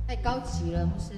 太高级了，牧师。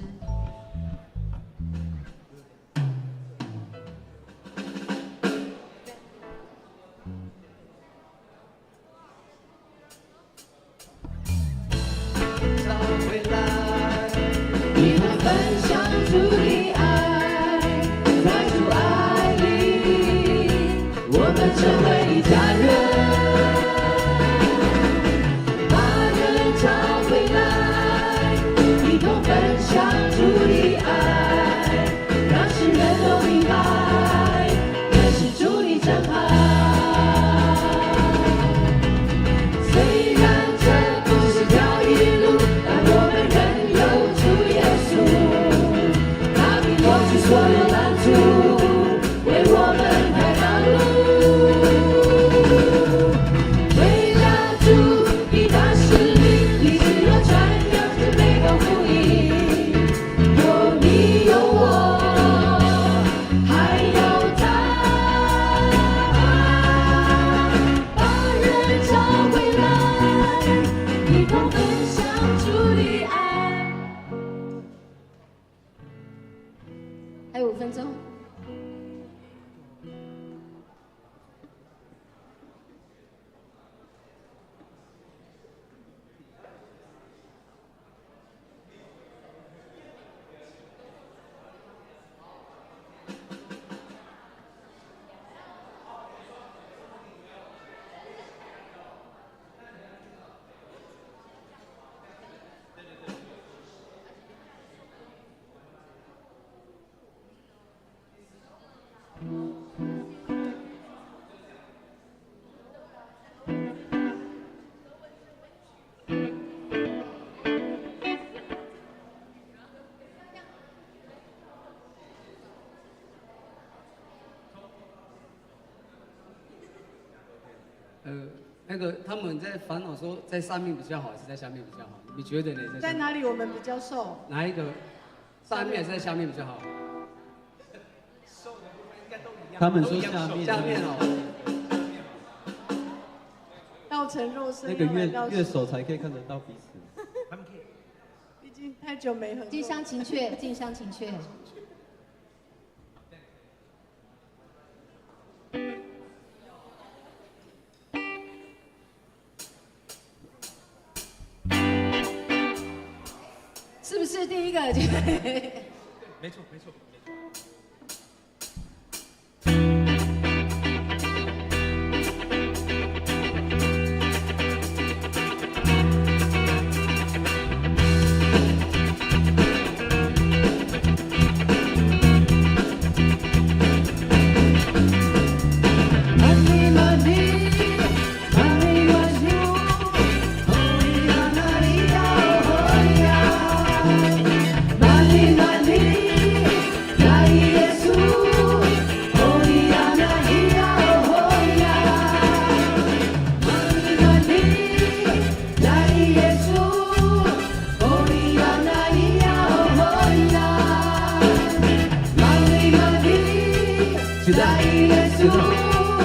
还有5分钟。那个他们在烦恼说在上面比较好，还是在下面比较好？你觉得呢？在哪里我们比较瘦？哪一个？上面还是在下面比较好？他们说下面。下面哦。道成肉身。那个越手才可以看得到彼此。毕竟太久没合作。近乡情怯，近乡情怯。是不是第一个？没错，没错。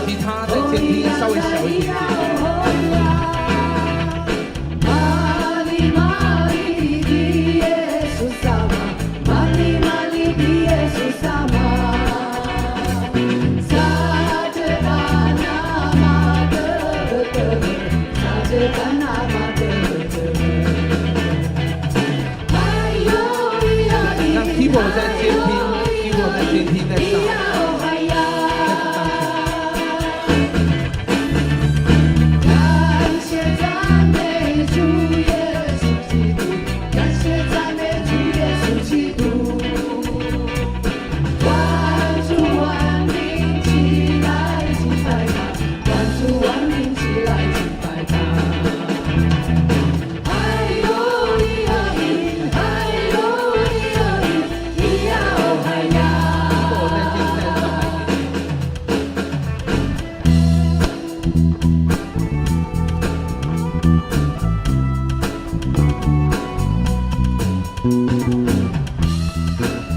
其他的监听稍微小一点点。那 keyboard 在监听 ，keyboard 在监听在上。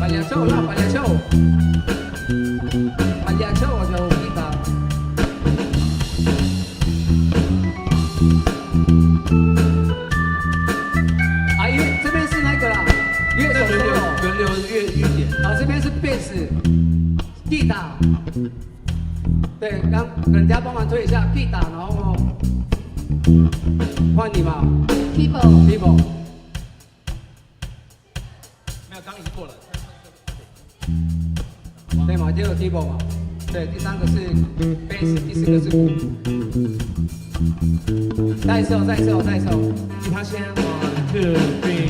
板两袖，拉板两袖。啊，演奏我就吉他。啊，因为这边是那个啦，乐手都有。轮流乐点。啊，这边是贝斯、吉他。对，让人家帮忙推一下吉他，然后换你嘛 keyboard， ，keyboard。没有，刚已经过了。对嘛，就有 keyboard 嘛。对，第三个是贝斯，第四个是鼓。再一首，再一首，再一首。吉他先 ，1 2 3 4。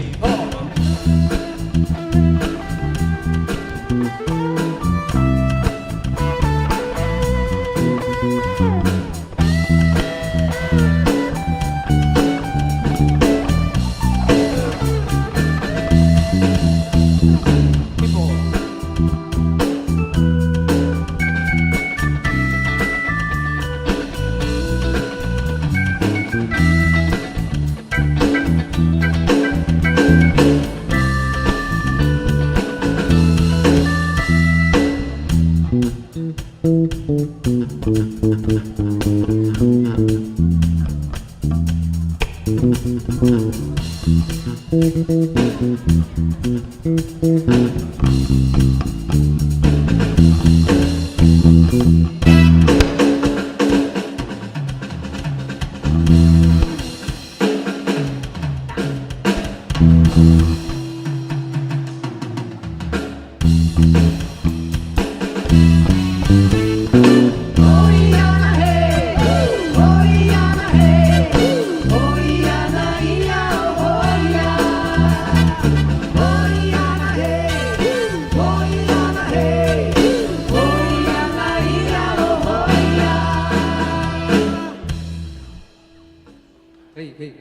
可以，可以。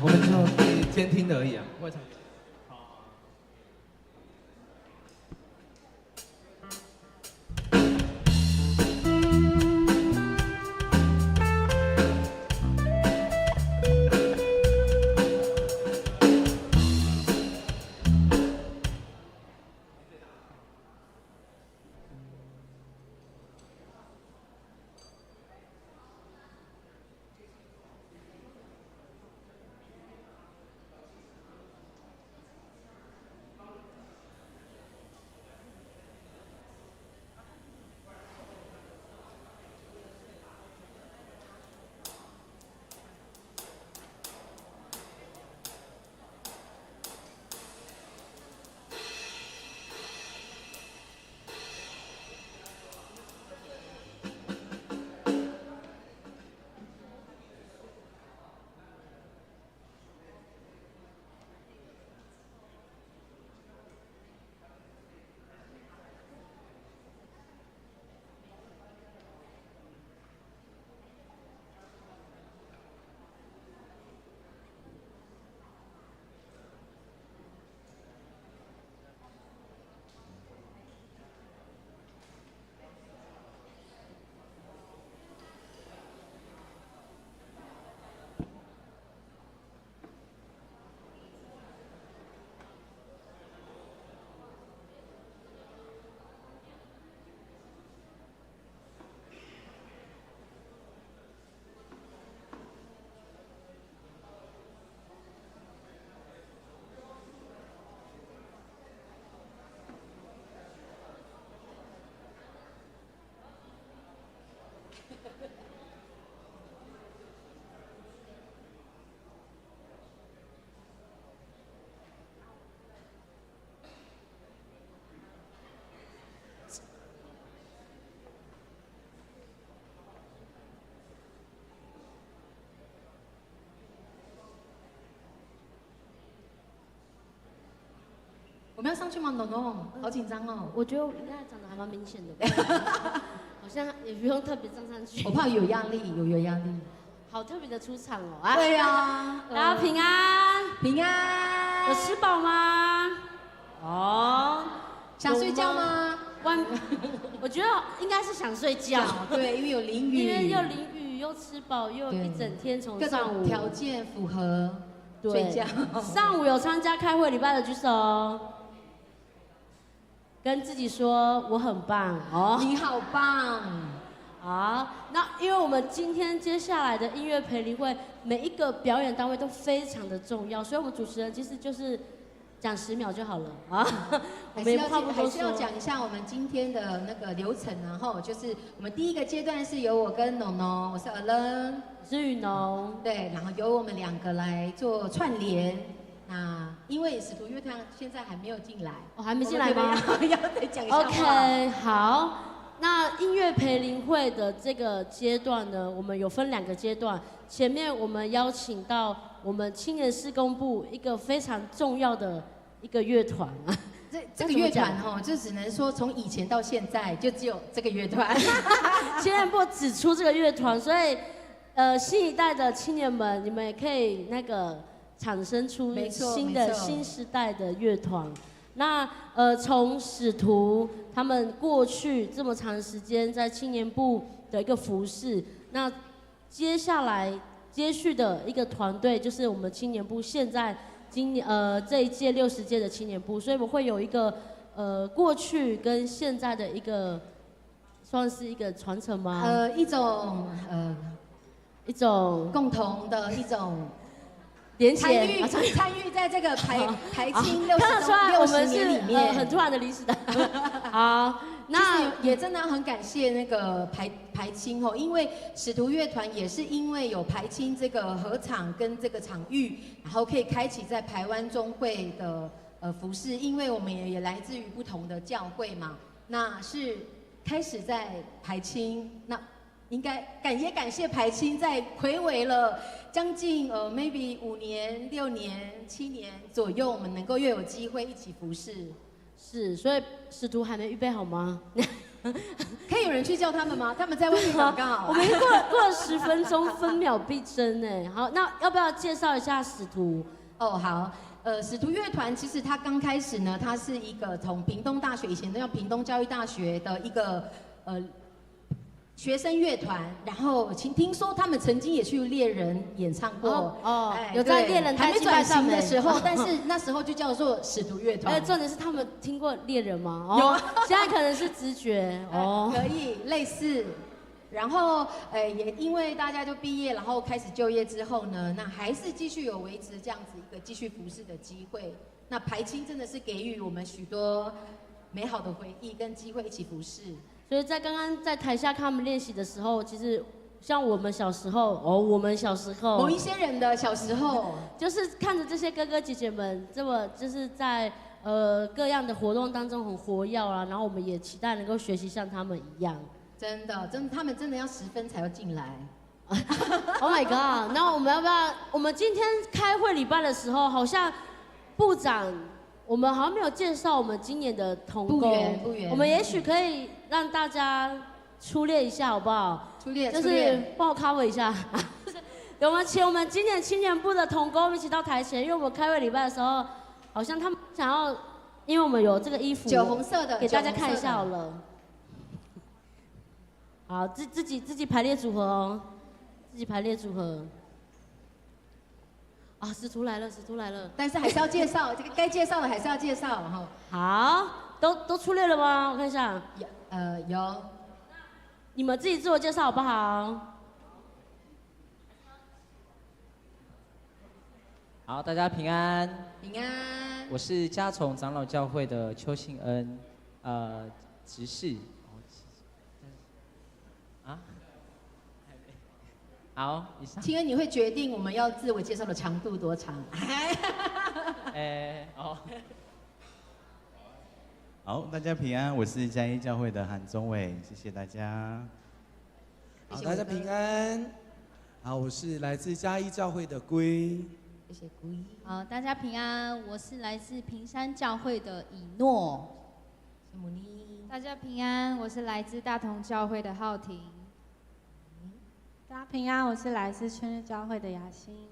我们就监听的而已啊，外场。们要上去吗？农农，好紧张哦。我觉得我应该长得还蛮明显的，好像也不用特别站上去。我怕有压力，有压力。好特别的出场哦！啊，对呀，大家平安，平安。有吃饱吗？哦，想睡觉吗？我觉得应该是想睡觉。对，因为有淋雨，因为又淋雨又吃饱，又一整天从上午各种条件符合睡觉。上午有参加开会礼拜的举手，跟自己说我很棒哦，你好棒。好，那因为我们今天接下来的音乐培灵会，每一个表演单位都非常的重要，所以我们主持人其实就是讲10秒就好了啊。我们也话不多说，还是要讲一下我们今天的那个流程，然后就是我们第一个阶段是由我跟农农，我是 Alan， 我是雨农，对，然后由我们2个来做串联。那因为使徒乐团现在还没有进来，还没进来吗？要再讲一下。OK， 好。那音乐培灵会的这个阶段呢，我们有分2个阶段。前面我们邀请到我们青年事工部一个非常重要的一个乐团啊。这个乐团哦，就只能说从以前到现在就只有这个乐团。青年部只出这个乐团，所以新一代的青年们，你们也可以那个产生出新时代的乐团。那从使徒他们过去这么长时间在青年部的一个服事，那接下来接续的一个团队就是我们青年部现在这一届60届的青年部，所以我们会有一个过去跟现在的一个算是一个传承吗？一种共同的一种。参与在这个排青60年里面，很突然的离史的。好，那也真的很感谢那个排青哦，因为使徒乐团也是因为有排青这个合场跟这个场域，然后可以开启在台湾中会的服事，因为我们也来自于不同的教会嘛，那是开始在排青那。应该也感谢排青，在睽违了将近maybe 5年、6年、7年左右，我们能够又有机会一起服侍。是，所以使徒还没预备好吗？可以有人去叫他们吗？他们在外面祷告。我们已经过了10分钟，分秒必争哎。好，那要不要介绍一下使徒？哦，好。使徒乐团其实它刚开始呢，它是一个从屏东大学以前都叫屏东教育大学的一个学生乐团，然后听说他们曾经也去猎人演唱过，有在猎人还没转型的时候，但是那时候就叫做使徒乐团。重点是他们听过猎人吗？有，现在可能是直觉哦，可以类似。然后也因为大家就毕业，然后开始就业之后呢，那还是继续有维持这样子一个继续服事的机会。那排青真的是给予我们许多美好的回忆跟机会一起服事。所以在刚刚在台下看他们练习的时候，其实像我们小时候，某一些人的小时候，就是看着这些哥哥姐姐们这么就是在各样的活动当中很活跃啊，然后我们也期待能够学习像他们一样。真的，他们真的要10分才要进来。Oh my god！ 那我们要不要？我们今天开会礼拜的时候，好像部长。我们好像没有介绍我们今年的同工，不远。我们也许可以让大家粗略一下，好不好？粗略，就是帮我 cover 一下。我们请我们今年青年部的同工一起到台前，因为我们开会礼拜的时候，好像他们想要，因为我们有这个衣服，酒红色的，给大家看一下好了。好，自己排列组合哦，自己排列组合。啊，使徒来了，使徒来了！但是还是要介绍，这个该介绍的还是要介绍哈。好，都出列了吗？我看一下。有。你们自己自我介绍好不好？好，大家平安。平安。我是嘉崇长老教会的邱信恩，执事。啊？好，以上。青恩，你会决定我们要自我介绍的长度多长？好，大家平安，我是嘉义教会的韩宗伟，谢谢大家。好，大家平安。好，我是来自嘉义教会的龟。谢谢古一。好，大家平安，我是来自平山教会的以诺。谢母妮。大家平安，我是来自大同教会的浩婷。大家平安，我是来自春日教会的雅欣。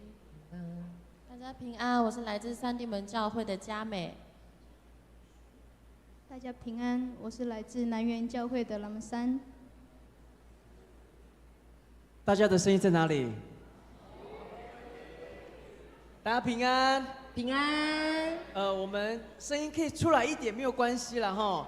大家平安，我是来自三地门教会的佳美。大家平安，我是来自南园教会的蓝山。大家的声音在哪里？大家平安，平安。我们声音可以出来一点没有关系啦哈。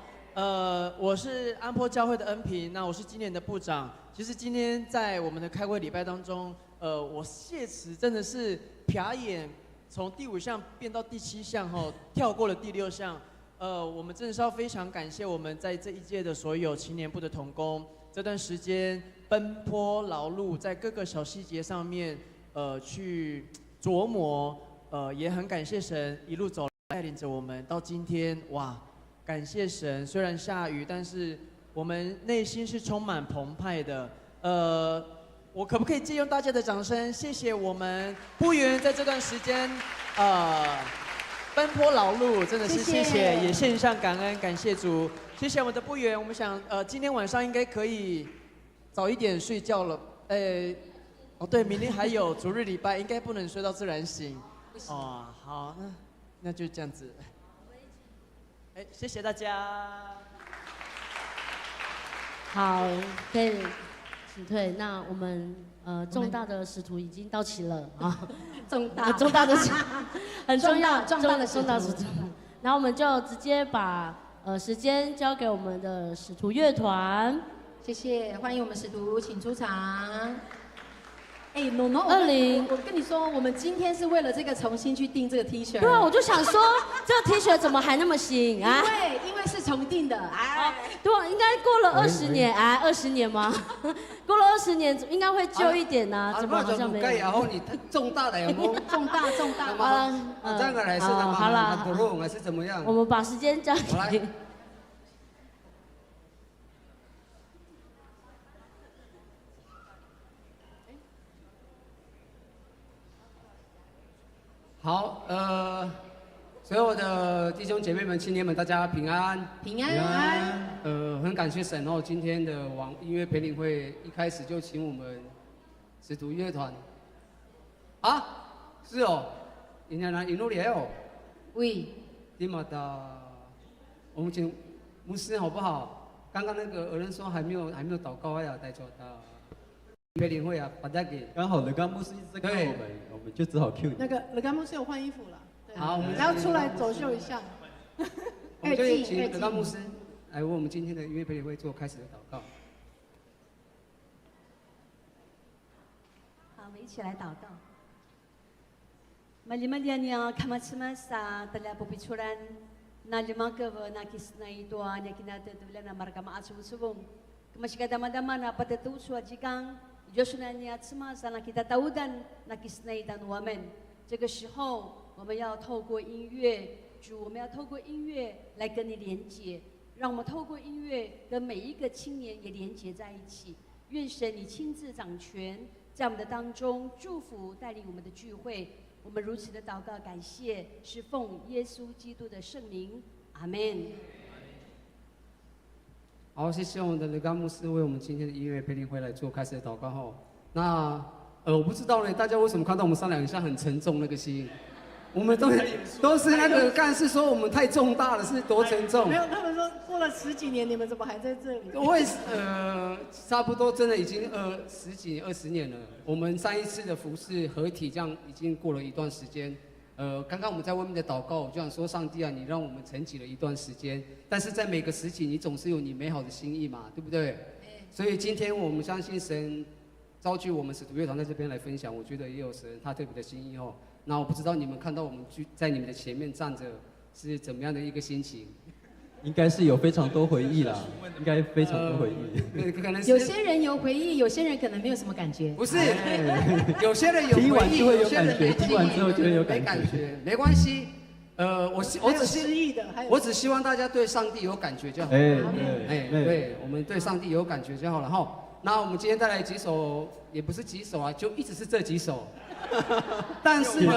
我是安坡教会的恩平，那我是今年的部长。其实今天在我们的开会礼拜当中，我谢词真的是瞟眼，从第5项变到第7项哈，跳过了第6项。我们真的是要非常感谢我们在这一届的所有青年部的同工，这段时间奔波劳碌，在各个小细节上面，去琢磨，也很感谢神一路走来带领着我们到今天，哇！感谢神，虽然下雨，但是我们内心是充满澎湃的。我可不可以借用大家的掌声，谢谢我们部员在这段时间，奔波劳碌，真的是谢谢，也献上感恩，感谢主，谢谢我们的部员。我们想，今天晚上应该可以早一点睡觉了。哦对，明天还有主日礼拜，应该不能睡到自然醒。哦，好，那就这样子。谢谢大家。好，可以请退。那我们重大的使徒已经到齐了啊，重大的很重要，重大的使徒。然后我们就直接把时间交给我们的使徒乐团。谢谢，欢迎我们使徒，请出场。，NONO，我跟你说，我们今天是为了这个重新去订这个 T 恤。对啊，我就想说，这个 T 恤怎么还那么新啊？因为是重订的，对，应该过了20年，20年吗？过了20年，应该会旧一点呐，怎么好像没有？然后你重大的有没有？重大。这个来是的吗？好了，还是怎么样？我们把时间交给。好，所有的弟兄姐妹们、青年们，大家平安。平安。很感谢神哦，今天的音乐培灵会一开始就请我们使徒乐团。啊，是哦，今天来引路了哦。喂，你马达，我们请牧师好不好？刚刚那个有人说还没有祷告呀，带走的。培灵会啊，把它给刚好的刚牧师一直在看我们就只好 Q 你。那个乐刚牧师有换衣服了，好，我们要出来走秀一下。我们就请乐刚牧师来为我们今天的音乐培灵会做开始的祷告。好，我们一起来祷告。Malimalianya kamatsamasa talapupichuran na lumagawa na kisna ito na kinatatulan na markama at sumusubong. Kamasikadamadama na patatuso at jikang Diyos na niya at sumasa na kitataudan na kisna itan wamen. 这个时候，我们要透过音乐，主，我们要透过音乐来跟你连接，让我们透过音乐跟每一个青年也连接在一起。愿神你亲自掌权，在我们的当中祝福带领我们的聚会。我们如此的祷告，感谢，是奉耶稣基督的圣名，阿门。好，谢谢我们的乐刚牧师为我们今天的音乐培灵会来做开始的祷告后，那我不知道呢，大家为什么看到我们3两下很沉重那个心？我们都是那个干事说我们太重大了，是多沉重？没有，他们说过了10几年，你们怎么还在这里？我也差不多真的已经10几年、20年了。我们上一次的服饰合体，这样已经过了一段时间。刚刚我们在外面的祷告，我就想说，上帝啊，你让我们沉寂了一段时间，但是在每个时期，你总是有你美好的心意嘛，对不对？所以今天我们相信神召集我们使徒乐团在这边来分享，我觉得也有神他特别的心意哦。那我不知道你们看到我们在你们的前面站着是怎么样的一个心情？应该是有非常多回忆啦，应该非常多回忆。可能有些人有回忆，有些人可能没有什么感觉。不是，有些人有回忆，听完就会有感觉，听完之后就会有感觉，没关系。我只希望大家对上帝有感觉就好。对，我们对上帝有感觉就好了哈。那我们今天带来几首，也不是几首啊，就一直是这几首。但是呢，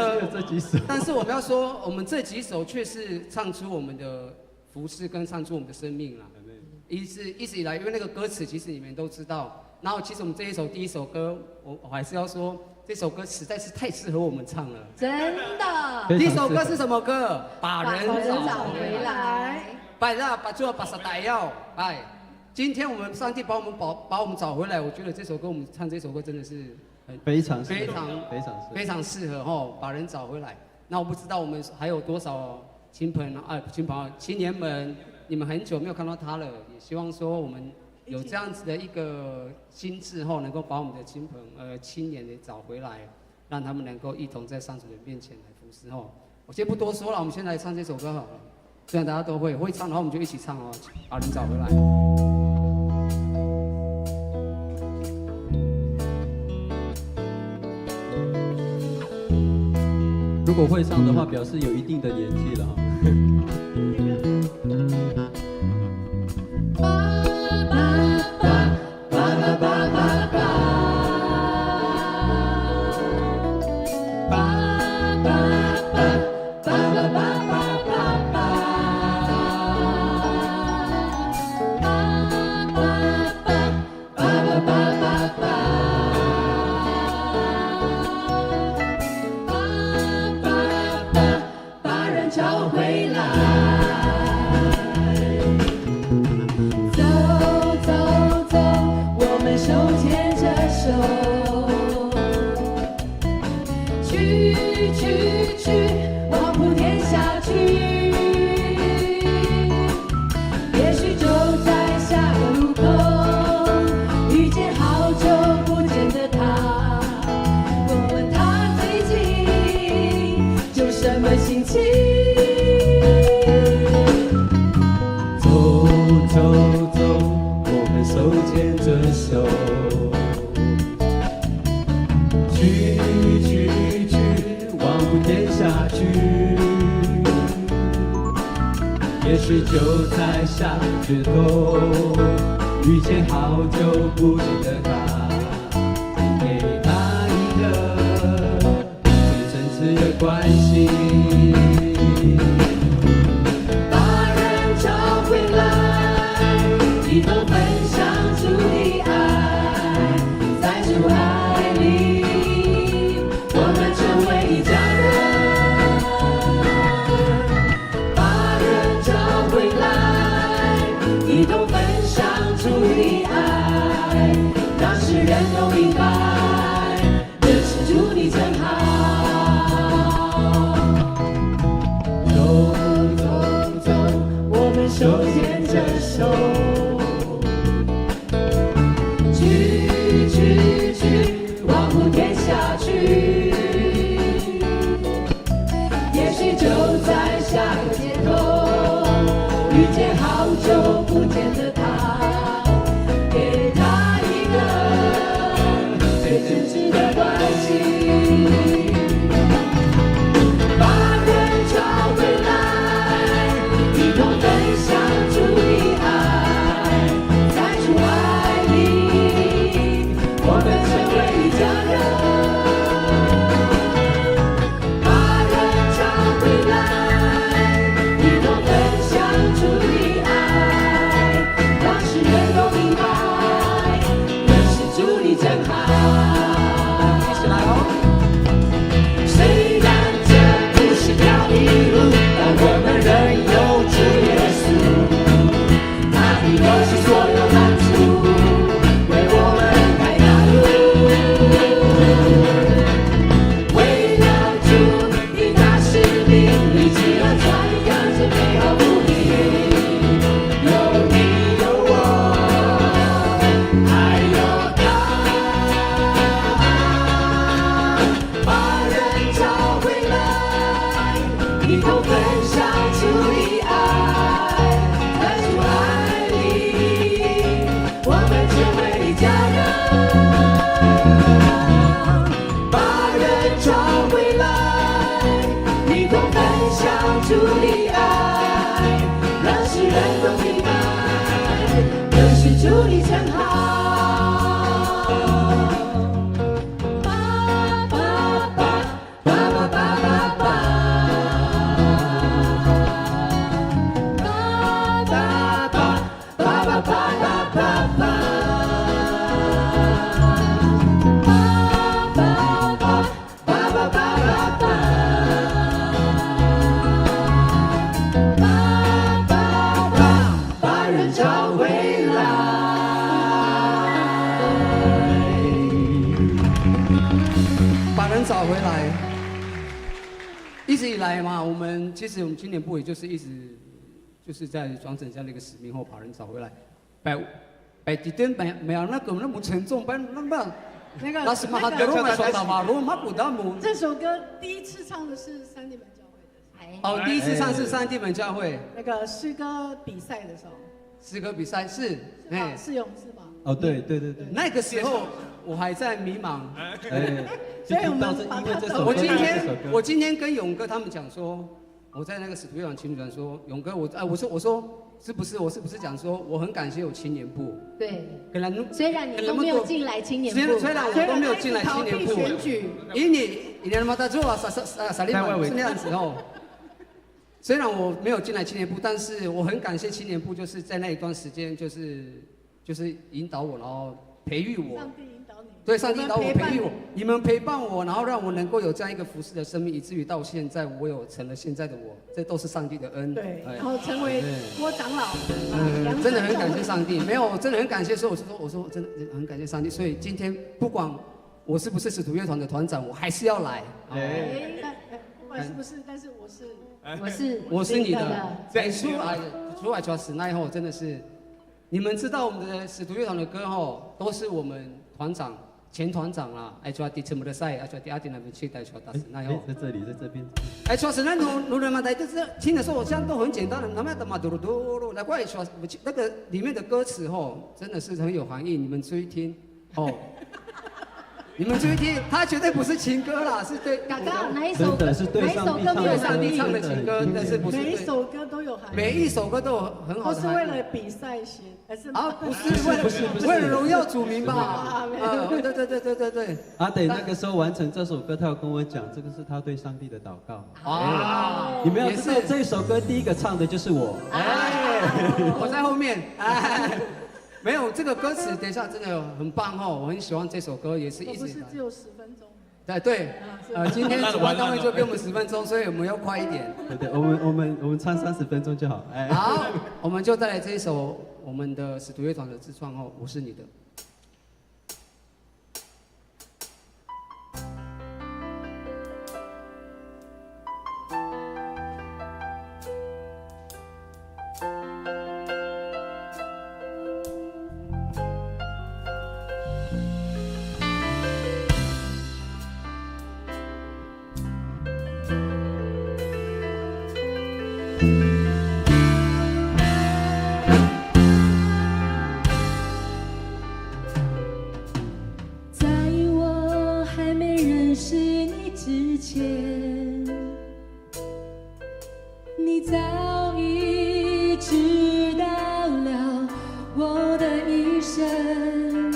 但是我们要说，我们这几首却是唱出我们的服饰跟唱出我们的生命啦。一直以来，因为那个歌词其实你们都知道。然后其实我们这一首第一首歌，我还是要说，这首歌实在是太适合我们唱了。真的。第一首歌是什么歌？把人找回来。把啥打药？哎，今天我们上帝把我们找回来，我觉得这首歌我们唱这首歌真的是非常适合哦，把人找回来。那我不知道我们还有多少亲朋青年们，你们很久没有看到他了，也希望说我们有这样子的一个心智后，能够把我们的青年给找回来，让他们能够一同在上主的面前来服侍哦。我先不多说了，我们先来唱这首歌好了。虽然大家都会唱，然后我们就一起唱哦，把人找回来。如果会唱的话，表示有一定的年纪了哈。就在下枝头，遇见好久不见的他，给他一个最真挚的关心，把人找回来，一同分享主的爱，在主爱里，我们成为一家人。一同分享主的爱，让世人都明白，认识主你真好。走走走，我们手牵着手，去去去，往普天下去。也许就在下个街头，遇见好久不见的他，给他一个最真挚的关心，把人找回来，一同分享主的爱，在主爱里，我们成为一家人。把人找回来，一同分享主的爱，让世人都明白，认识主你真好。一起来哦！虽然这不是条一路，但我们仍有主耶稣，他的柔心所有难处，为我们开大路。为了主的大使命，立志要传扬这美好福音。有你有我，还有他，把人找回来，一同分享主的爱，在主爱里，我们成为一家人。把人找回来，一同分享主的爱，让世人都明白，认识主你真好。把人找回来。把人找回来。一直以来嘛，其实我们青年部也就是一直就是在完成这样的一个使命后，把人找回来。摆几天没有那么沉重，那是马哈德罗买说的嘛，罗马古达姆。这首歌第一次唱的是三地门教会的。哦，第一次唱是三地门教会。那个诗歌比赛的时候。诗歌比赛是，哎，是勇士吧？哦，对对对对。那个时候我还在迷茫。哎，所以我们因为这首歌。我今天跟勇哥他们讲说，我在那个使徒乐团青旅团说，勇哥我说是不是我是不是讲说我很感谢有青年部。对。可能虽然你都没有进来青年部，虽然我都没有进来青年部，以你他妈的做萨利曼是那样子哦。虽然我没有进来青年部，但是我很感谢青年部，就是在那一段时间，就是引导我，然后培育我。上帝引导你。对，上帝引导我，培育我，你们陪伴我，然后让我能够有这样一个服侍的生命，以至于到现在我有成了现在的我，这都是上帝的恩。对，然后成为郭长老。真的很感谢上帝，没有真的很感谢，所以我说真的很感谢上帝，所以今天不管我是不是使徒乐团的团长，我还是要来。不管是不是，但是我是。我是你的，出来就是那以后真的是，你们知道我们的使徒乐团的歌吼，都是我们团长、前团长啦，爱抓第什么的赛，爱抓第阿迪那边去带球打死那以后。在这里，在这边。爱抓是那奴人嘛，就是听的时候，我现在都很简单的，那么的嘛嘟噜嘟噜，来怪说那个里面的歌词吼，真的是很有含义，你们注意听哦。你们注意听，它绝对不是情歌啦，是对。刚刚哪一首歌？哪一首歌没有上帝唱的情歌？但是不是？每一首歌都有含义。每一首歌都有很好的含义。不是为了比赛写，还是啊？不是为了荣耀主名吧？对。阿得那个时候完成这首歌，他有跟我讲，这个是他对上帝的祷告。啊！你们要知道，这首歌第一个唱的就是我。我在后面。没有这个歌词，等一下真的很棒哦，我很喜欢这首歌，也是一直。不是只有10分钟。对，今天主办单位就给我们10分钟，所以我们要快一点。对，我们唱30分钟就好。好，我们就带来这一首我们的使徒乐团的自创哦，我是你的。你早已知道了我的一生，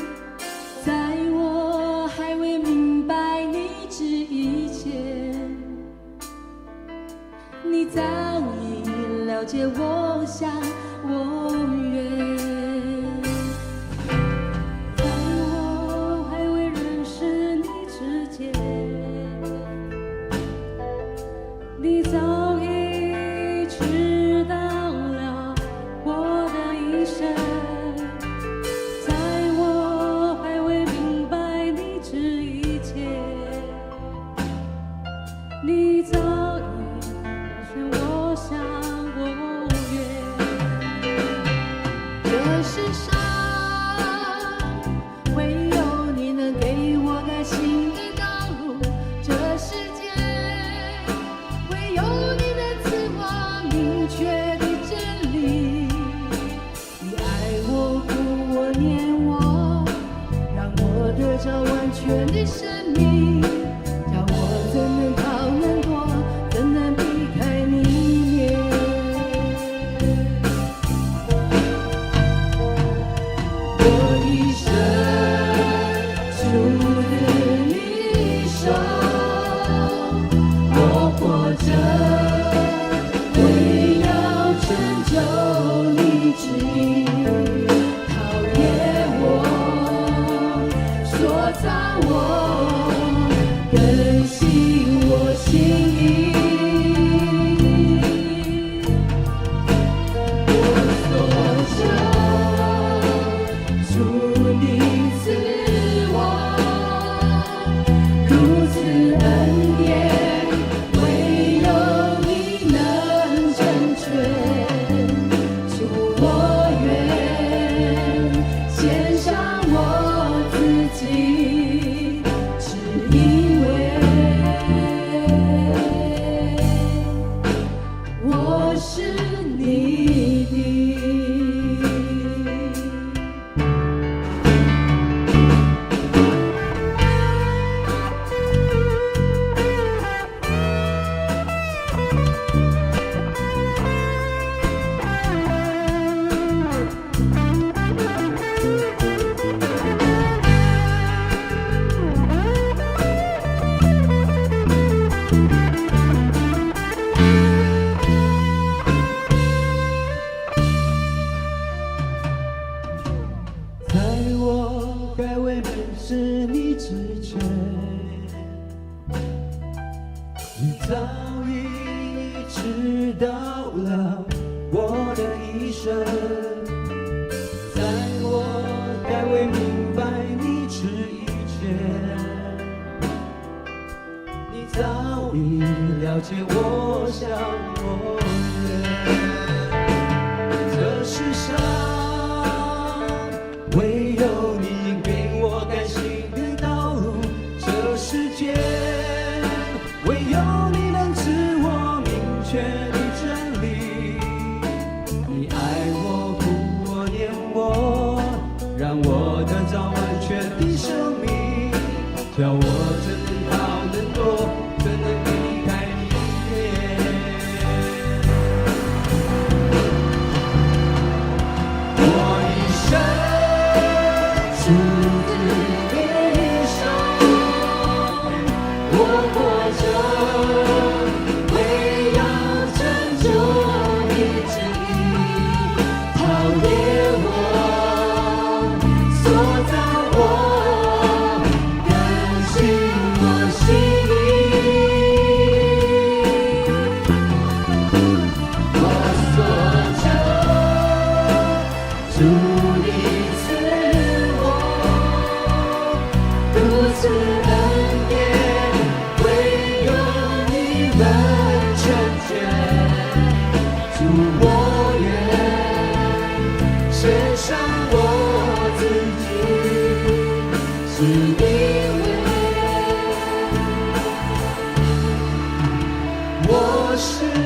在我还未明白你之以前，你早已了解我想我愿。在我还未认识你之前，你早已知道了我的一生，在我还未明白你之以前，你早已了解我想我愿。这世上唯有你能给我开心的道路，这世界唯有你能赐我明确的真理。你爱我护我念我，让我得着完全的生命，叫我怎能逃能躲你早已知道了我的一生，在我还未明白你之以前，你早已了解我想我愿。这世上唯有你给我甘心的道路，这世间唯有你能赐我明确的真理。你爱我护我念我，让我得着完全的生命，叫我真好能够真的离开你。我一生出自你手，我活着为要成就你旨意，陶冶我，塑造我，更新我心意。我所求，主你赐我如此恩典，唯有你能成全。主我愿献上我自己，是因为我是你。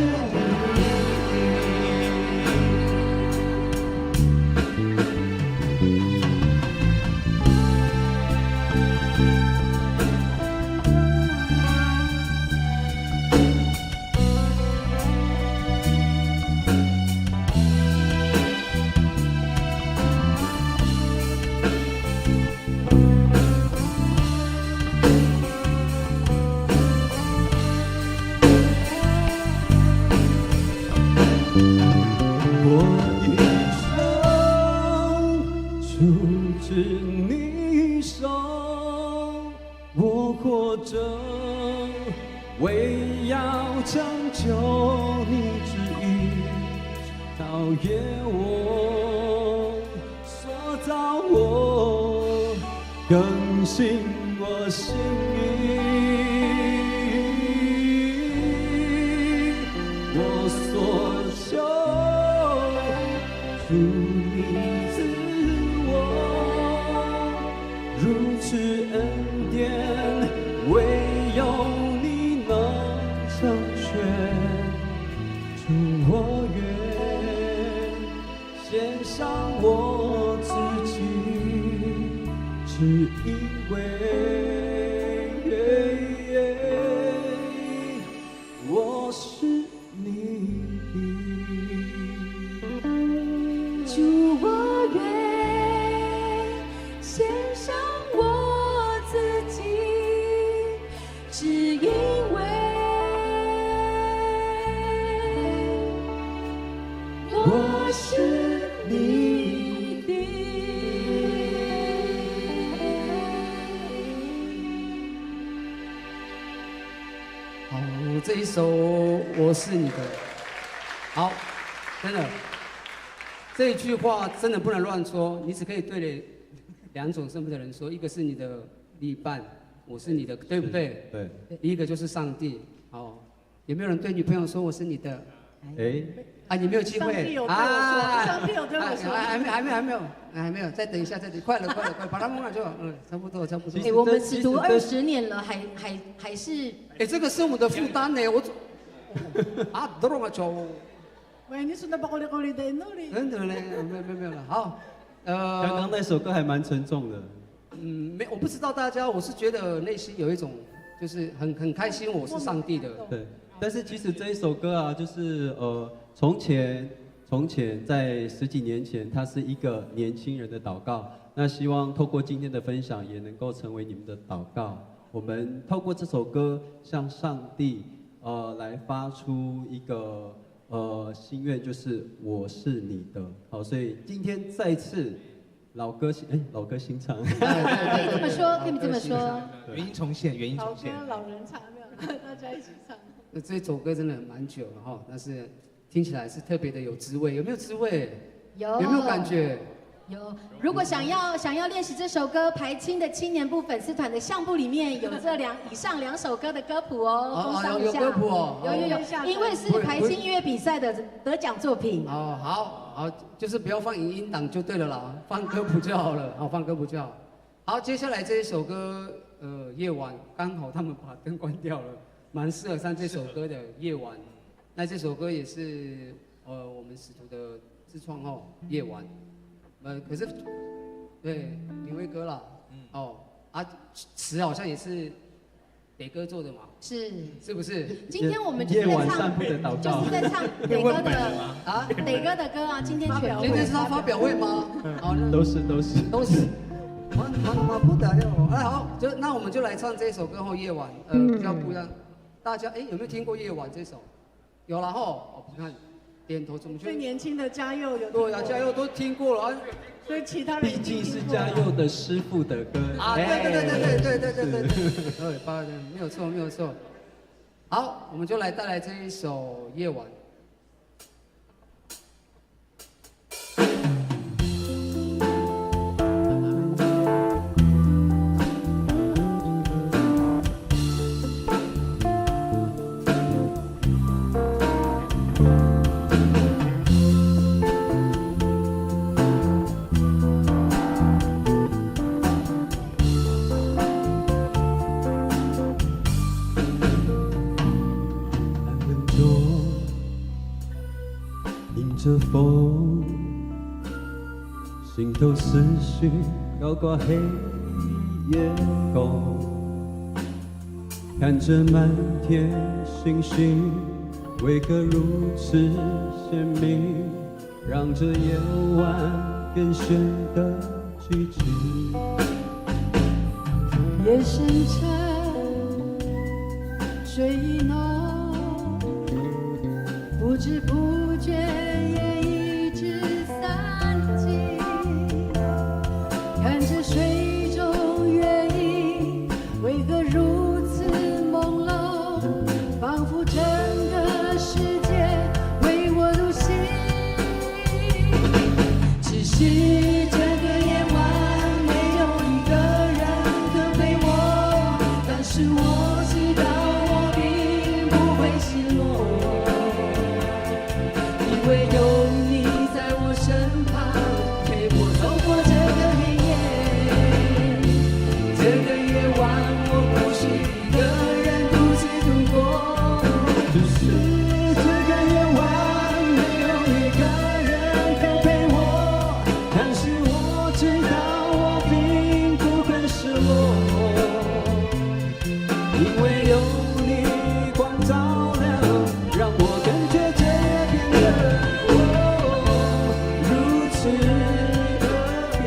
我一生出自你手，我活着为要成就你旨意，陶冶我，塑造我，更新我心意。我所求，主你赐我如此恩典，唯有你能成全。主我愿献上我自己，只因为我是你。主我愿献上我自己，只因为我是你的。好，这一首我是你的，好，真的，这一句话真的不能乱说，你只可以对两种身份的人说，一个是你的另一半，我是你的，对不对？对。一个就是上帝。好，有没有人对女朋友说我是你的？哎。啊，你没有机会。上帝有对我说，上帝有对我说。还没有，再等一下，快了，把它弄了就，差不多。哎，我们只读20年了，还是。哎，这个是我们的负担呢，啊，都让我走。喂，你说的把我的口里的努力。没有了，好。刚刚那首歌还蛮沉重的。我不知道大家，我是觉得内心有一种，就是很开心，我是上帝的。对，但是其实这一首歌啊，就是从前在10几年前，它是一个年轻人的祷告。那希望透过今天的分享，也能够成为你们的祷告。我们透过这首歌向上帝来发出一个心愿，就是我是你的。好，所以今天再次老歌新唱。可以这么说，可以这么说。原音重现，原音重现。老歌老人唱没有。大家一起唱。那这首歌真的蛮久了哈，但是听起来是特别的有滋味，有没有滋味？有没有感觉？有。如果想要练习这首歌，排青的青年部粉丝团的相簿里面有这以上2首歌的歌谱哦，奉上一下。有歌谱哦。有，因为是排青音乐比赛的得奖作品。哦，好，就是不要放影音档就对了啦，放歌谱就好了，好，放歌谱就好。好，接下来这一首歌，夜晚，刚好他们把灯关掉了，蛮适合唱这首歌的夜晚。那这首歌也是我们使徒的自创哦，夜晚。可是对林威哥啦，词好像也是北哥做的嘛，是不是？今天我们就是在唱，就是在唱北哥的北哥的歌啊，今天是他发表会吗？都是。不得了！哎，好，那我们就来唱这首歌后夜晚，比较不一样。大家有没有听过夜晚这首？有了吼，你看点头怎么最年轻的嘉佑有？对呀，嘉佑都听过了。所以其他人毕竟是嘉佑的师傅的歌啊！对，没有错。好，我们就来带来这一首夜晚。着风，心头思绪高挂黑夜空，看着满天星星，为何如此鲜明，让这夜晚更显得寂静。夜深沉，水意浓，不知不觉夜已至散尽，看着水中月影，为何如此朦胧，仿佛整个世界为我独行。只是这个夜晚没有一个人可陪我，但是我知道我并不会失落，因为有你在我身旁，陪我走过这个黑夜。这个夜晚我不是一个人独自度过，只是这个夜晚没有一个人可陪我，但是我知道我并不会失落，因为有你光照亮，让我感觉这夜变得如此特别。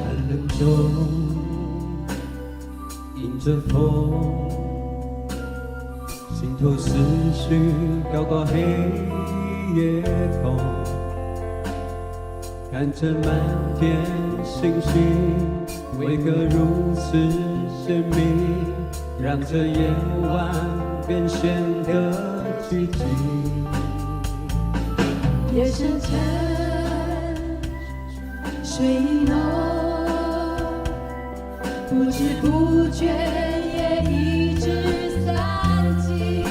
寒冷中迎着风，心头思绪高挂黑夜空，看着满天星星，为何如此鲜明，让这夜晚更显得寂静。夜深沉，水意浓，不知不觉夜已至散尽，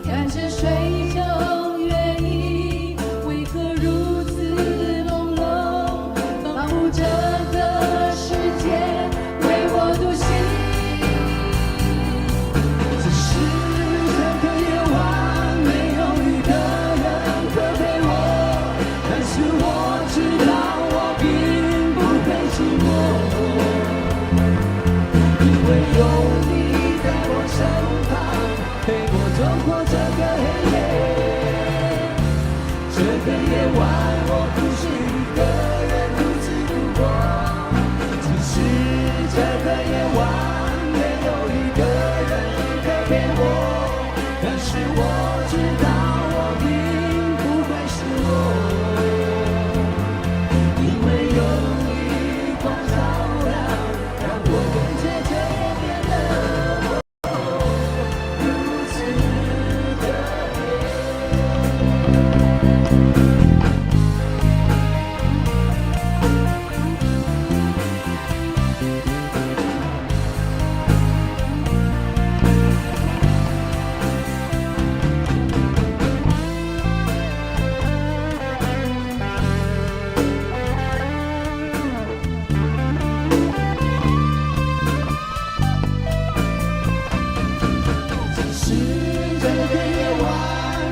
看着水中月影，为何如此朦胧，仿佛整个世界为我独行。只是这个夜晚没有一个人可陪我，但是我知道我并不会寂寞，因为有个夜晚，我不是一个人独自度过，只是这个夜晚没有一个人可陪我，但是我知道我并不会失落，因为有你光照亮，让我跟着这夜变得如此特别。只是这个夜晚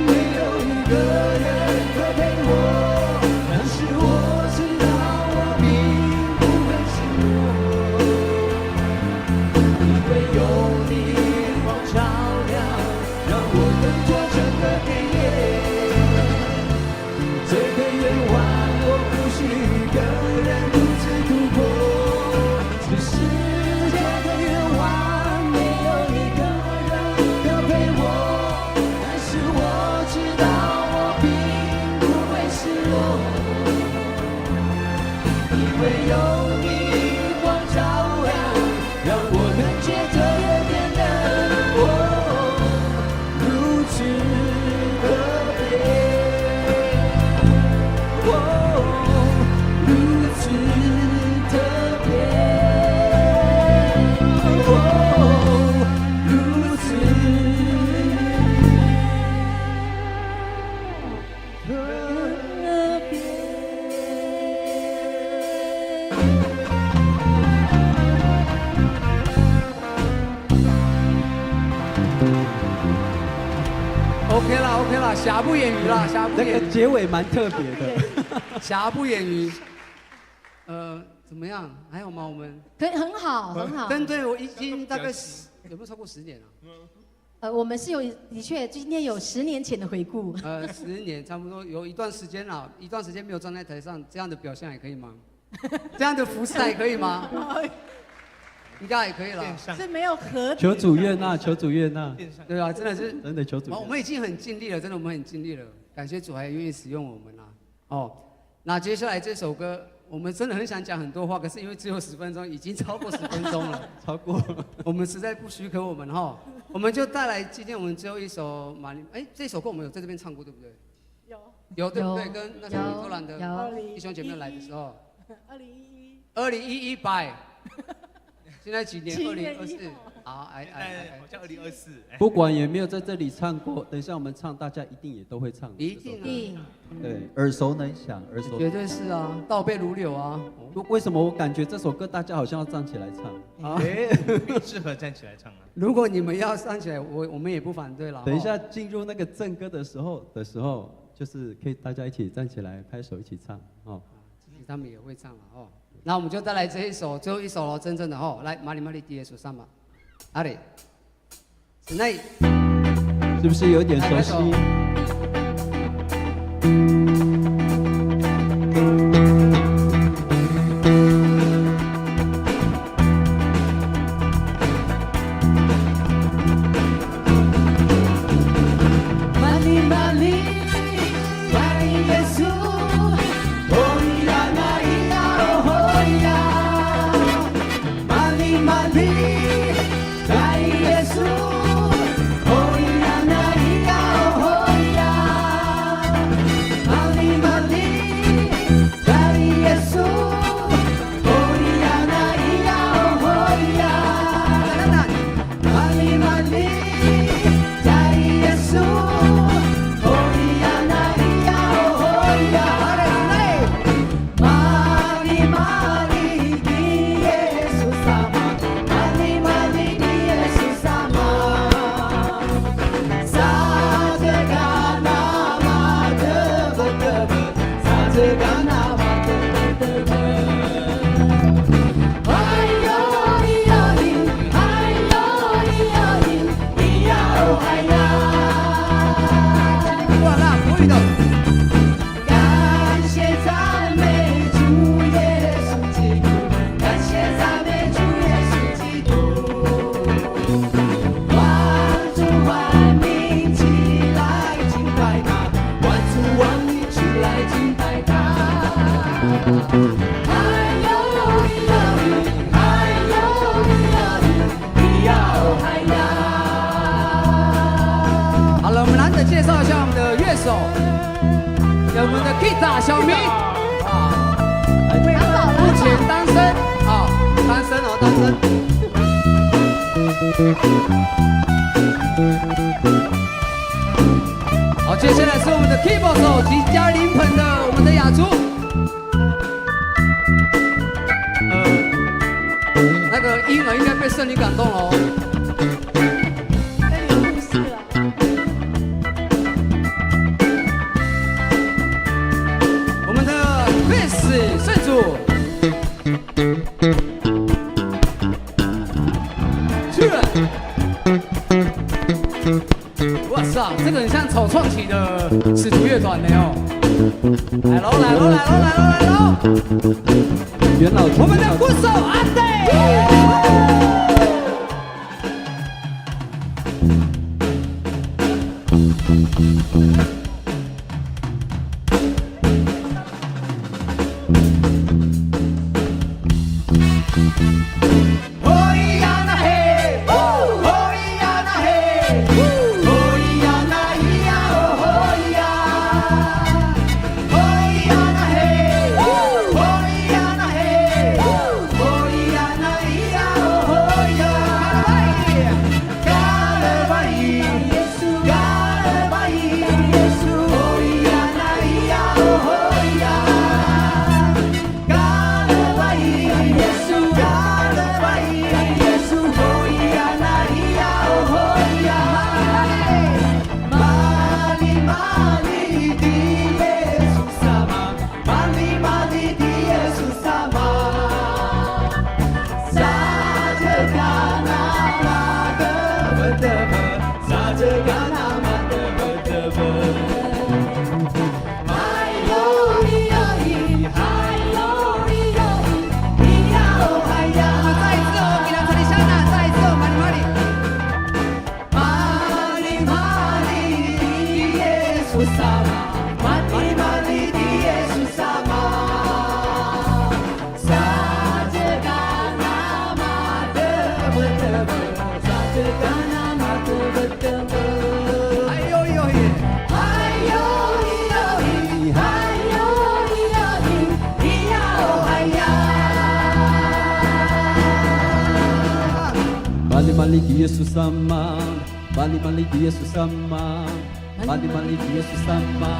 没有一个人可陪我，但是我知道我并不会失落，因为有你光照亮，让我等着整个黑夜。这个夜晚我不是一个人独自度过，只是这个夜晚没有一个人可陪我，但是我知道我并不会失落，因为有你光照亮，让我感觉这夜变得如此特别。如此特别，如此特别。OK 啦 OK 啦，瑕不掩瑜啦，瑕不那掩瑜。个结尾蛮特别的。瑕不掩瑜。怎么样？还有吗？我们可以很好很好。针对我已经大概有没有超过10年啊？我们是有的确今天有10年前的回顾。10年差不多有一段时间啦，一段时间没有站在台上，这样的表现还可以吗？这样的服饰还可以吗？应该也可以了。是没有合体。求主悦纳，求主悦纳。对啊，真的是真的求主悦纳。我们已经很尽力了，真的我们很尽力了，感谢主还愿意使用我们啦。哦，那接下来这首歌。我们真的很想讲很多话，可是因为只有10分钟，已经超过10分钟了，超过了，我们实在不许可我们哈，我们就带来今天我们最后一首这首歌我们有在这边唱过对不对？有对不对？跟那个荷兰的弟兄姐妹来的时候，2011拜，现在几年？2024，好，好像2024。不管有没有在这里唱过，等一下我们唱，大家一定也都会唱。一定。对，耳熟能详，耳熟。绝对是啊，倒背如流啊。为什么我感觉这首歌大家好像要站起来唱？啊，适合站起来唱啊。如果你们要站起来，我们也不反对了。等一下进入那个正歌的时候，就是可以大家一起站起来拍手一起唱哦。他们也会唱了哦。那我们就带来这一首，最后一首了，真正的哦，来，马里马里第一首上吧，阿里，是内，是不是有点熟悉？的乐手，有我们的 Kita 小明啊，目前单身啊，单身哦，单身。好，接下来是我们的 keyboard 手及加临盆的我们的雅竹。那个婴儿应该被圣灵感动了哦。我们的 Chris 圣主，去了。哇塞，这个很像草创期的使徒乐团的哦。来喽，来喽，来喽，来喽，来喽！元老，我们的鼓手阿呆。Mali di Yesus sama, mali di Yesus sama, mali di Yesus sama,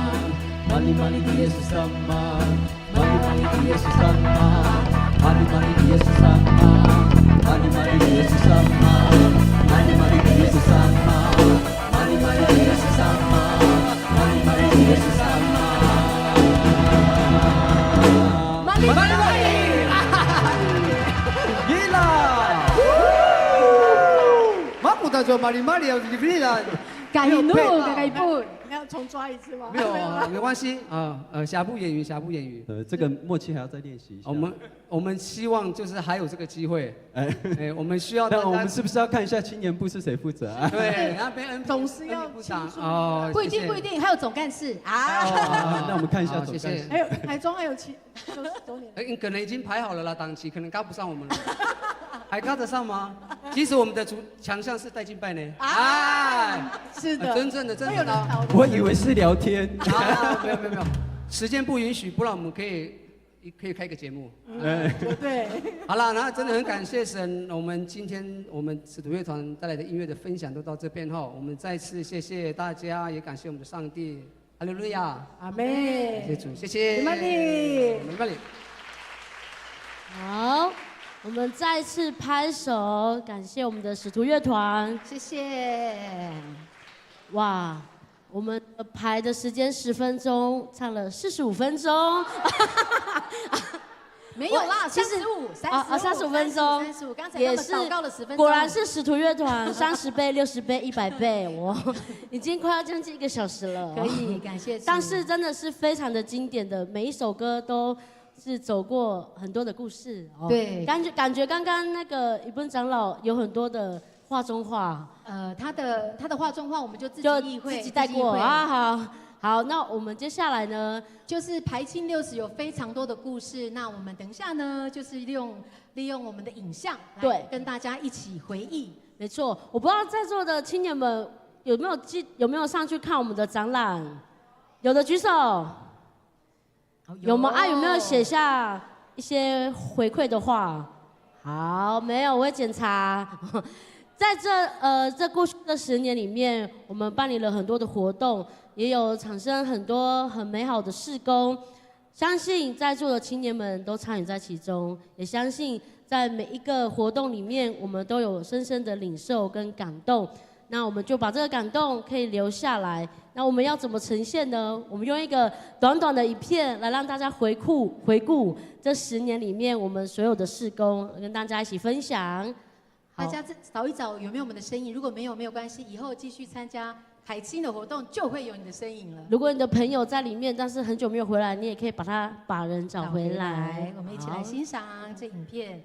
mali di Yesus sama, mali di Yesus sama, mali di Yesus sama, mali di Yesus sama, mali di Yesus sama, mali di Yesus sama, mali di Yesus sama. Mali. Gila. Mampu tak jual mali要你不然。改一步，改一步，你要重抓一次吗？没有啊，没关系啊。瑕不掩瑜，瑕不掩瑜。这个默契还要再练习一下。我们希望就是还有这个机会。我们需要。但我们是不是要看一下青年部是谁负责啊？对，那边总是要部长哦。不一定，还有总干事啊。那我们看一下总干事。还有台中还有7周年。可能已经排好了啦，档期可能赶不上我们了。还赶得上吗？其实我们的强项是带敬拜呢。是的，真正的。我以为是聊天。没有，时间不允许，不然我们可以开个节目。对。好了，那真的很感谢神，我们今天我们使徒乐团带来的音乐的分享都到这边哈，我们再次谢谢大家，也感谢我们的上帝，哈利路亚，阿门，谢谢主，谢谢。好。我们再次拍手，感谢我们的使徒乐团，谢谢。哇，我们排的时间10分钟，唱了45分钟。没有啦，35分钟，35，刚才他们祷告了10分钟。果然是使徒乐团，30倍、60倍、100倍，我已经快要将近1个小时了。可以，感谢。但是真的是非常的经典的，每一首歌都。是走过很多的故事哦，对，感觉刚刚那个一本长老有很多的画中画，他的画中画我们就自己意会，自己带过啊，好，那我们接下来呢，就是排青60有非常多的故事，那我们等一下呢，就是利用我们的影像，对，跟大家一起回忆。没错，我不知道在座的青年们有没有上去看我们的展览？有的举手。有吗？有没有写下一些回馈的话？好，没有，我会检查。在这过去的10年里面，我们办理了很多的活动，也有产生很多很美好的事工。相信在座的青年们都参与在其中，也相信在每一个活动里面，我们都有深深的领受跟感动。那我们就把这个感动可以留下来。那我们要怎么呈现呢？我们用一个短短的影片来让大家回顾这10年里面我们所有的事工，跟大家一起分享。大家找一找有没有我们的身影，如果没有没有关系，以后继续参加海青的活动就会有你的身影了。如果你的朋友在里面，但是很久没有回来，你也可以把人找回来。我们一起来欣赏这影片。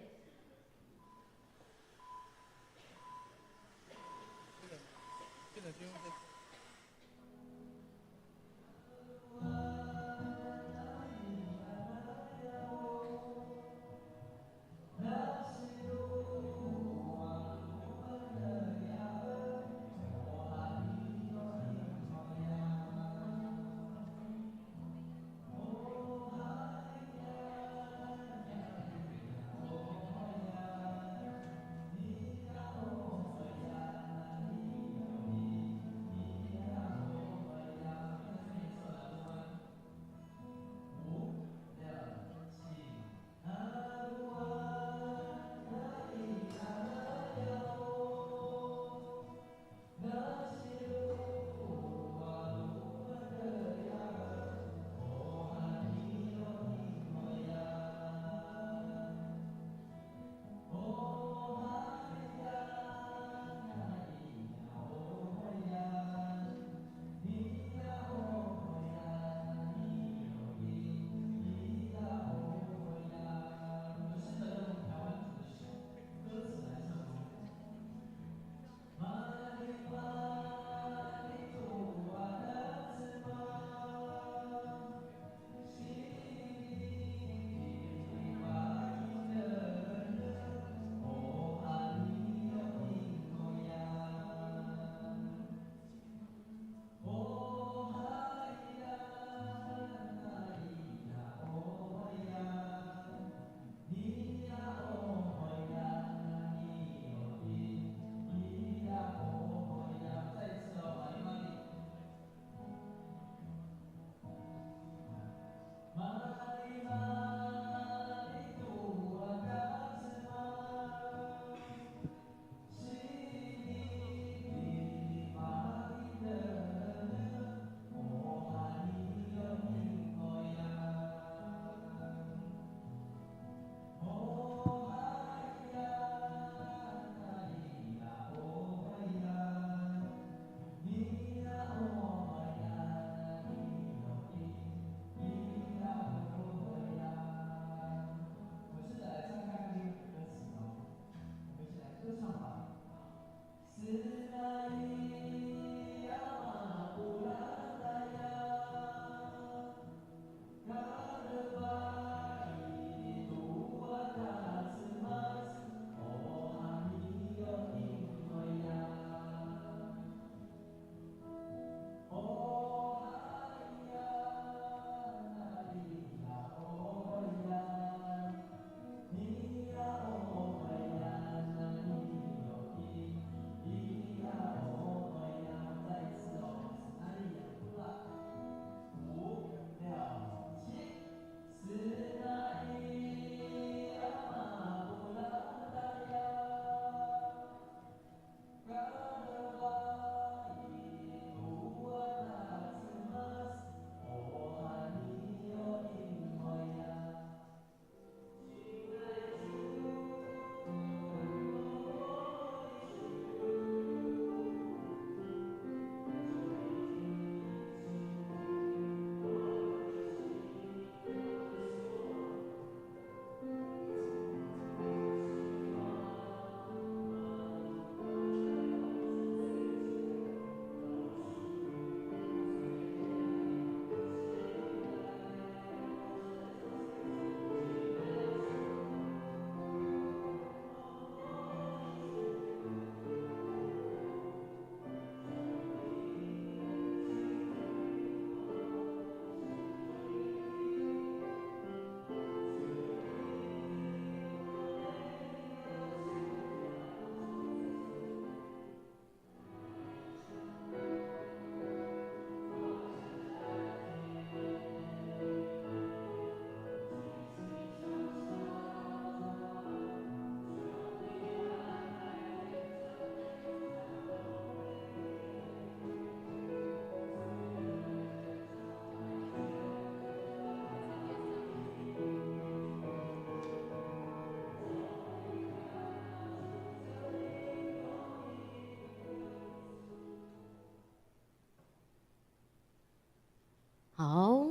好，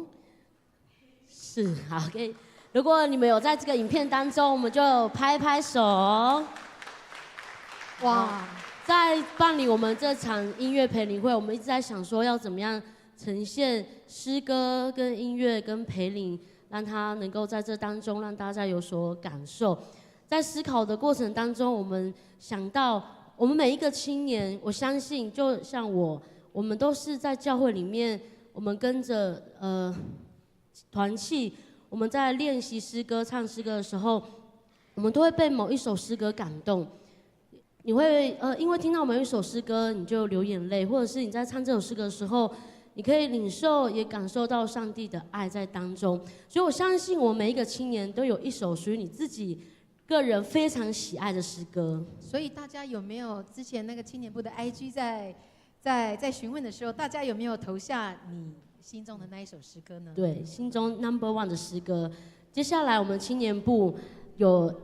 是好，可以。如果你们有在这个影片当中，我们就拍拍手。哇，在办理我们这场音乐陪领会，我们一直在想说要怎么样呈现诗歌跟音乐跟陪领，让它能够在这当中让大家有所感受。在思考的过程当中，我们想到我们每一个青年，我相信就像我们都是在教会里面，我们跟着团契，我们在练习诗歌、唱诗歌的时候，我们都会被某一首诗歌感动。你会因为听到某一首诗歌，你就流眼泪，或者是你在唱这首诗歌的时候，你可以领受也感受到上帝的爱在当中。所以我相信，我们每一个青年都有一首属于你自己个人非常喜爱的诗歌。所以大家有没有之前那个青年部的 IG 在询问的时候，大家有没有投下你心中的那一首诗歌呢？对，心中 No.1 的诗歌。接下来我们青年部有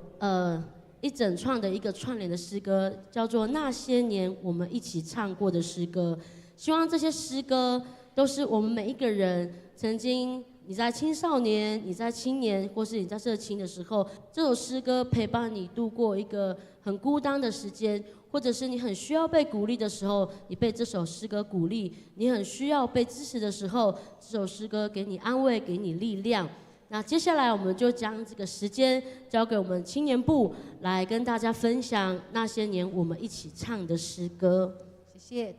一整串的一个串联的诗歌，叫做《那些年我们一起唱过的诗歌》。希望这些诗歌都是我们每一个人曾经，你在青少年、你在青年，或是你在社青的时候，这首诗歌陪伴你度过一个很孤单的时间，或者是你很需要被鼓励的时候，你被这首诗歌鼓励；你很需要被支持的时候，这首诗歌给你安慰，给你力量。那接下来我们就将这个时间交给我们青年部来跟大家分享那些年我们一起唱的诗歌。谢谢。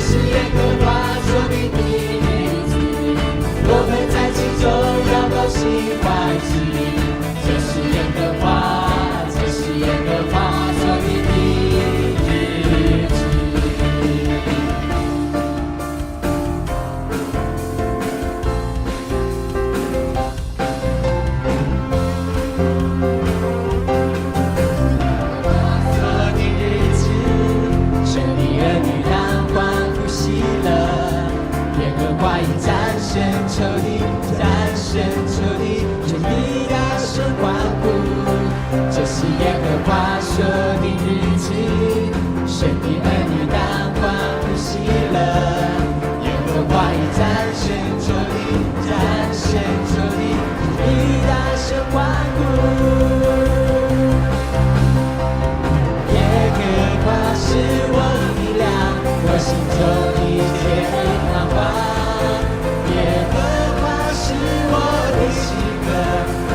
是耶和华所定的日子，我们在其中要高兴欢喜。这是耶和华，这是耶和华所定的日子。华已战胜仇敌，战胜仇敌，全地大声欢呼。这是耶和华说的日子，神的儿女当欢呼喜乐。耶和华已战胜仇敌，战胜仇敌，全地大声欢呼。耶和华是我的力量，我心中一切盼望。耶和华是我的喜乐，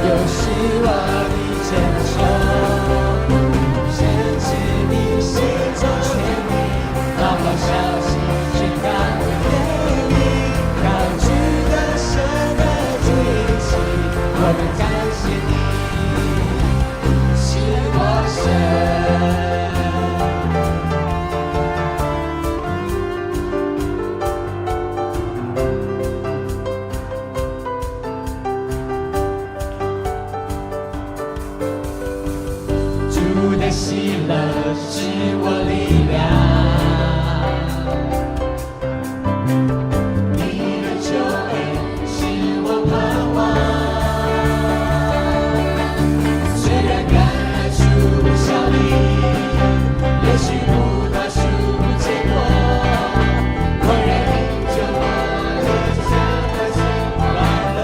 又是我的拯救。深知你心中全力，祷告小心宣告给你，高举得胜的主应许，我们感谢你是我神。喜乐是我力量，你的救恩是我盼望。虽然橄榄树不效力，也许葡萄树不结果，我仍依旧我的生活是快乐。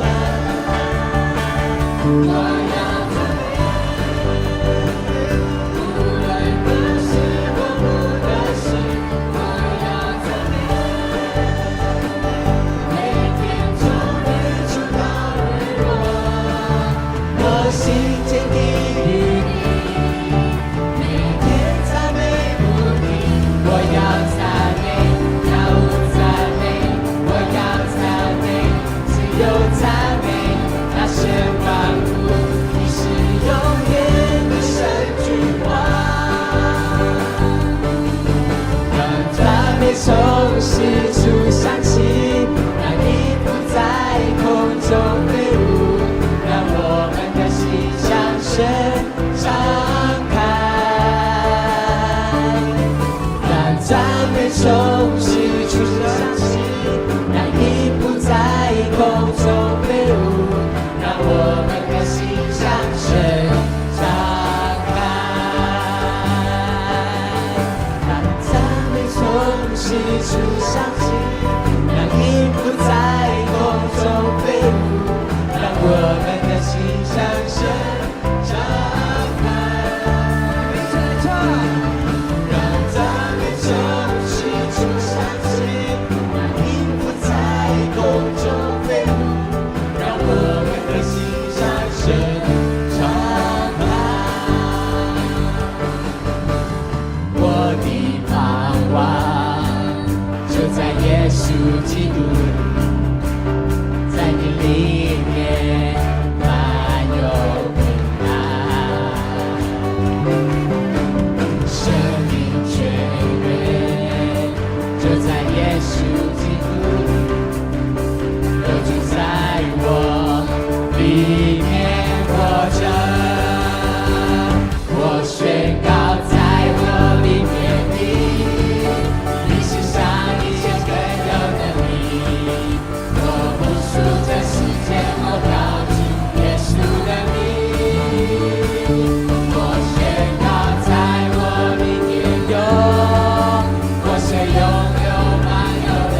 从四处响起，让你不在空中飞舞，让我们的心向神敞开。让赞美从四处响起，让你不在空中飞舞，让我们的心向神敞开。让赞美从四处响起，让你不在空中飞舞，让我们的心向神敞开。让赞美从四处响起，让你不在空中飞舞，让我们的心向神敞开。我的盼望就在耶稣基督，在你里面满有平安，生命泉源就在耶稣基督，都住在我里面活着。我宣告在我里面你，比世上一切更有能力。我不属这世界，我靠近耶稣的名。我宣告在我里面有，我是拥有满有的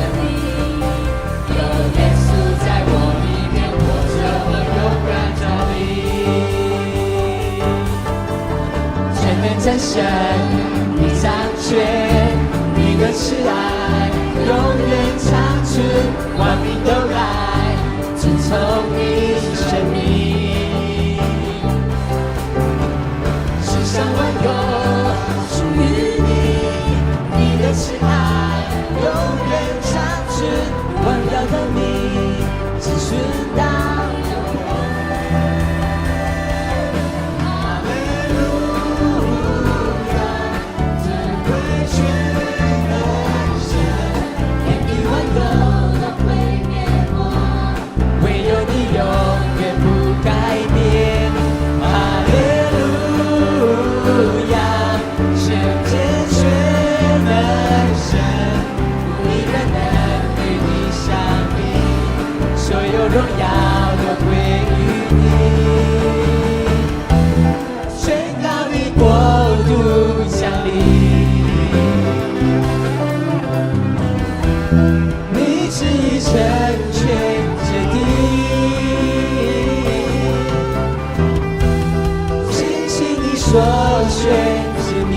永远长存，荣耀的名只存到永远。哈利路亚，尊贵全能神，天地万有都会灭没，唯有你永远不改变。哈利路亚，圣洁全能神，无一人能与你相比，所有荣耀都归于你。宣告你国度降临，你旨意成全这地，尽行你所选之名，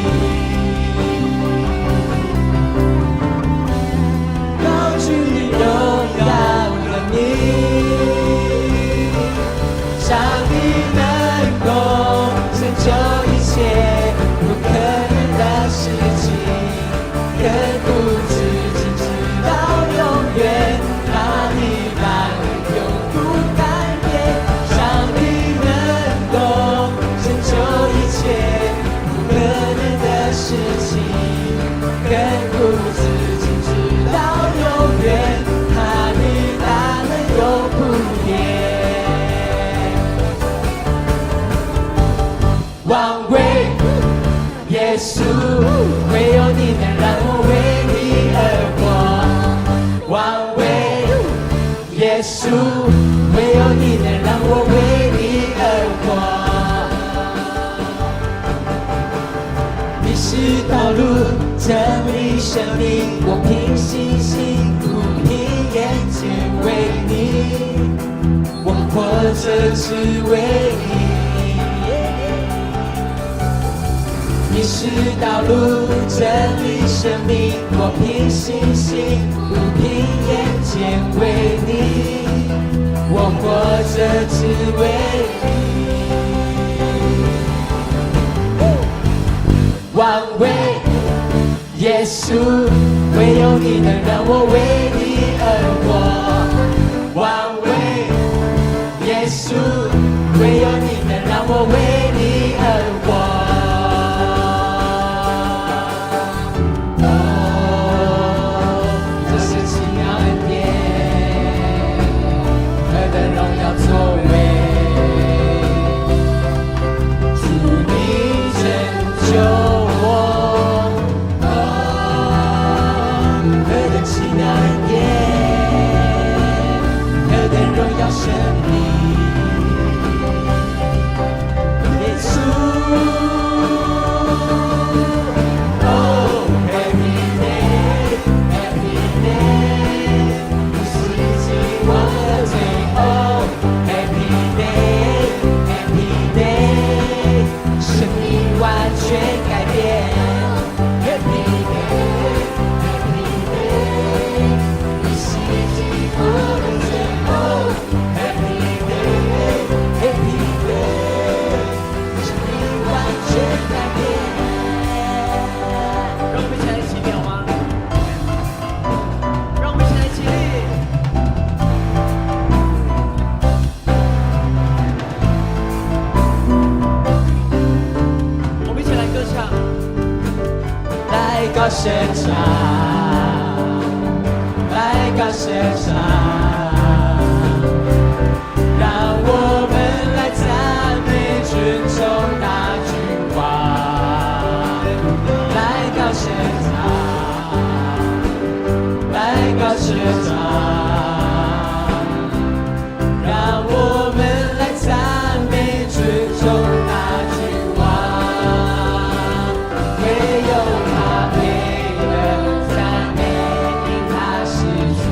高举你荣耀的名，上帝能够成就一切不可能的事情，亘古至今直到永远，他的大能永不改变。上帝能够成就一切不可能的事情，亘古至今直到永远，他的大能永不变。王位，耶稣，唯有你能让我为你而活。王位，耶稣，唯有你能让我为你而活。你是道路，真理，生命，我凭信心，不凭眼见为你，我活着只为你。你是道路，真理，生命，我凭信心，不凭眼见为你，我活着只为你。王位，耶稣，唯有你能让我为你而活。王位，耶稣，唯有你能让我为你而活。现场，来到现场，让我们来赞美尊崇大君王。来到现场，来到现场，让我们来赞美尊崇大君王。唯有他配得赞美，因他是主。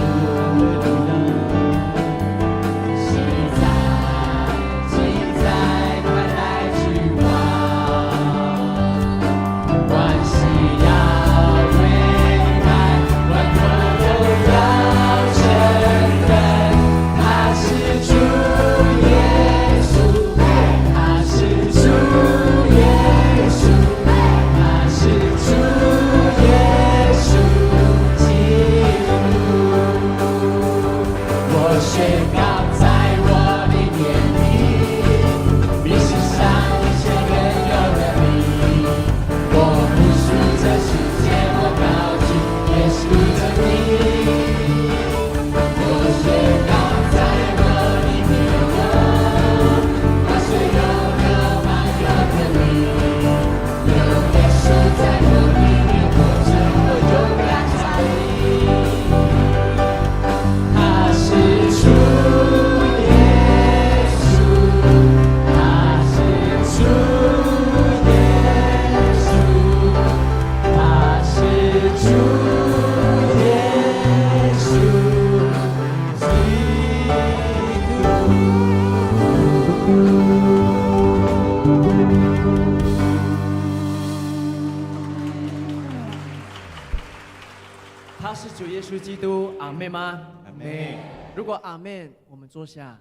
他是主耶稣基督，阿妹吗？阿妹。如果阿妹，我们坐下。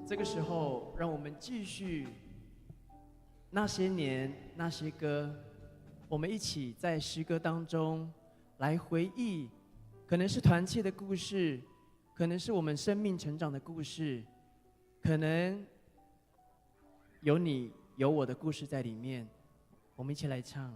这个时候，让我们继续那些年那些歌，我们一起在诗歌当中来回忆，可能是团契的故事，可能是我们生命成长的故事，可能有你有我的故事在里面，我们一起来唱。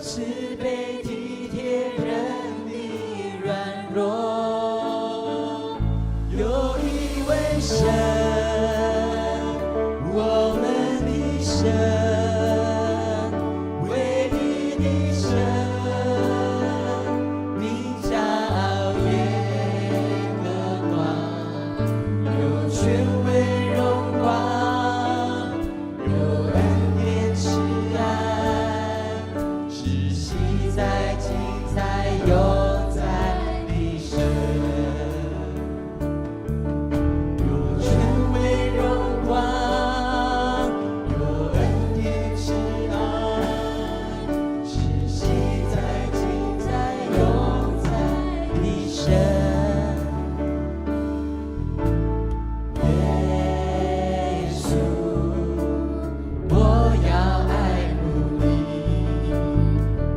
慈悲体贴人的软弱，有一位神，我们的神，唯一的神，名叫耶和华，有权威荣光，有恩典慈爱。在今在永在的神，有权威荣光，有恩典慈爱，是昔在今在永在的神。耶稣，我要爱慕你。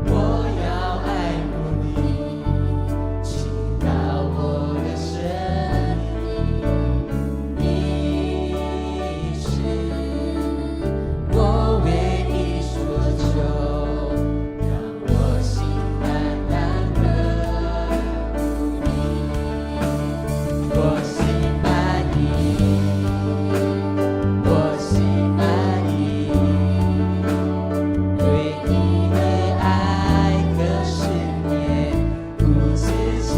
我要爱慕你，倾倒我的生命。你是我唯一所求，让我心单单的你。我心满意，我心满意，对你的爱。不自己，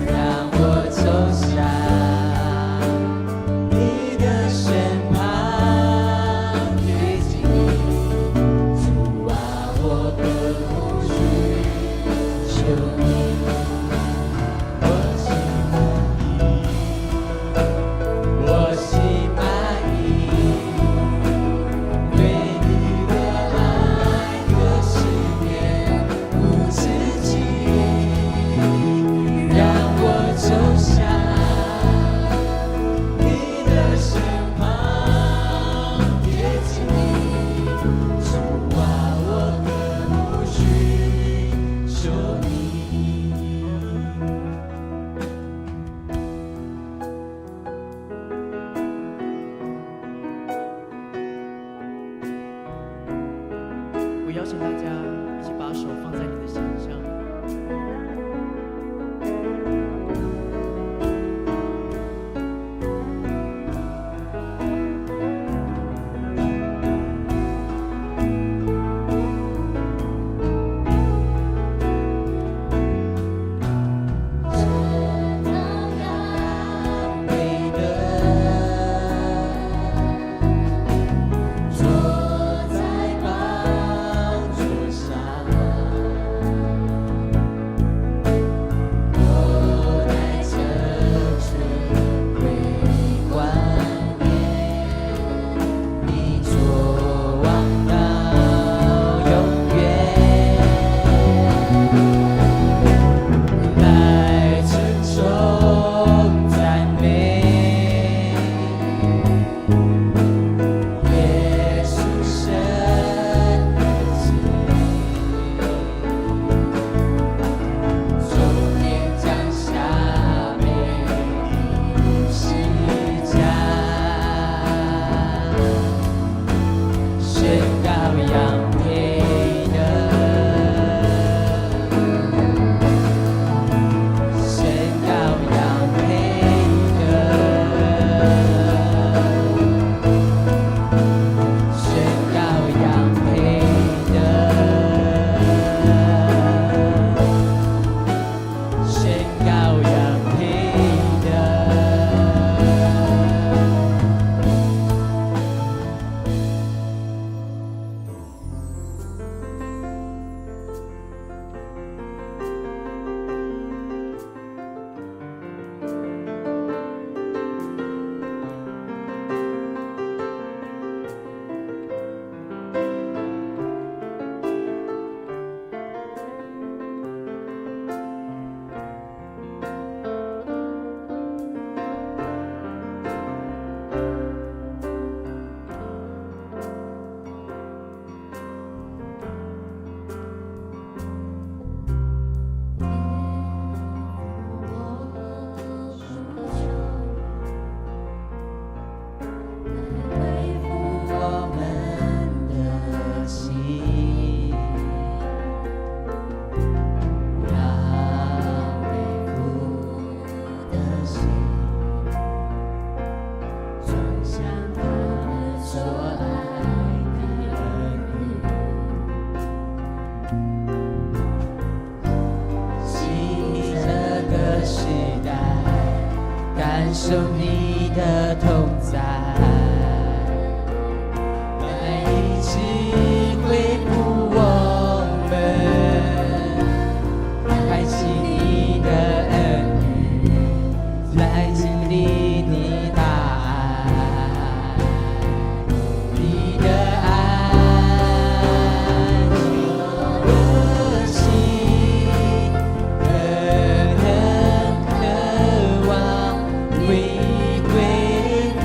让我走向你的身旁，贴近你，主啊，我更无需求你，我心满意，我心满意，对你的爱可思念。不自己，让我走向你的身旁，贴近你，主啊，我更无需求你。感受你的同在，来一起恢复我们，开启你的恩雨，来经历你大爱，你的爱我的心何等渴望，为恢复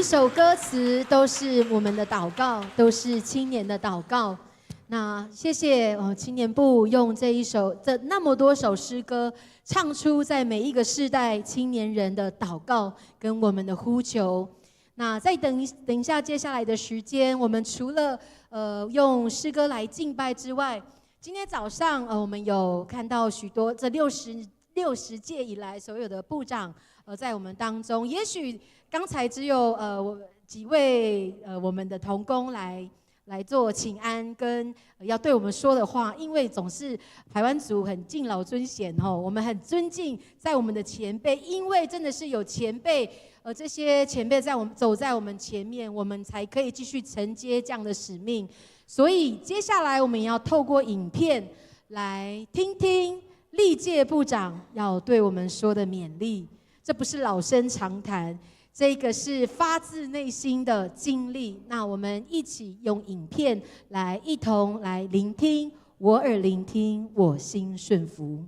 首歌词都是我们的祷告，都是青年的祷告。那谢谢青年部用这那么多首诗歌，唱出在每一个世代青年人的祷告跟我们的呼求。那再等一下，接下来的时间，我们除了用诗歌来敬拜之外，今天早上我们有看到许多这60届以来所有的部长在我们当中，也许刚才只有几位我们的同工来做请安跟要对我们说的话，因为总是台湾族很敬老尊贤我们很尊敬在我们的前辈，因为真的是有前辈，这些前辈走在我们前面，我们才可以继续承接这样的使命。所以接下来我们要透过影片来听听历届部长要对我们说的勉励，这不是老生常谈。这个是发自内心的经历，那我们一起用影片来一同来聆听，我耳聆听，我心顺服。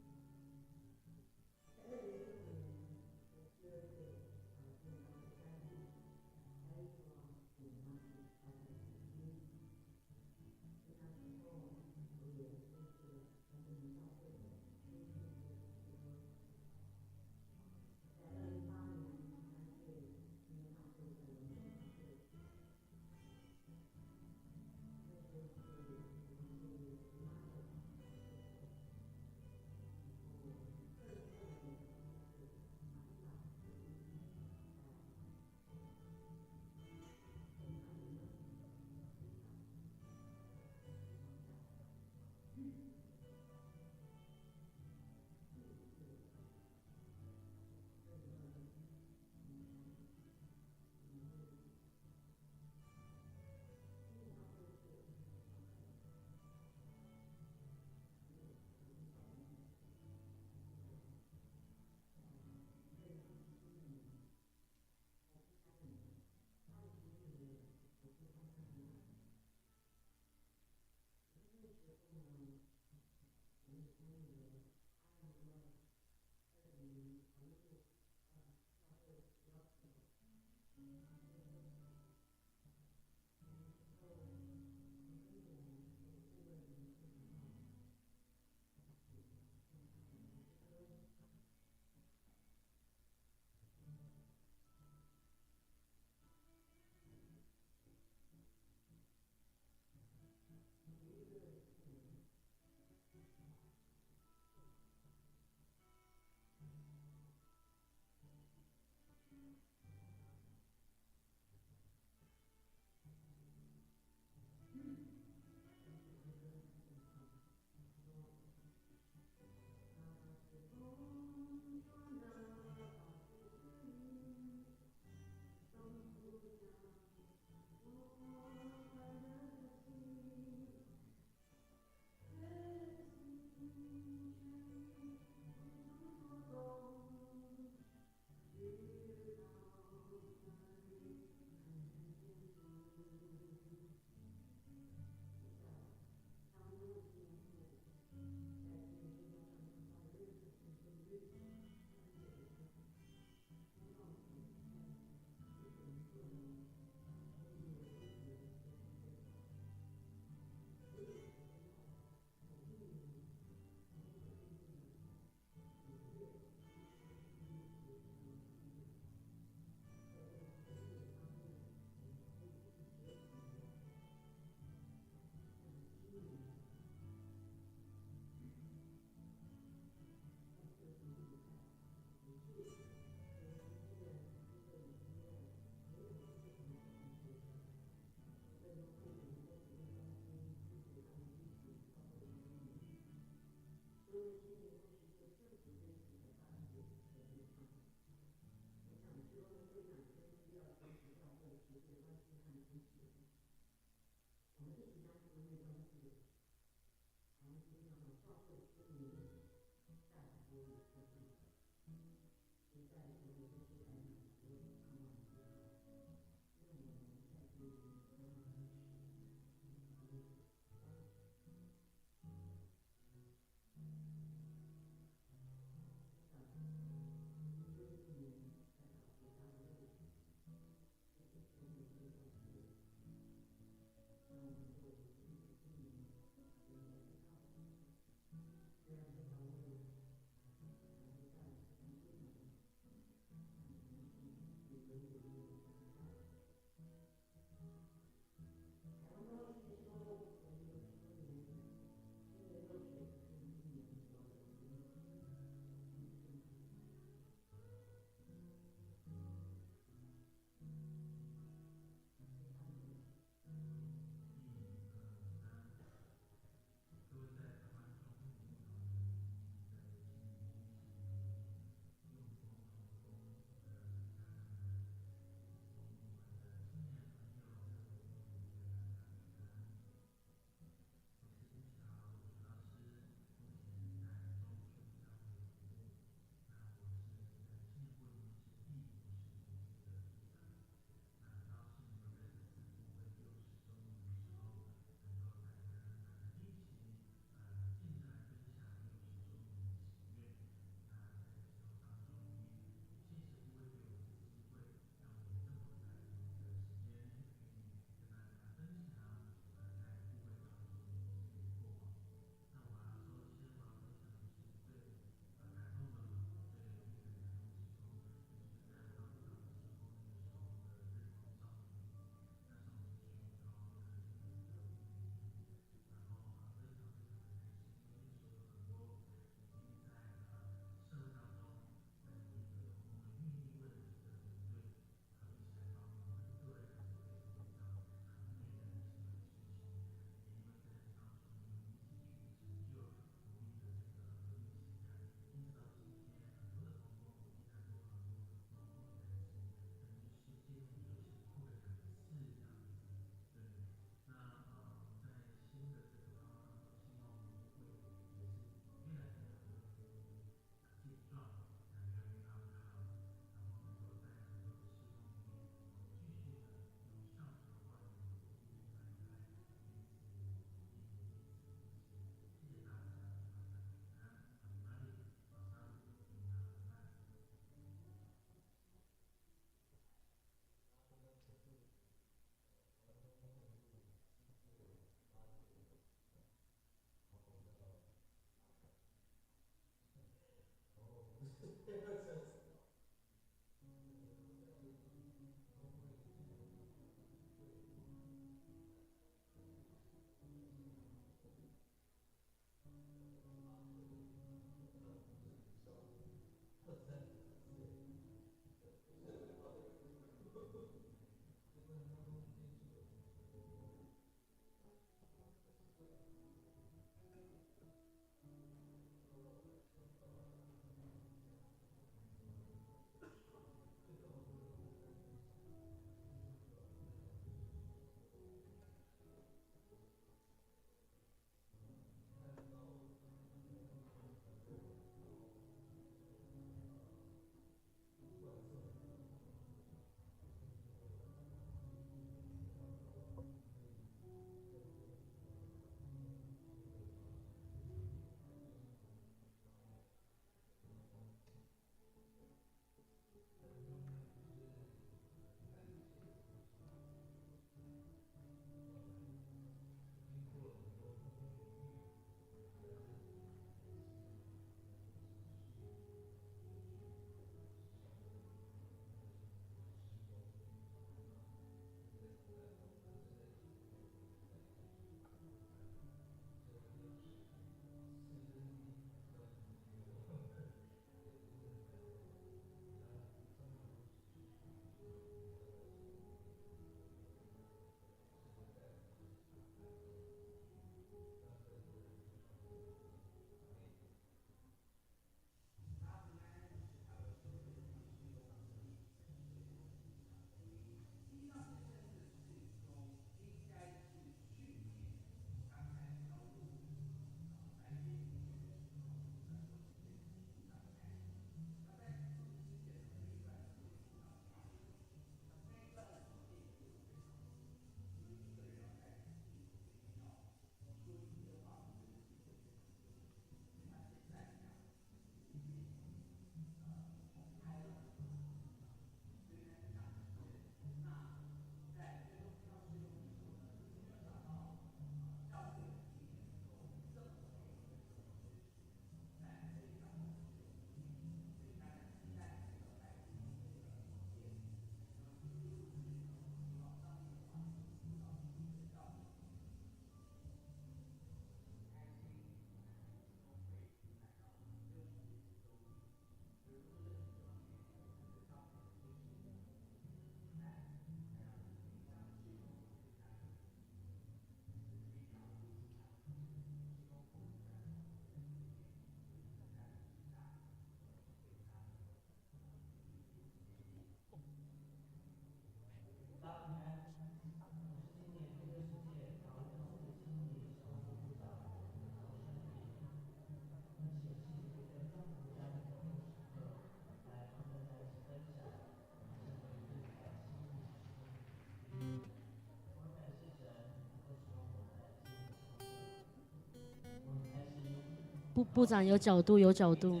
部长有角度，有角度。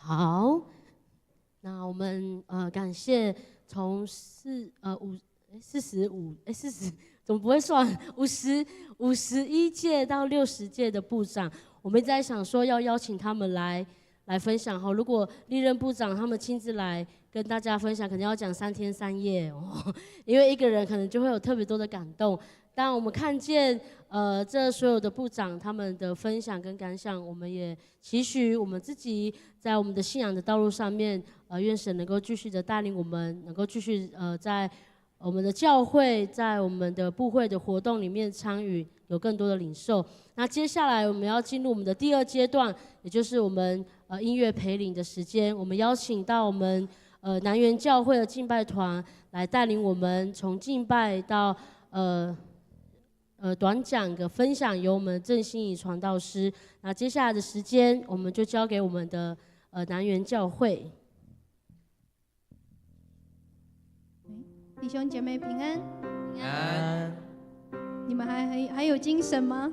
好，那我们感谢从40怎么不会算51届到60届的部长，我们一直在想说要邀请他们来分享哈。如果历任部长他们亲自来跟大家分享，可能要讲3天3夜哦，因为一个人可能就会有特别多的感动。当我们看见这所有的部长他们的分享跟感想，我们也期许我们自己在我们的信仰的道路上面，愿神能够继续的带领我们，能够继续在我们的教会，在我们的部会的活动里面参与，有更多的领受。那接下来我们要进入我们的第2阶段，也就是我们音乐陪领的时间。我们邀请到我们南园教会的敬拜团来带领我们从敬拜到短讲的分享，由我们郑欣怡传道师。那接下来的时间，我们就交给我们的南园教会。弟兄姐妹平安，平安。你们还有精神吗？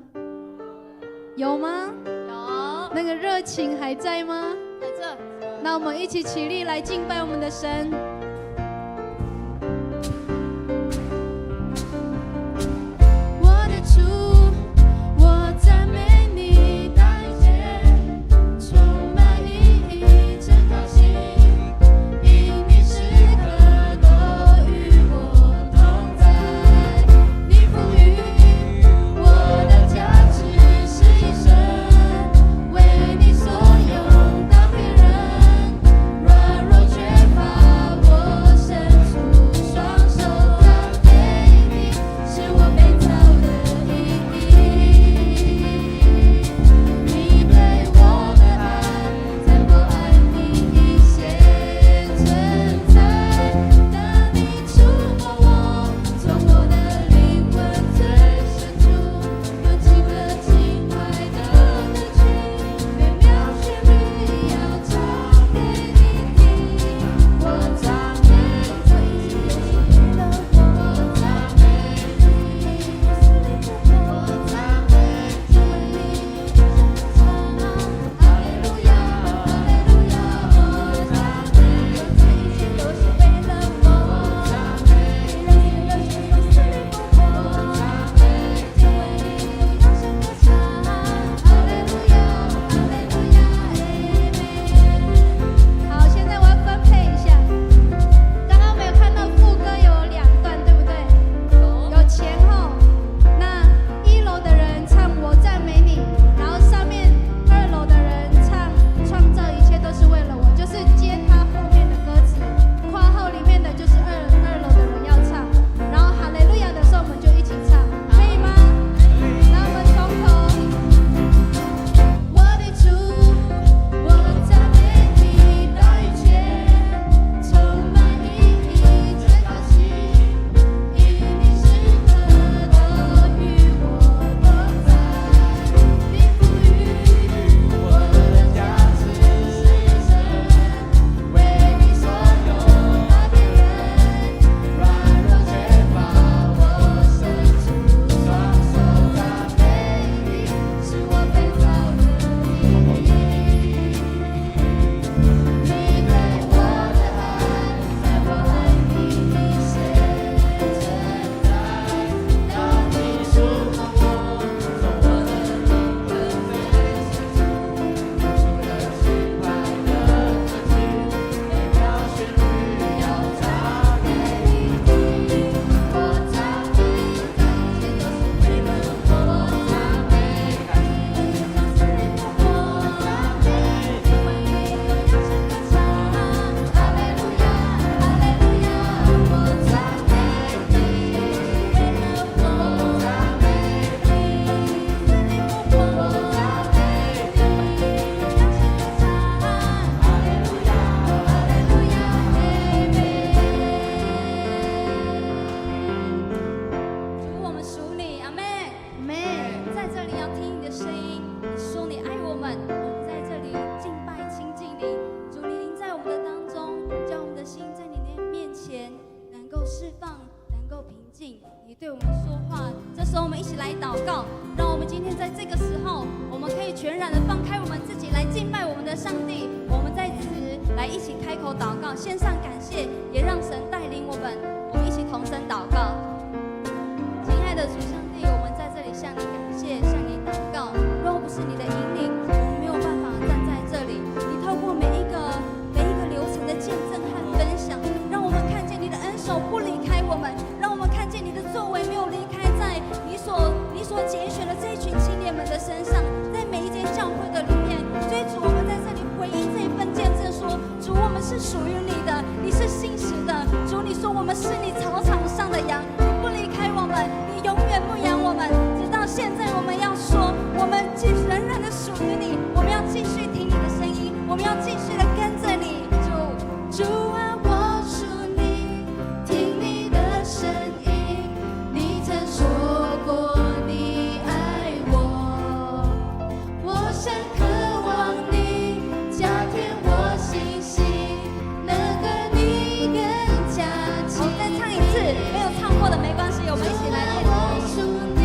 有吗？有。那个热情还在吗？在这。那我们一起起立来敬拜我们的神。为你所用，当别人软弱缺乏。全然的放开我们自己来敬拜我们的上帝。我们在此来一起开口祷告，献上感谢，也让神带领我们一起同声祷告。亲爱的主上帝，我们在这里向你感谢，向你祷告。若不是你的引领，我们没有办法站在这里。你透过每一个流程的见证和分享，让我们看见你的恩手不离开我们，让我们看见你的作为没有离开在你所拣选的这一群青年们的身上，在每一间教会的里面。所以主，我们在这里回应这一份见证说，主，我们是属于你的，你是信实的。主，你说我们是你草场上的羊，你不离开我们，你永远不养我们。直到现在，我们要说，我们仍然的属于你，我们要继续听你的声音，我们要继续的跟着你。主啊，我属你，听你的声音，你曾说过你爱我，我深渴望你，加添我信心，能和你更加亲密。再唱一次，没有唱过的没关系，我们一起来练。我属你，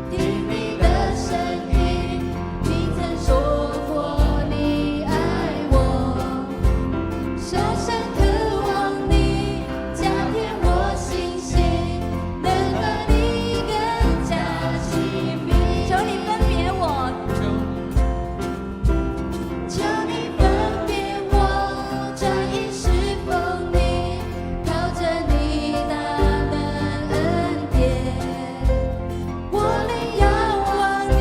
听你的声音，你曾说过你爱我，深深渴望你，加添我信心，能和你更加亲密。求你分别我，求你分别我，专一侍奉你，靠着你大能恩典。我灵仰望你，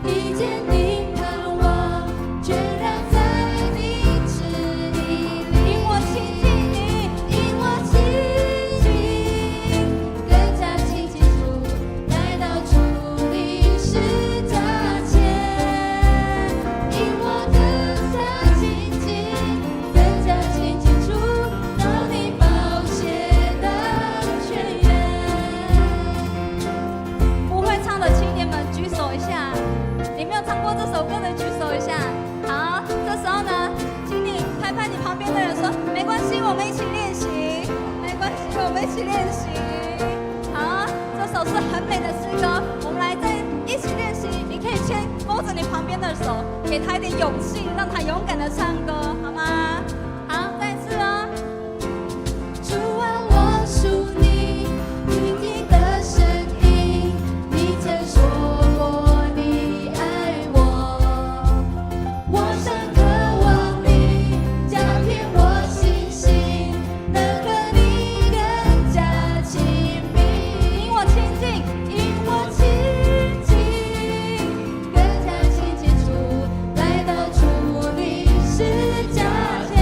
已坚定盼望，全然在你旨意里。引我亲近你，引我亲近，更加亲近主，来到主你十架前。引我更加亲近，更加亲近主，到你宝血的泉源。不会唱的青年们举手一下，你没有唱过这首歌的举手一下。好，这时候呢，请你拍拍你旁边的人说，没关系，我们一起练习，没关系，我们一起练习。好，这首是很美的诗歌，我们来再一起练习。你可以先勾着你旁边的手，给他一点勇气，让他勇敢的唱歌，好吗？好，再一次哦。主啊，我属你，听你的声音，你曾说过你爱我，我深渴望你，加添我信心，能和你更加亲密。引我亲近，引我亲近，更加亲近主，来到主你十架前。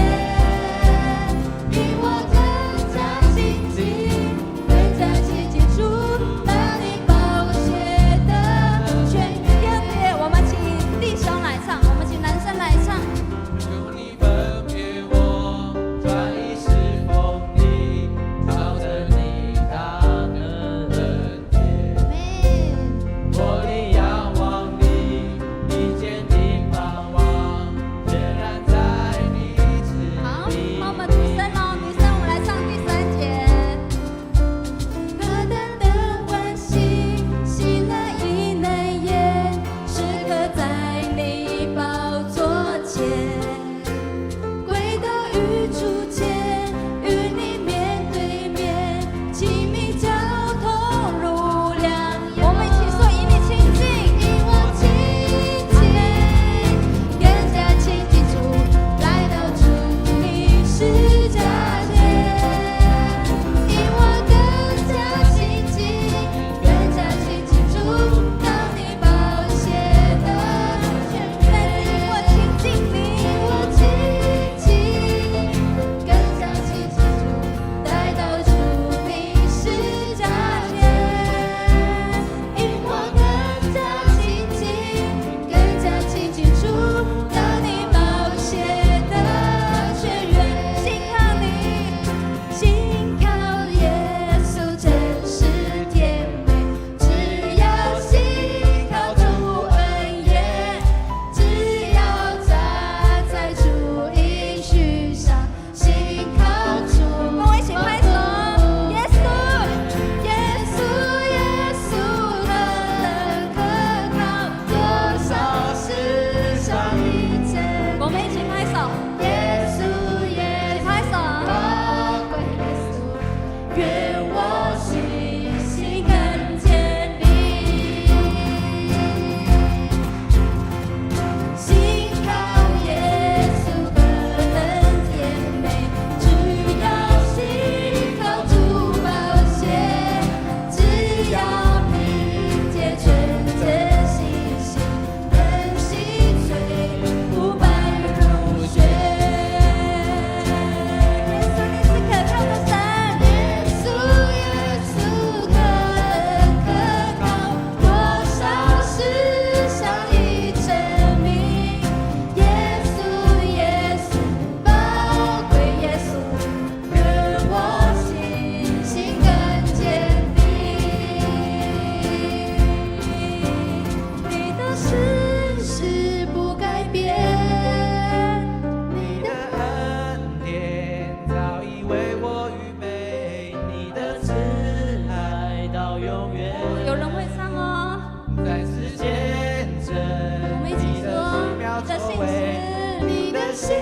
心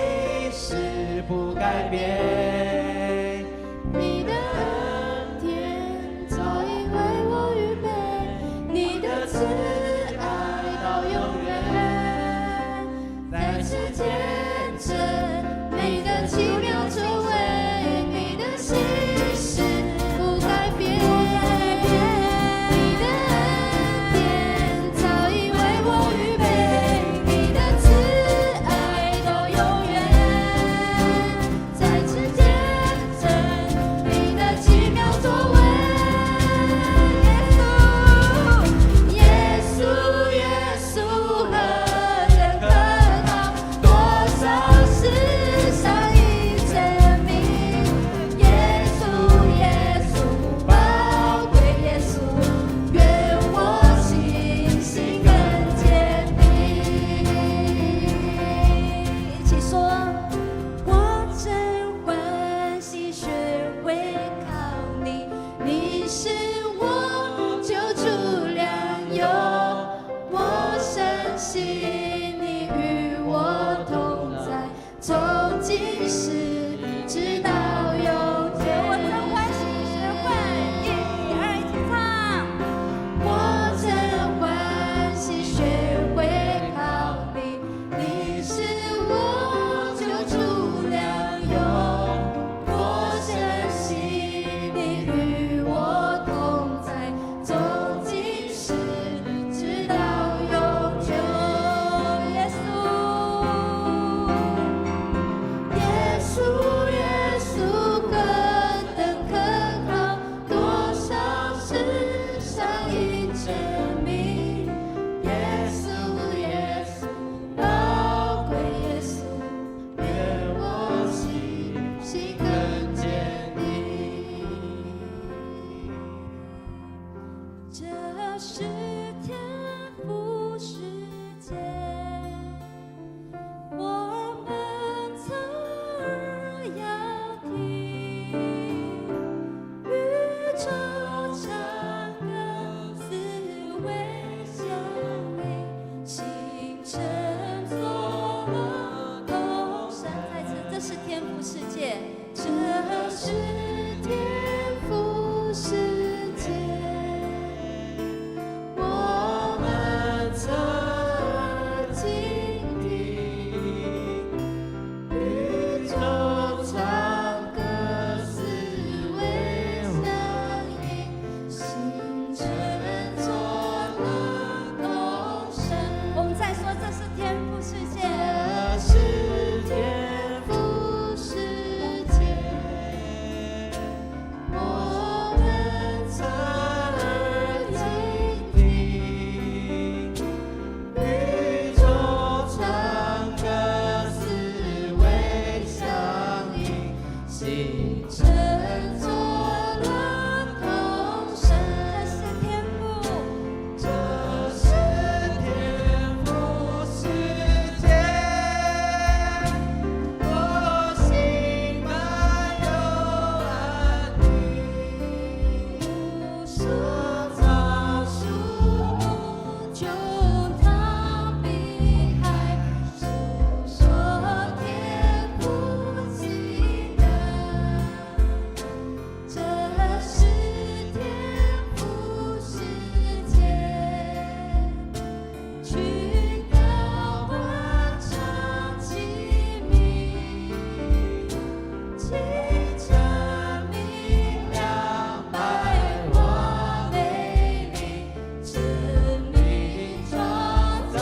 事不改变，你的恩典早已为我预备，你的慈爱到永远，再次见证你的奇妙作为，你的心事不改变，你的恩典早已为我预备，你的慈爱到永远，再次见证你的奇妙作为。耶稣，耶稣，何等可靠，多少世上已证明。耶稣，耶稣，宝贵耶稣，愿我信心更坚定。一起说，我真欢喜学会靠你，你是我救主良友，我深信你与我同在，从今时直到永远。我真欢喜学会，一二一起唱。我真欢喜学会靠你，你是我救主良友，我深信你与我同在，从今时直到永久。耶稣，耶稣，耶稣，何等可靠，多少世上已证明。耶稣，耶稣，宝贵耶稣，愿我心更坚定。这是天父世界，我们侧耳要听，宇宙长歌思维相应，星辰作乐同闪。再次，这是天父世界，这是天父世界，我们侧耳倾听，宇宙长歌思维相应，星辰作乐同闪。我们再说，这是天父世界，这是天父世界，我们侧耳倾听，宇宙长歌思维相应，星辰作乐同闪。这是天父，这是天父世界，我心满有安宁，无所造树木，就汤碧海，诉说天父奇能。这是天父世界，群鸟欢唱齐鸣，清澈明亮，百花美丽，生命创造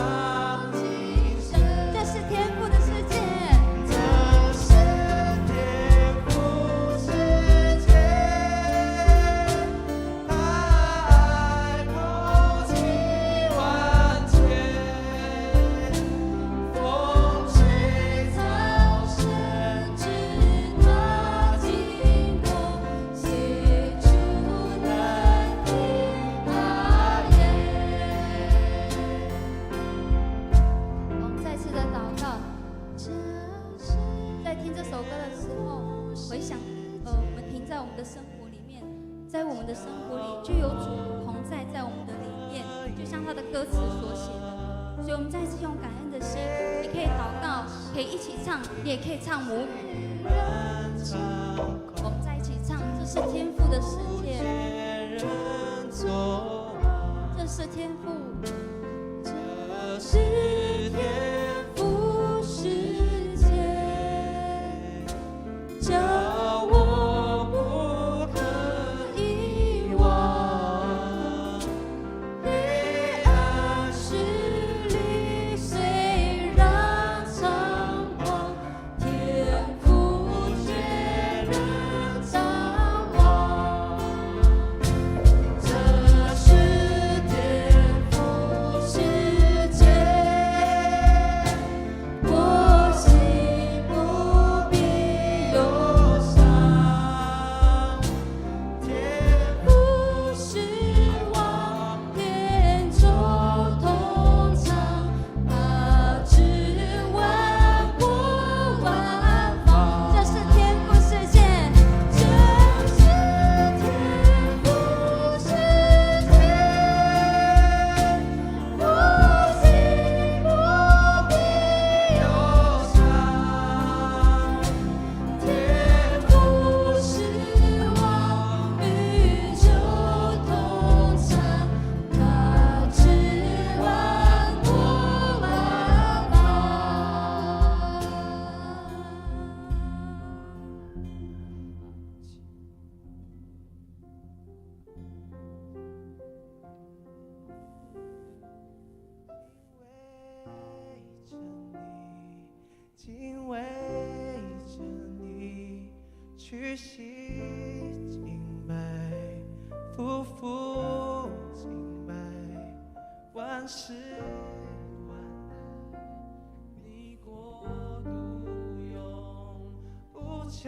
今生。这是天父的世界，这是天父世界，他爱莫及万千，风吹草生，直到尽头，写出难听发言。我们再次的祷告，在听这首歌的时候，回想，我们停在我们的生活里面，在我们的生活里就有主同在我们的里面，就像他的歌词所写的。所以我们们再次用感恩的心，你可以祷告，可以一起唱，你也可以唱母语。我们再一起唱，这是天父的世界，这是天父，这是天父世界，叫我不可遗忘。黑暗势力虽然猖狂，天父却仍掌望。这是天父世界，我心不必忧伤。天父是望，天宙同场，他只万国万方。这是天父世界，这是天父世界，我心不必忧伤。天父是望，宇宙同场，他知万国万方。敬畏着你，屈膝敬拜，夫妇敬拜，万事万代，你国度永不朽。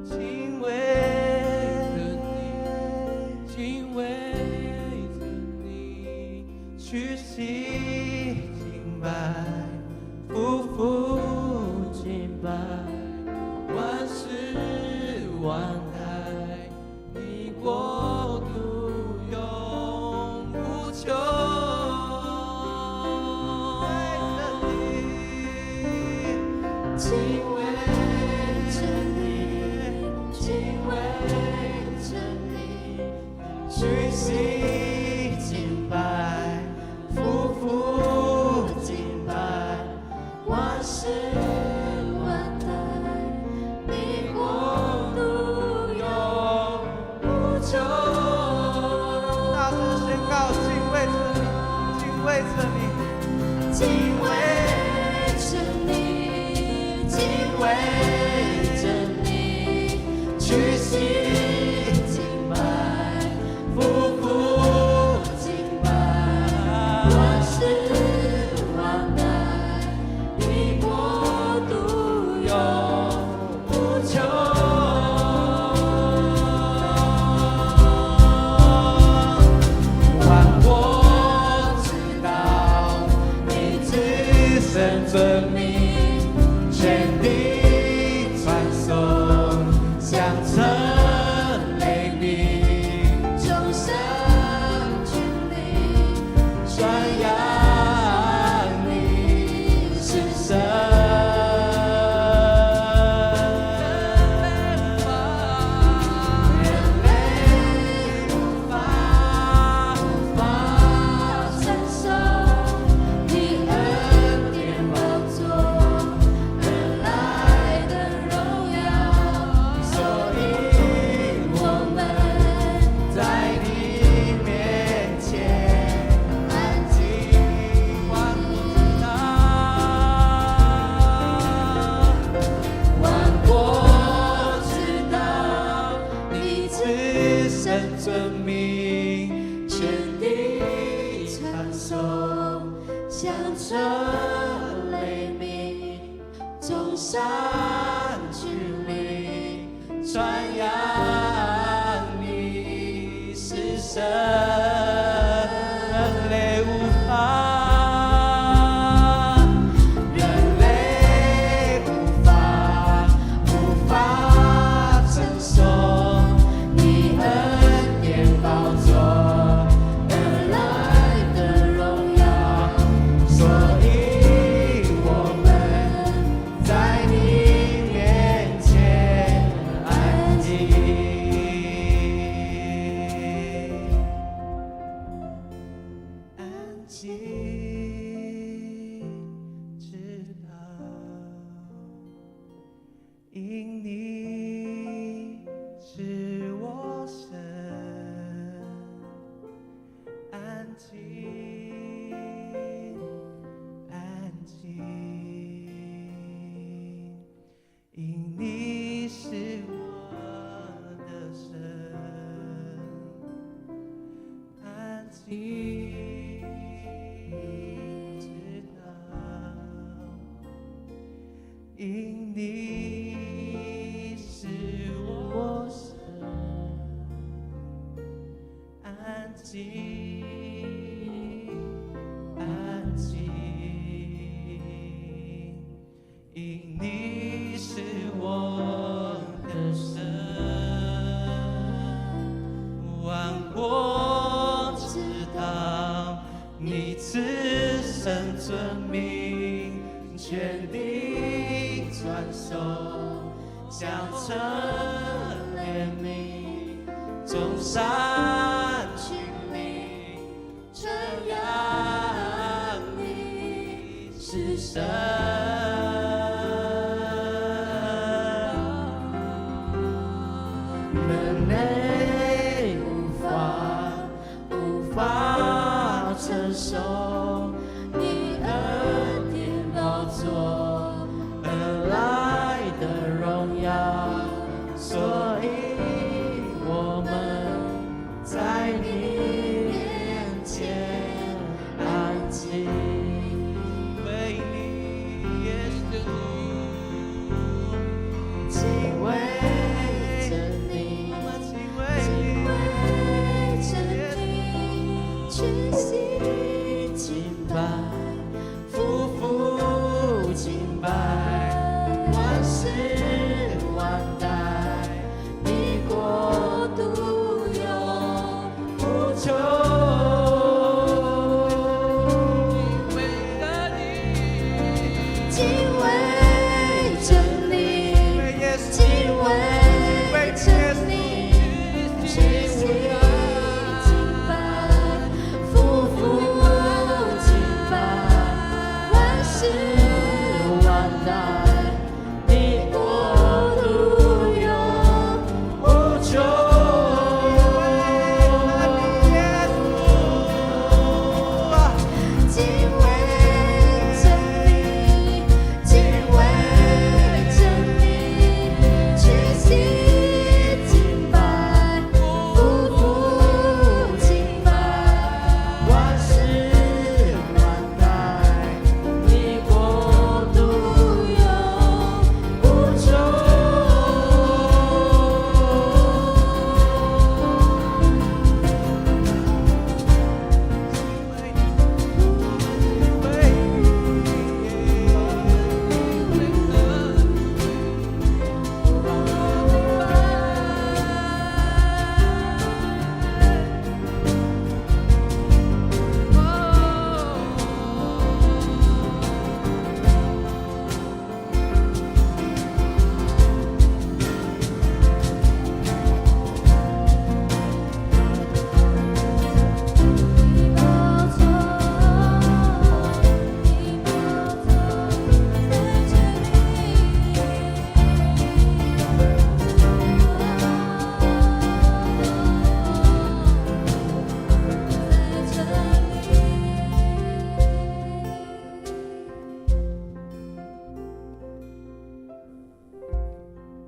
敬畏着你，敬畏着你，屈膝敬拜，夫妇敬拜，万事万代，你国度永不朽。敬畏着你，敬畏着你，屈膝敬拜，夫妇敬拜，万事万代，你国度永不朽。大声宣告，敬畏着你，敬畏着你，敬畏着你，敬畏着你，屈膝敬拜，夫妇敬拜，万事万代，你国度永不朽。万国知道你至圣尊名，全地传颂，响彻雷鸣，众生群力，传扬你是神。人类无法承受你恩典宝座而来的荣耀，所以我们在你面前安静。万国知道你至圣尊名，全地传颂，响彻雷鸣，众山峻岭，传扬你是神，人类无法，人类无法承受你恩典宝己知道，因你是我神，安静，安静，因你是我的神，安静。因你是我神，安静，安静。因你是我的神，万国知道你此生尊名，全地转手，将成怜悯，众山群岭，传扬你是神。人类无法承受你恩典宝座而来的荣耀，所以我们在你面前安静，为你耶稣，敬畏着你，敬畏着你，全心敬拜，夫妇敬拜，万世万代，你国度永无穷。敬畏着你，敬畏着你，全心敬拜，夫妇敬拜，万世万代，你国度永无穷。敬畏着你，敬畏着你，全心敬拜，夫妇敬拜，万世万代，你国度永无穷。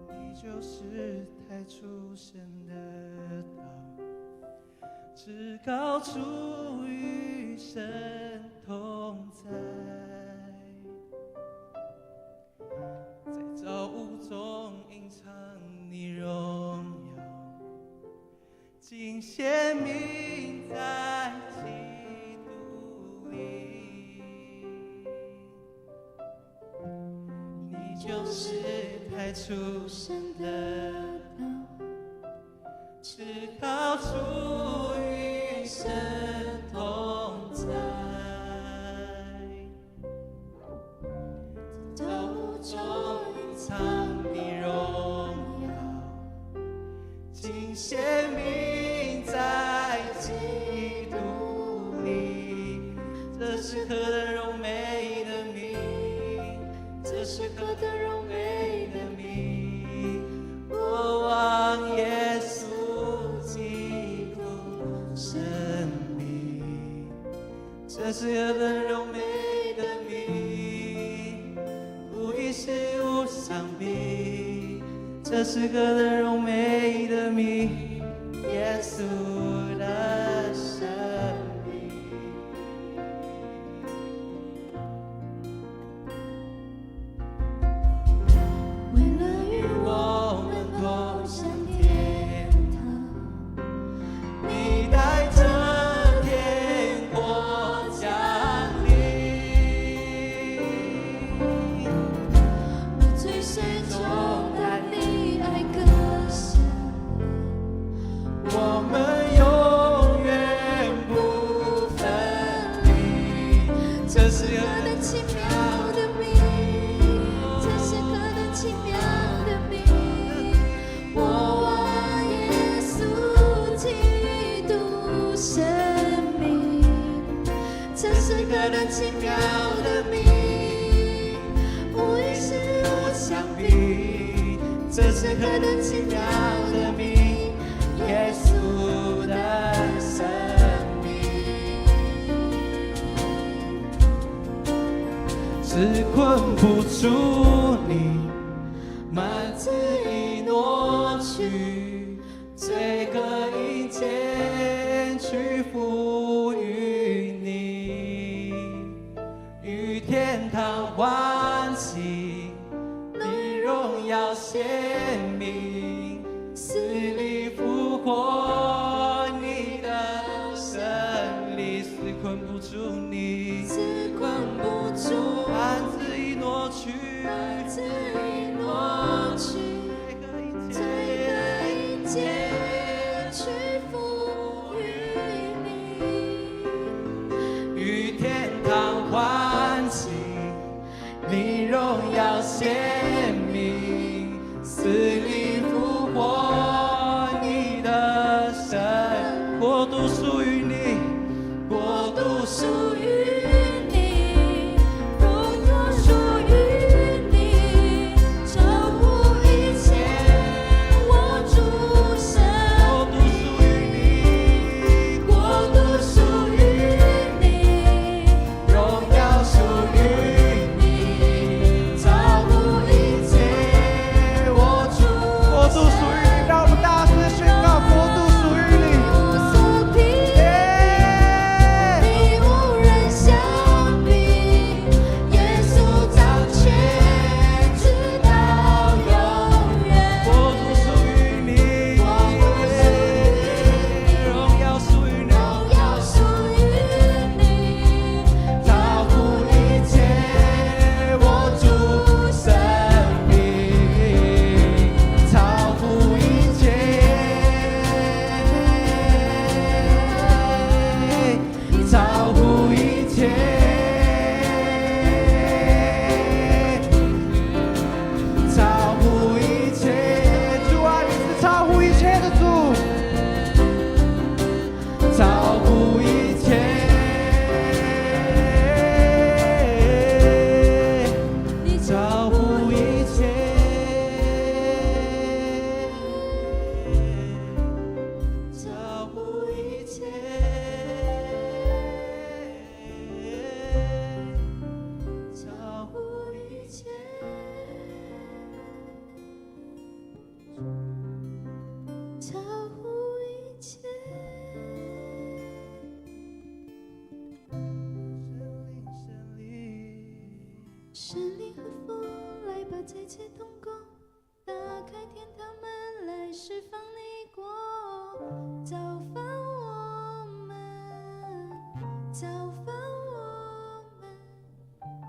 你就是太出神的道，至高处与神同在，在造物中隐藏你荣耀，竟显明在基督里。你就是太出神的道，至高处与神同在，造物中隐藏你荣耀，竟显明在基督里。生命。这是何等柔美的名，无疑是无上比。这是何等柔美的名，耶稣的生命。为了与我们共享天堂，你带着天国降临。我最深重担你爱歌声，我们永远不分离。这是何等奇妙的名，这是何等奇妙的名。我爱耶稣基督生命，这是何等奇妙的名，无疑是无相比。这是何等奇妙的名，耶稣的生命。只困不住你，幔子已挪去，罪恶已减去，赋予你，与天堂欢喜，你荣耀显明，死里复活，你的胜利，死困不住你，死困不住，幔子已挪去，幔子已挪去，罪恶已减去，赋予你，与天堂欢喜，你荣耀显明，死里复活，你的神，国度属于你，国度属于你，国度属于你，超乎一切我主神，国度属于你，国度属于你，荣耀属于你，超乎一切我主，国度属于你，让我们大声宣告，国度属于你。你无人相比，耶稣掌权直到永远。国度属于你，国度属于你，荣耀属于你，荣耀属于你，超乎一切我主生命，超乎一切，超乎一切，超乎一切，主啊，你是超乎一切的主，超乎一切，你超乎一切，超乎一切，超乎一切，超乎一切。神灵和风来吧，再次动工，打开天堂门来释放你国，造访我们，造访我们。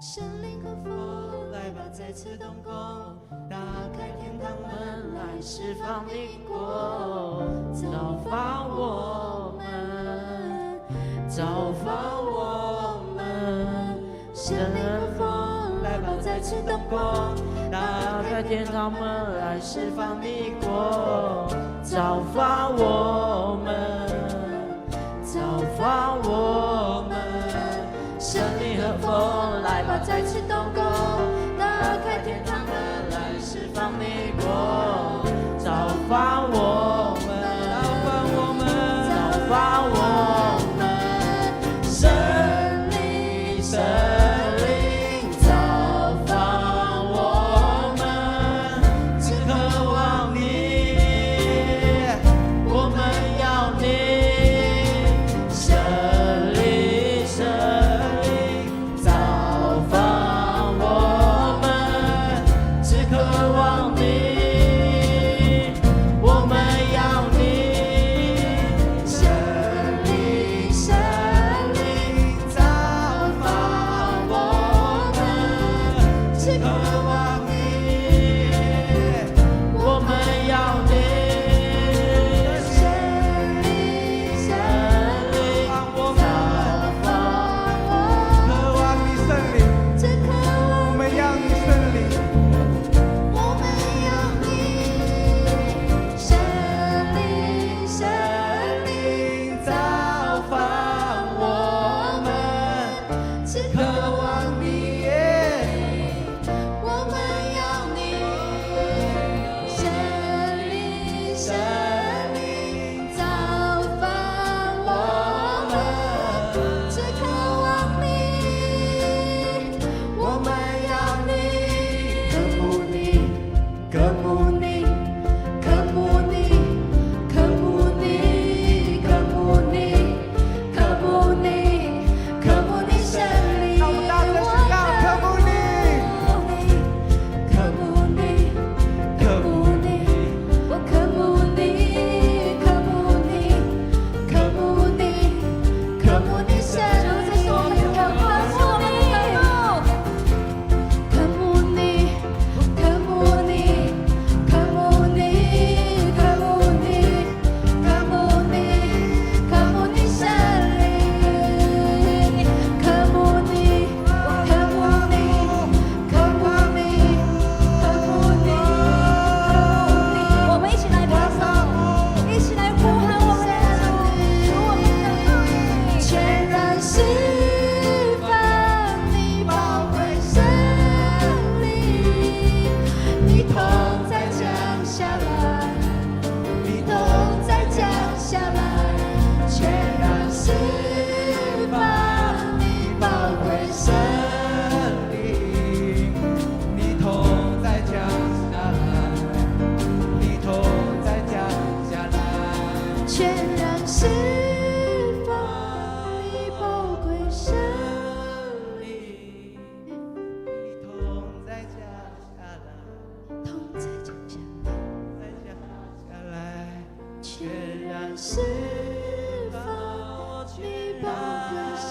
神灵和风来吧，再次动工，打开天堂门来释放你国，造访我们，造访我们。神灵和风来吧，再次动工，打开天堂门来释放你国，造访我们，造访我们。神灵和风来吧，再次动工，打开天堂门来释放你国，造访我们，造访我们，造访我们。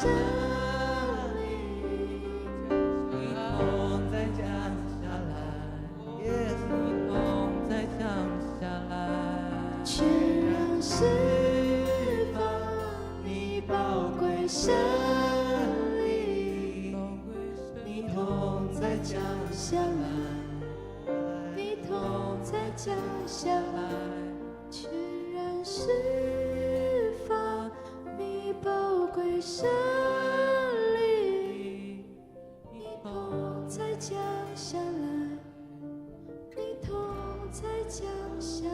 胜利，你同在降下来，耶稣你同在降下来，全然释放你宝贵胜利，你同在降下来，你同在降下来，全然释放你宝贵胜利，你同在降下来，你同在降下来。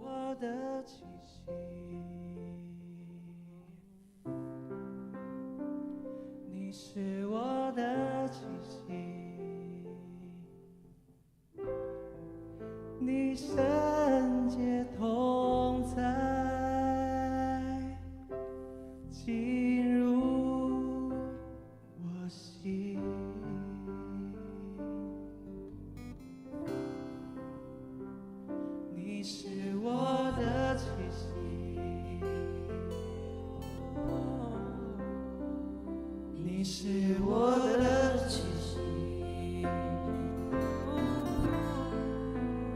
我的气息，你是我的气息，你圣洁同在，进入我心。你是我的气息，你是我的气息，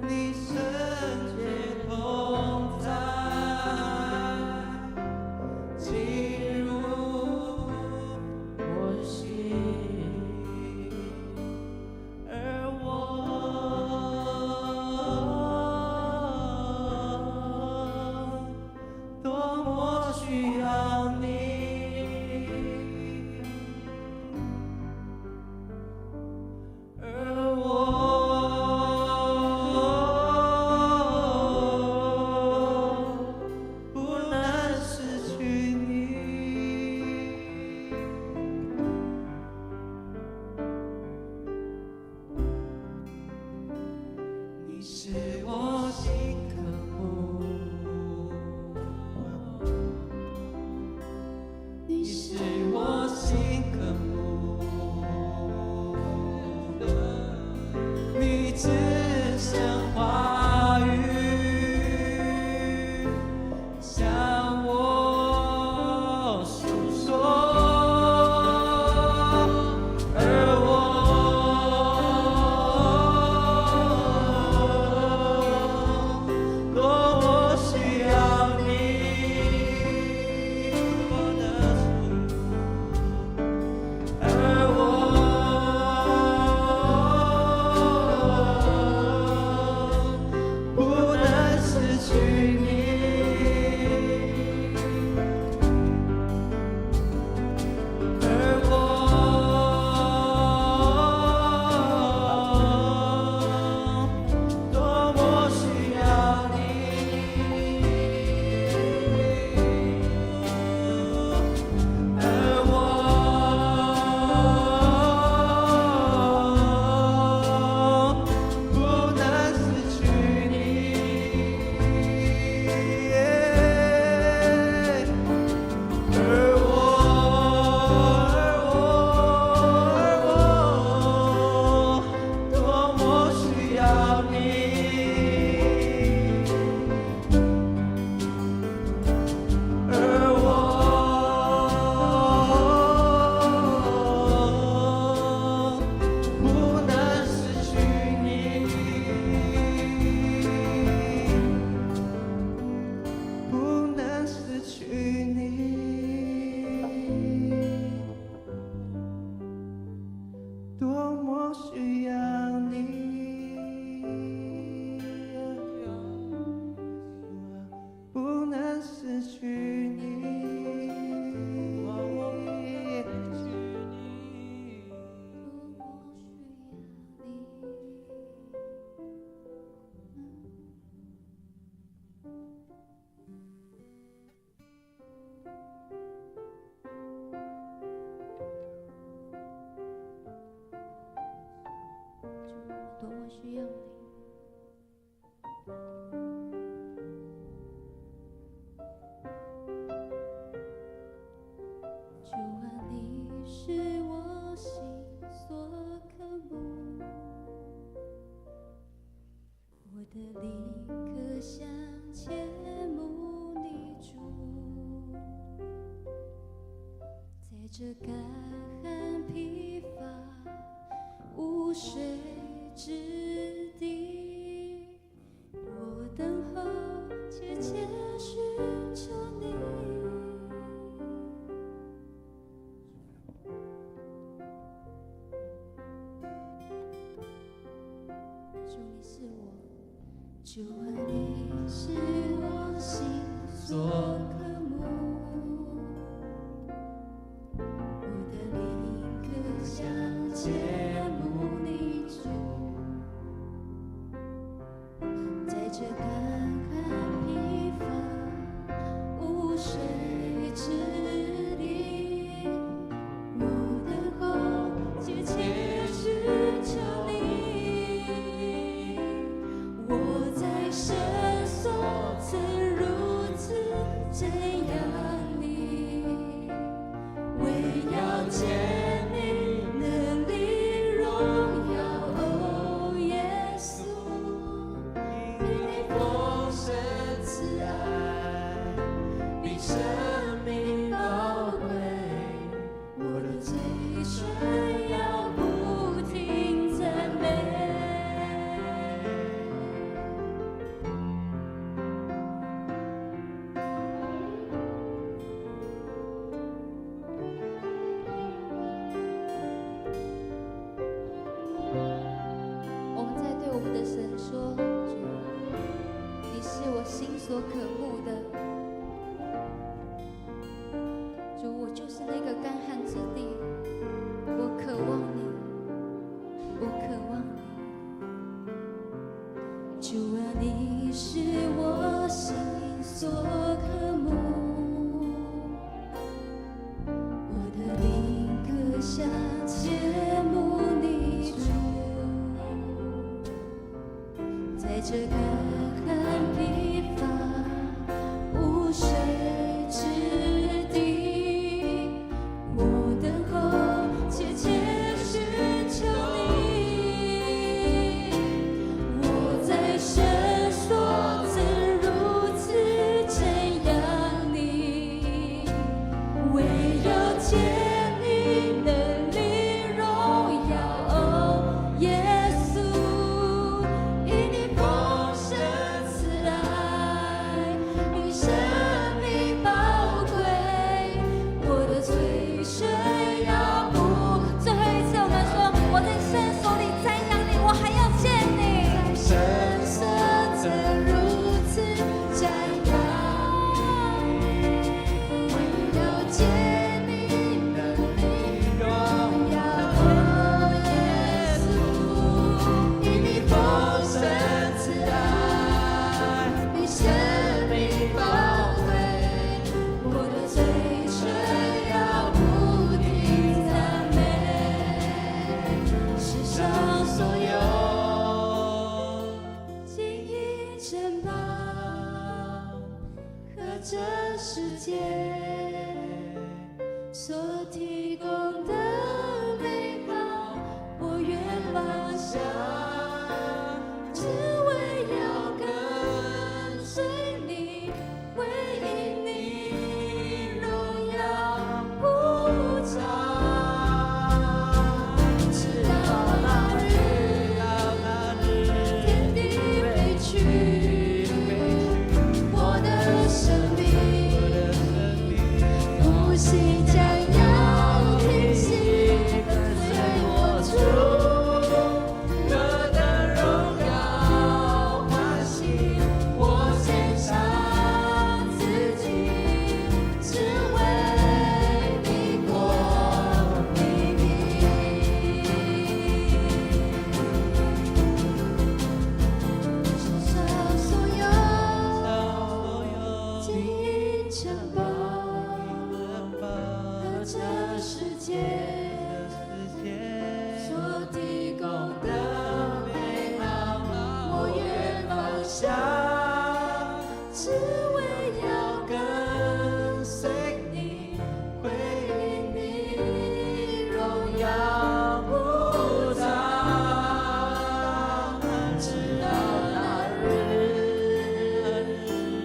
你圣洁同在，进入我心，而多么需要你，而不能失去你。你是我心渴慕。你是我心渴慕，你只剩话语向我诉说，而多么需要你。着干旱疲乏无水之地，我等候切切寻求你。主你是我，主啊你是我心所渴慕，我的灵可向切慕你主，在这干旱疲乏无水之地，我等候切切寻求你。我在深所曾如此瞻仰你，为要见你能力荣耀，哦耶稣，因你丰盛慈爱，你生命宝贵，我的嘴唇要不停赞美。我们在对我们的神说：主，你是我心所渴慕的。主，我就是那个干旱之地，我渴望你，我渴望你。主啊，你是我心所渴慕，我的灵可向切慕你主。在这干旱疲乏无水之地，我等候切切寻求你。我在深所曾如此瞻仰你，为要见你能力荣耀，哦耶稣。因你丰盛慈爱，你生命宝贵，我的嘴唇要不。最后一次，我们说，我在圣所里瞻仰你，我还要见你。在深所曾如此瞻仰，为要见你能力荣耀，哦耶稣，因你丰盛慈爱，你生命宝贵，我的嘴唇要不停赞美。世上所有金银珍宝和这世界所提供的美好，我愿放下，只为要跟随你，为因你荣耀不长。直到那日，天地废去，我的生命呼吸将要停息，跟随我主，何等荣耀欢喜，我献上自己，只为你国你名。世上所有金银珍宝和这世界所提供的美好，我愿放下，只为要跟随你，为你荣耀不长。直到那日，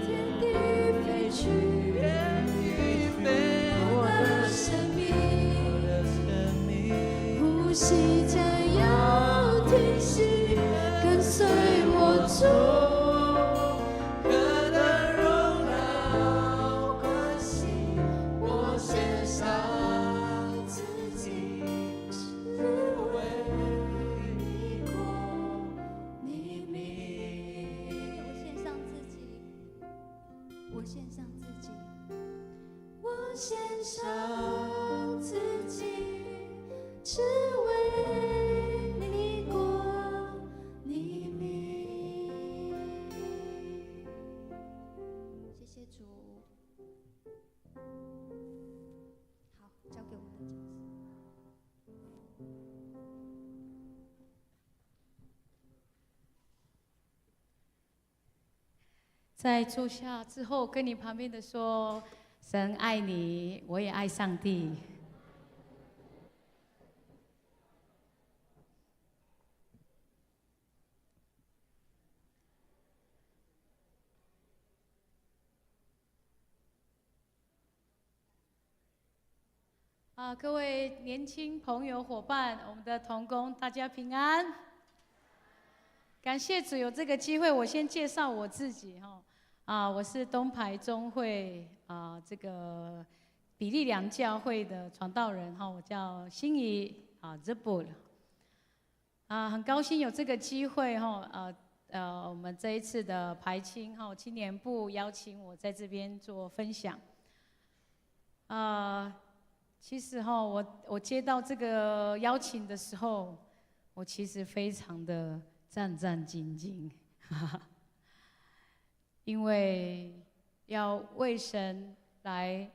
天地废去，我的生命息将要停息，跟随我主。何等荣耀欢喜，我献上自己，只为你过你名。我献上自己，我献上自己，只为你过你名。谢谢主。好，交给我们的讲师。在坐下之后，跟你旁边的说：“神爱你，我也爱上帝。”各位年轻朋友、伙伴，我们的同工，大家平安。感谢主有这个机会，我先介绍我自己哈。我是东排中会这个比利良教会的传道人哈，我叫心怡Zebul。很高兴有这个机会哈，我们这一次的排青青年部邀请我在这边做分享。其实我接到这个邀请的时候，我其实非常的战战兢兢，因为要为神来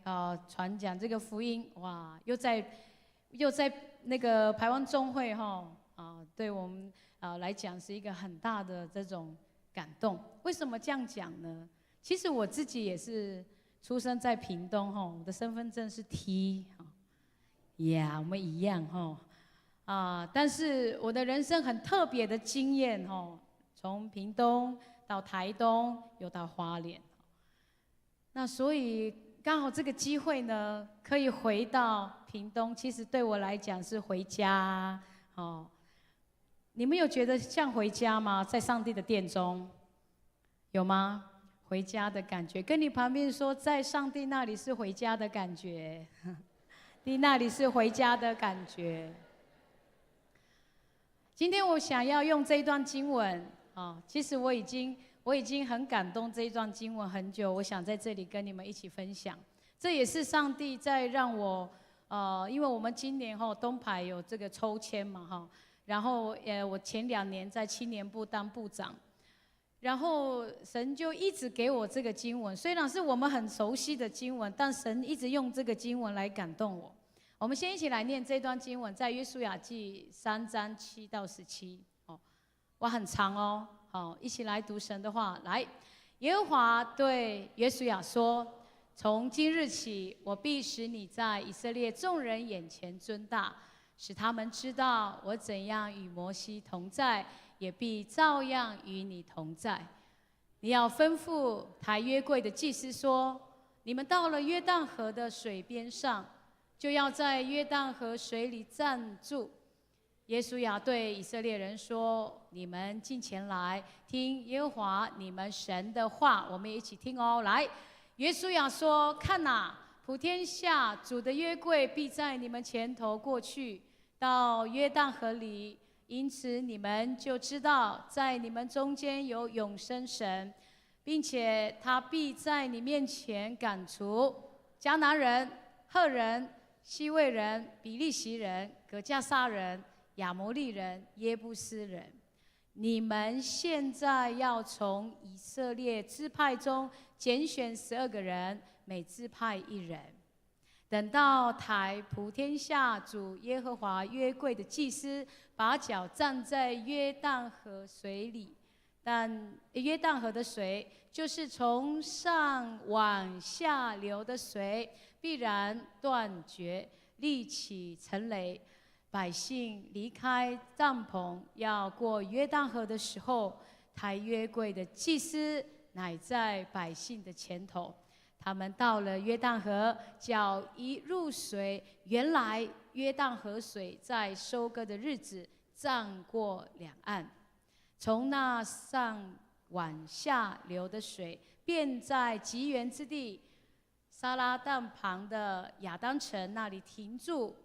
传讲这个福音，哇，又在那个台湾中会对我们来讲是一个很大的这种感动。为什么这样讲呢？其实我自己也是出生在屏东我的身份证是 T 我们一样但是我的人生很特别的经验从屏东到台东又到花莲，那所以刚好这个机会呢，可以回到屏东，其实对我来讲是回家你们有觉得像回家吗？在上帝的殿中，有吗？回家的感觉，跟你旁边说，在上帝那里是回家的感觉，你那里是回家的感觉。今天我想要用这一段经文其实我已经很感动这一段经文很久，我想在这里跟你们一起分享。这也是上帝在让我因为我们今年东排有这个抽签嘛然后我前2年在青年部当部长。然后神就一直给我这个经文，虽然是我们很熟悉的经文，但神一直用这个经文来感动我。我们先一起来念这段经文，在约书亚记3章7到17。哇，很长好，一起来读神的话。来，耶和华对约书亚说：“从今日起，我必使你在以色列众人眼前尊大，使他们知道我怎样与摩西同在。”也必照样与你同在。你要吩咐抬约柜的祭司说：“你们到了约旦河的水边上，就要在约旦河水里站住。”耶书亚对以色列人说：“你们近前来，听耶和华你们神的话。”我们一起听来，耶书亚说：“看哪，普天下主的约柜必在你们前头过去，到约旦河里。因此你们就知道，在你们中间有永生神，并且他必在你面前赶除迦南人、赫人、希未人、比利洗人、革迦撒人、亚摩利人、耶布斯人。你们现在要从以色列支派中拣选12个人，每支派1人。等到抬普天下主耶和华约柜的祭司把脚站在约旦河水里，但约旦河的水就是从上往下流的水，必然断绝，立起成雷。百姓离开帐篷要过约旦河的时候，抬约柜的祭司乃在百姓的前头。他们到了约旦河，脚一入水，原来约旦河水在收割的日子涨过两岸，从那上往下流的水，便在极原之地撒拉旦旁的亚当城那里停住，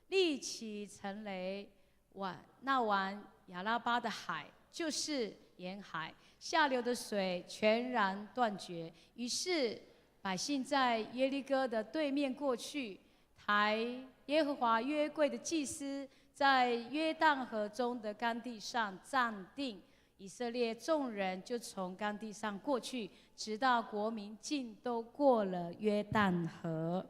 立起城垒，往亚拉巴的海，就是沿海下流的水全然断绝。于是百姓在耶利哥的对面过去，抬耶和华约柜的祭司在约旦河中的干地上站定，以色列众人就从干地上过去，直到国民尽都过了约旦河。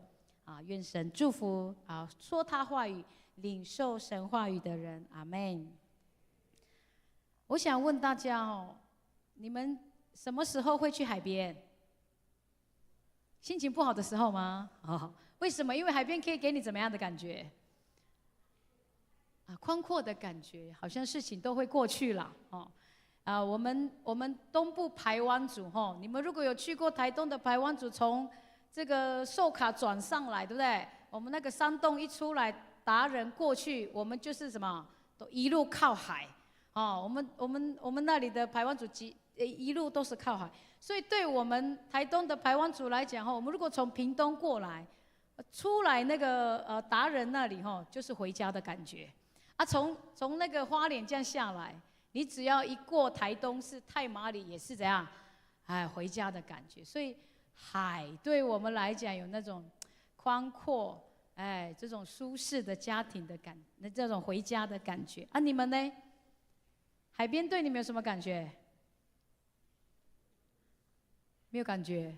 愿神祝福说他话语、领受神话语的人，阿们。我想问大家你们什么时候会去海边？心情不好的时候吗？为什么？因为海边可以给你怎么样的感觉？宽阔的感觉，好像事情都会过去了我们东部排湾族你们如果有去过台东的排湾族，从这个寿卡转上来，对不对？我们那个山洞一出来，达人过去，我们就是什么，都一路靠海我们那里的排湾族一路都是靠海，所以对我们台东的排湾族来讲我们如果从屏东过来，出来那个达人那里就是回家的感觉从那个花莲这样下来，你只要一过台东是太麻里，也是怎样回家的感觉。所以海对我们来讲有那种宽阔这种舒适的家庭的这种回家的感觉你们呢？海边对你们有什么感觉？没有感觉，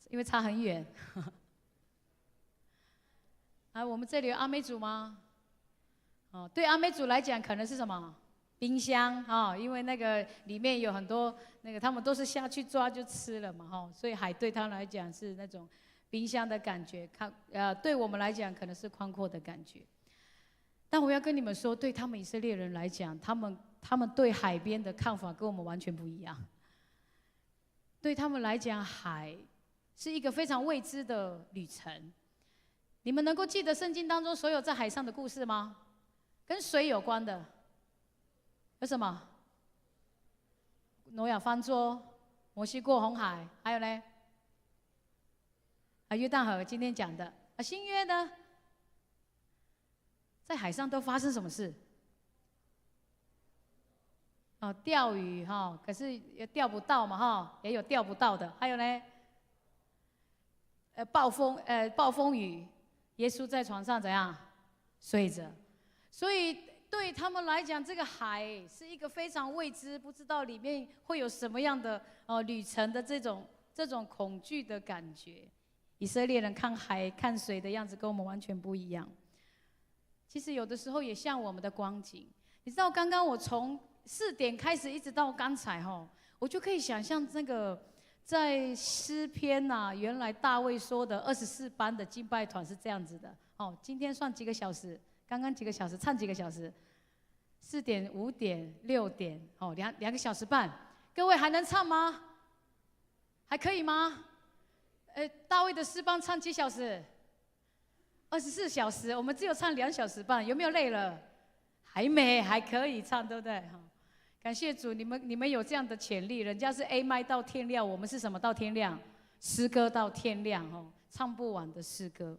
因为差很远。我们这里有阿美族吗？对阿美族来讲，可能是什么？冰箱因为那个里面有很多他们都是下去抓就吃了嘛所以海对他们来讲是那种冰箱的感觉，对我们来讲可能是宽阔的感觉。但我要跟你们说，对他们以色列人来讲，他们对海边的看法跟我们完全不一样。对他们来讲，海是一个非常未知的旅程。你们能够记得圣经当中所有在海上的故事吗？跟水有关的有什么？挪亚方舟、摩西过红海，还有呢？约旦河今天讲的新约呢？在海上都发生什么事？钓鱼可是也钓不到嘛也有钓不到的，还有呢？暴风雨，耶稣在床上怎样睡着？所以对他们来讲，这个海是一个非常未知，不知道里面会有什么样的旅程的这种恐惧的感觉。以色列人看海看水的样子跟我们完全不一样。其实有的时候也像我们的光景，你知道刚刚我从4点开始一直到刚才我就可以想象那个在诗篇原来大卫说的24班的敬拜团是这样子的今天算几个小时？刚刚几个小时，唱几个小时？4点、5点、6点2个小时半。各位还能唱吗？还可以吗？大卫的诗班唱几小时？24小时，我们只有唱2小时半，有没有累了？还没，还可以唱，对不对？感谢主，你们有这样的潜力。人家是 A 麦到天亮，我们是什么到天亮？诗歌到天亮唱不完的诗歌。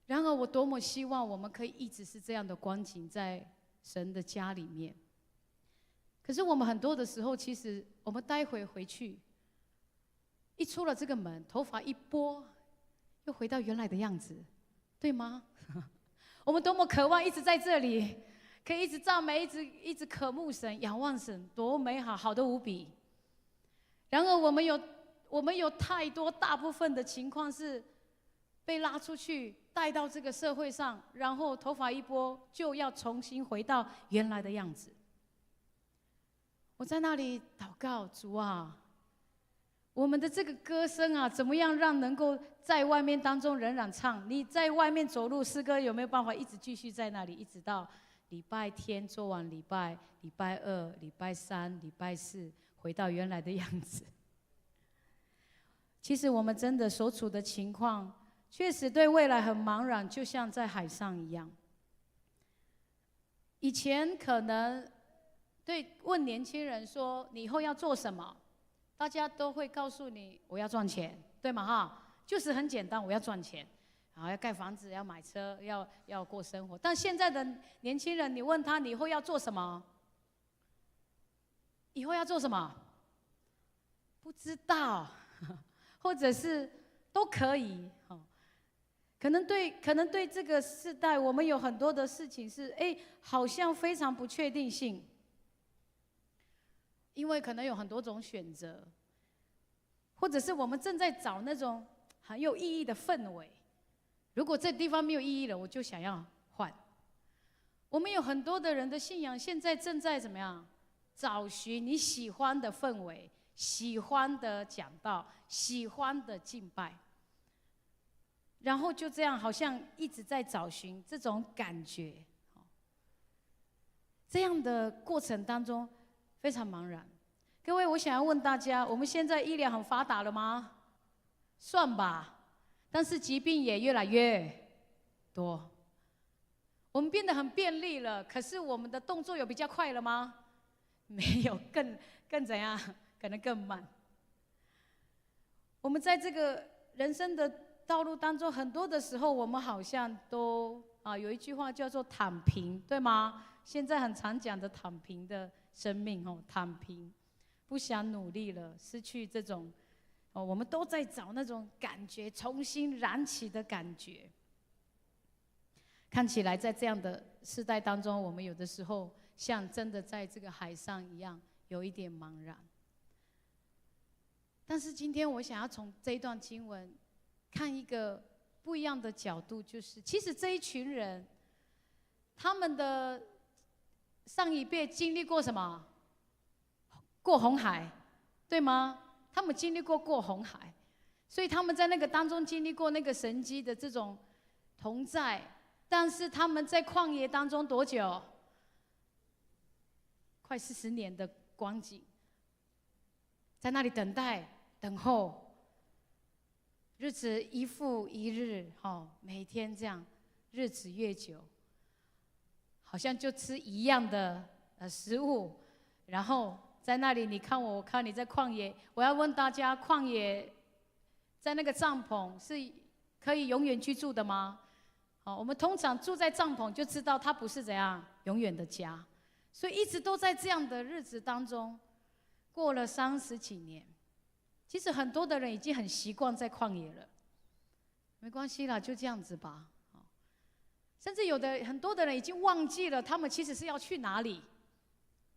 然而，我多么希望我们可以一直是这样的光景，在神的家里面。可是我们很多的时候，其实我们待会回去，一出了这个门，头发一拨，又回到原来的样子，对吗？我们多么渴望一直在这里，可以一直赞美，一直渴慕神、仰望神，多美好，好得无比。然而，我们有太多大部分的情况是被拉出去，带到这个社会上，然后头发一拨，就要重新回到原来的样子。我在那里祷告，主啊，我们的这个歌声怎么样让能够在外面当中仍然唱？你在外面走路诗歌有没有办法一直继续在那里，一直到礼拜天做完礼拜，礼拜2、礼拜3、礼拜4，回到原来的样子？其实我们真的所处的情况，确实对未来很茫然，就像在海上一样。以前可能问年轻人说你以后要做什么，大家都会告诉你我要赚钱，对吗？哈，就是很简单，我要赚钱，然后要盖房子，要买车，要过生活。但现在的年轻人，你问他你以后要做什么？以后要做什么？不知道，或者是都可以。可能对这个世代，我们有很多的事情是，好像非常不确定性，因为可能有很多种选择，或者是我们正在找那种很有意义的氛围。如果这地方没有意义了，我就想要换。我们有很多的人的信仰，现在正在怎么样？找寻你喜欢的氛围，喜欢的讲道，喜欢的敬拜。然后就这样，好像一直在找寻这种感觉，这样的过程当中非常茫然。各位，我想要问大家：我们现在医疗很发达了吗？算吧，但是疾病也越来越多。我们变得很便利了，可是我们的动作有比较快了吗？没有，更怎样？可能更慢。我们在这个人生的道路当中，很多的时候，我们好像都有一句话叫做躺平，对吗？现在很常讲的躺平的生命躺平，不想努力了，失去这种我们都在找那种感觉，重新燃起的感觉。看起来在这样的世代当中，我们有的时候像真的在这个海上一样，有一点茫然。但是今天我想要从这一段经文看一个不一样的角度，就是其实这一群人，他们的上一辈经历过什么？过红海，对吗？他们经历过红海，所以他们在那个当中经历过那个神迹的这种同在。但是他们在旷野当中多久？快40年的光景，在那里等待、等候。日子一复一日，每天这样，日子越久，好像就吃一样的食物，然后在那里你看我，我看你，在旷野。我要问大家，旷野在那个帐篷是可以永远居住的吗？我们通常住在帐篷，就知道它不是怎样永远的家，所以一直都在这样的日子当中，过了30几年。其实很多的人已经很习惯在旷野了，没关系啦，就这样子吧。甚至很多的人已经忘记了他们其实是要去哪里，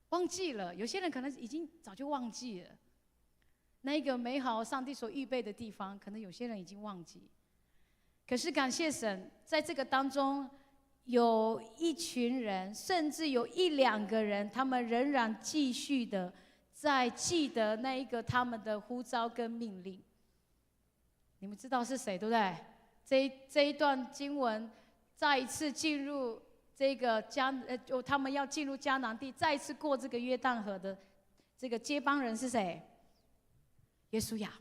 忘记了。有些人可能已经早就忘记了那一个美好上帝所预备的地方，可能有些人已经忘记。可是感谢神，在这个当中，有一群人，甚至有1、2个人，他们仍然继续的在记得那一个他们的呼召跟命令。你们知道是谁，对不对？这一段经文，再一次进入这个他们要进入迦南地，再一次过这个约旦河的这个接班人是谁？耶稣亚，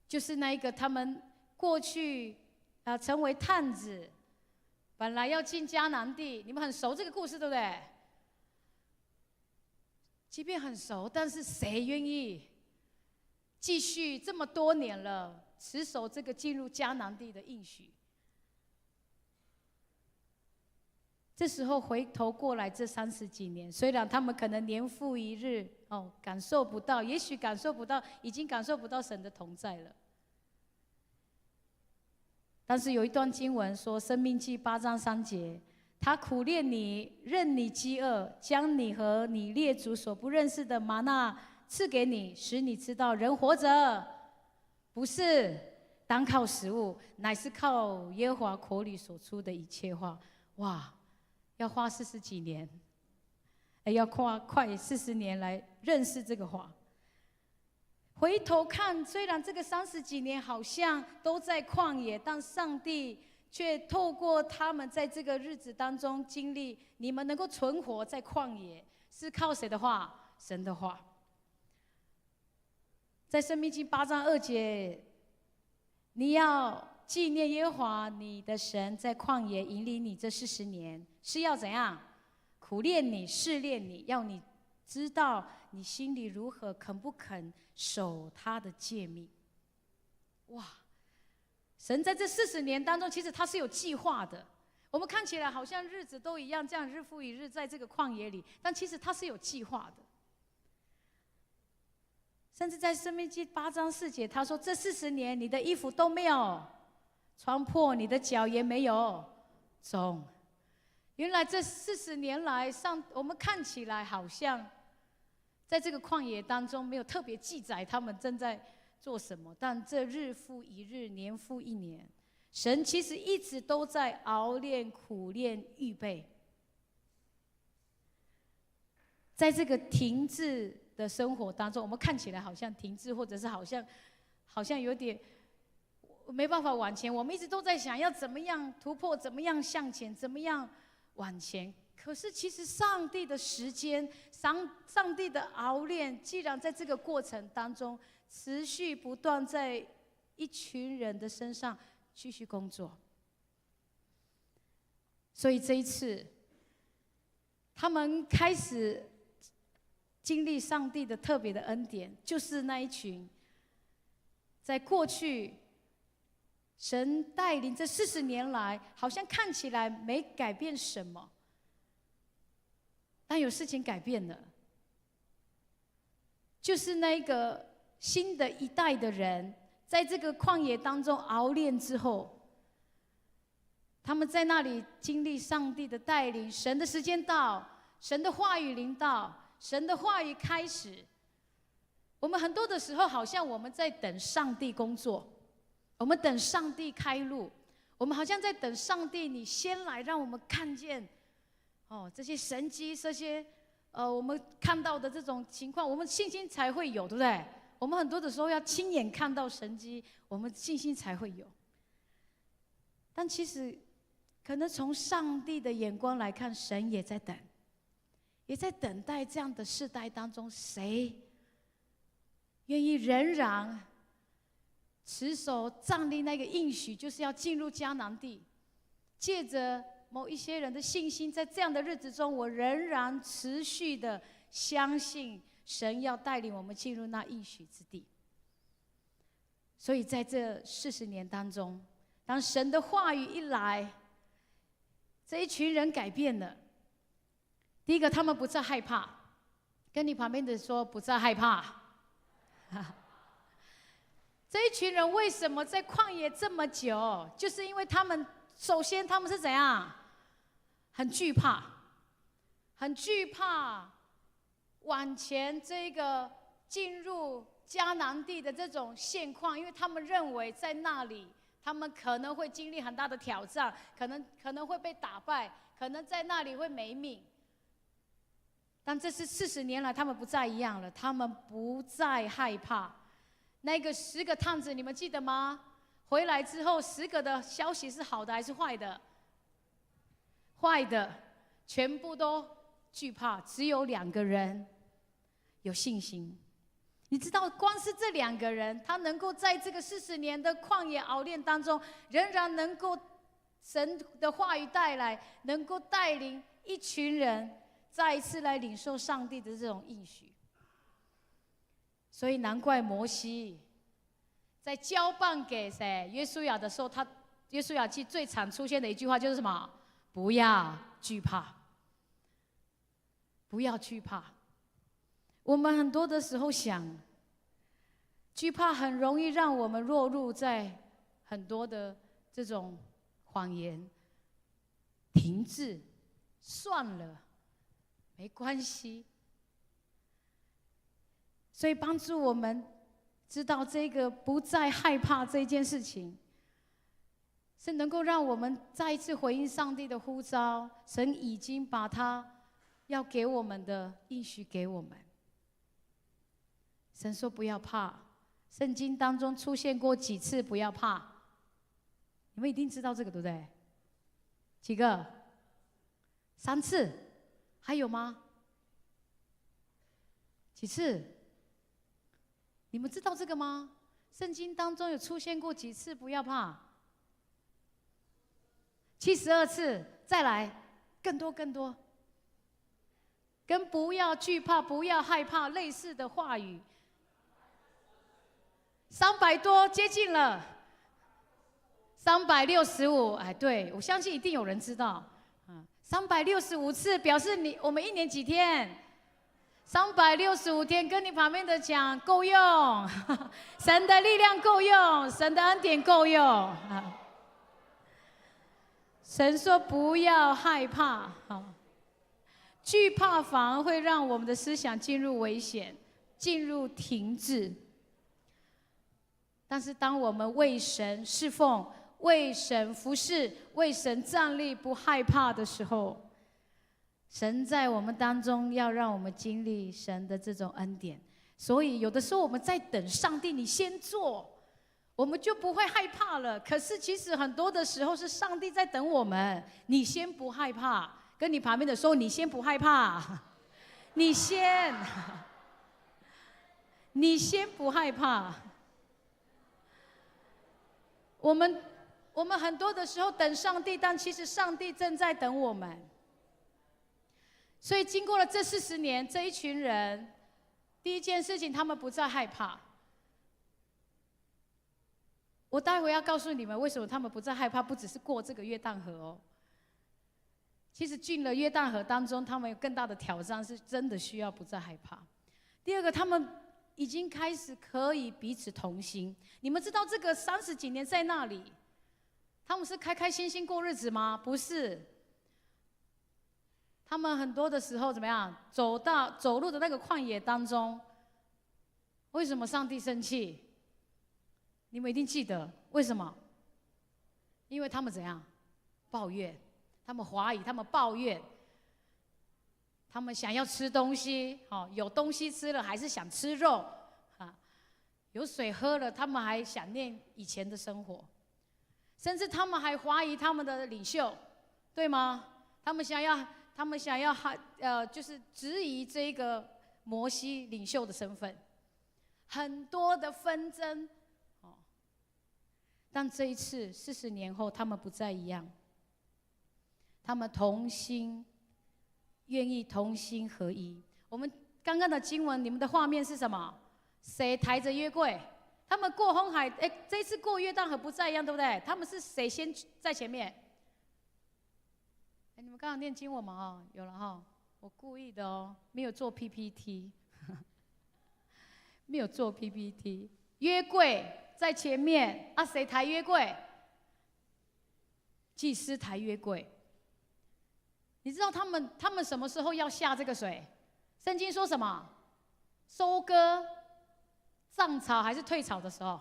就是那一个他们过去成为探子，本来要进迦南地，你们很熟这个故事，对不对？即便很熟，但是谁愿意继续这么多年了，持守这个进入迦南地的应许？这时候回头过来，这30几年，虽然他们可能年复一日，感受不到，也许感受不到，已经感受不到神的同在了。但是有一段经文说，《申命记》8章3节，他苦练你，任你饥饿，将你和你列祖所不认识的玛纳赐给你，使你知道人活着不是单靠食物，乃是靠耶和华口里所出的一切话。哇，要花40几年，要快40年来认识这个话。回头看，虽然这个30几年好像都在旷野，但上帝却透过他们在这个日子当中经历，你们能够存活在旷野，是靠谁的话？神的话。在申命记8章2节，你要纪念耶和华你的神在旷野引领你这40年，是要怎样？苦练你，试炼你，要你知道你心里如何，肯不肯守他的诫命。哇！神在这40年当中，其实他是有计划的。我们看起来好像日子都一样，这样日复一日在这个旷野里，但其实他是有计划的。甚至在《申命记》8章4节，他说：“这40年，你的衣服都没有穿破，你的脚也没有肿。”原来这40年来，我们看起来好像在这个旷野当中没有特别记载他们正在做什么，但这日复一日，年复一年，神其实一直都在熬练、苦练、预备。在这个停滞的生活当中，我们看起来好像停滞，或者是好像有点没办法往前。我们一直都在想要怎么样突破，怎么样向前，怎么样往前。可是其实上帝的时间，上帝的熬练，既然在这个过程当中持续不断在一群人的身上继续工作，所以这一次他们开始经历上帝的特别的恩典，就是那一群在过去神带领这40年来，好像看起来没改变什么，但有事情改变了，就是那个新的一代的人，在这个旷野当中熬炼之后，他们在那里经历上帝的带领，神的时间到，神的话语临到，神的话语开始。我们很多的时候，好像我们在等上帝工作，我们等上帝开路，我们好像在等上帝，你先来让我们看见，这些神迹，这些我们看到的这种情况，我们信心才会有，对不对？我们很多的时候要亲眼看到神迹，我们信心才会有。但其实，可能从上帝的眼光来看，神也在等，也在等待这样的世代当中，谁愿意仍然持守站立那个应许，就是要进入迦南地，借着某一些人的信心，在这样的日子中，我仍然持续的相信神要带领我们进入那应许之地。所以在这40年当中，当神的话语一来，这一群人改变了。第一个，他们不再害怕，跟你旁边的说不再害怕。这一群人为什么在旷野这么久？就是因为他们首先他们是怎样？很惧怕，很惧怕往前这个进入迦南地的这种现况，因为他们认为在那里他们可能会经历很大的挑战，可能会被打败，可能在那里会没命。但这是40年来他们不再一样了，他们不再害怕。那个10个探子，你们记得吗？回来之后，10个的消息是好的还是坏的？坏的，全部都惧怕，只有2个人有信心。你知道，光是这2个人，他能够在这个40年的旷野熬炼当中，仍然能够神的话语带来，能够带领一群人再一次来领受上帝的这种应许。所以难怪摩西在交棒给谁？约书亚的时候，约书亚记最常出现的一句话就是什么？不要惧怕，不要惧怕。我们很多的时候想，惧怕很容易让我们落入在很多的这种谎言、停滞，算了，没关系。所以帮助我们知道这个不再害怕这件事情，是能够让我们再一次回应上帝的呼召。神已经把他要给我们的应许给我们。神说不要怕，圣经当中出现过几次不要怕，你们一定知道这个，对不对？几个？3次，还有吗？几次？你们知道这个吗？圣经当中有出现过几次不要怕？72次，再来，更多更多，跟不要惧怕、不要害怕类似的话语，300多，接近了，365，哎，对，我相信一定有人知道，365次表示我们1年几天？365天，跟你旁边的讲够用，神的力量够用，神的恩典够用。神说不要害怕，惧怕反而会让我们的思想进入危险，进入停滞。但是当我们为神侍奉、为神服侍、为神站立，不害怕的时候，神在我们当中要让我们经历神的这种恩典，所以有的时候我们在等上帝，你先做，我们就不会害怕了。可是其实很多的时候是上帝在等我们，你先不害怕，跟你旁边的说，你先不害怕，你先不害怕。我们很多的时候等上帝，但其实上帝正在等我们。所以经过了这40年，这一群人，第一件事情，他们不再害怕。我待会要告诉你们，为什么他们不再害怕，不只是过这个约旦河哦。其实进了约旦河当中，他们有更大的挑战，是真的需要不再害怕。第二个，他们已经开始可以彼此同心。你们知道这个30几年在那里，他们是开开心心过日子吗？不是。他们很多的时候怎么样？走路的那个旷野当中，为什么上帝生气？你们一定记得为什么？因为他们怎样？抱怨，他们怀疑，他们抱怨，他们想要吃东西，有东西吃了还是想吃肉，有水喝了，他们还想念以前的生活，甚至他们还怀疑他们的领袖，对吗？他们想要就是质疑这个摩西领袖的身份，很多的纷争，但这一次40年后，他们不再一样，他们同心，愿意同心合一。我们刚刚的经文，你们的画面是什么？谁抬着约柜？他们过红海，这一次过约旦河不再一样，对不对？他们是谁先在前面？你们刚刚念经文吗？有了哈，我故意的哦，没有做 PPT， 没有做 PPT。约柜在前面啊，谁抬约柜？祭司抬约柜。你知道他们什么时候要下这个水？圣经说什么？收割、涨潮还是退潮的时候？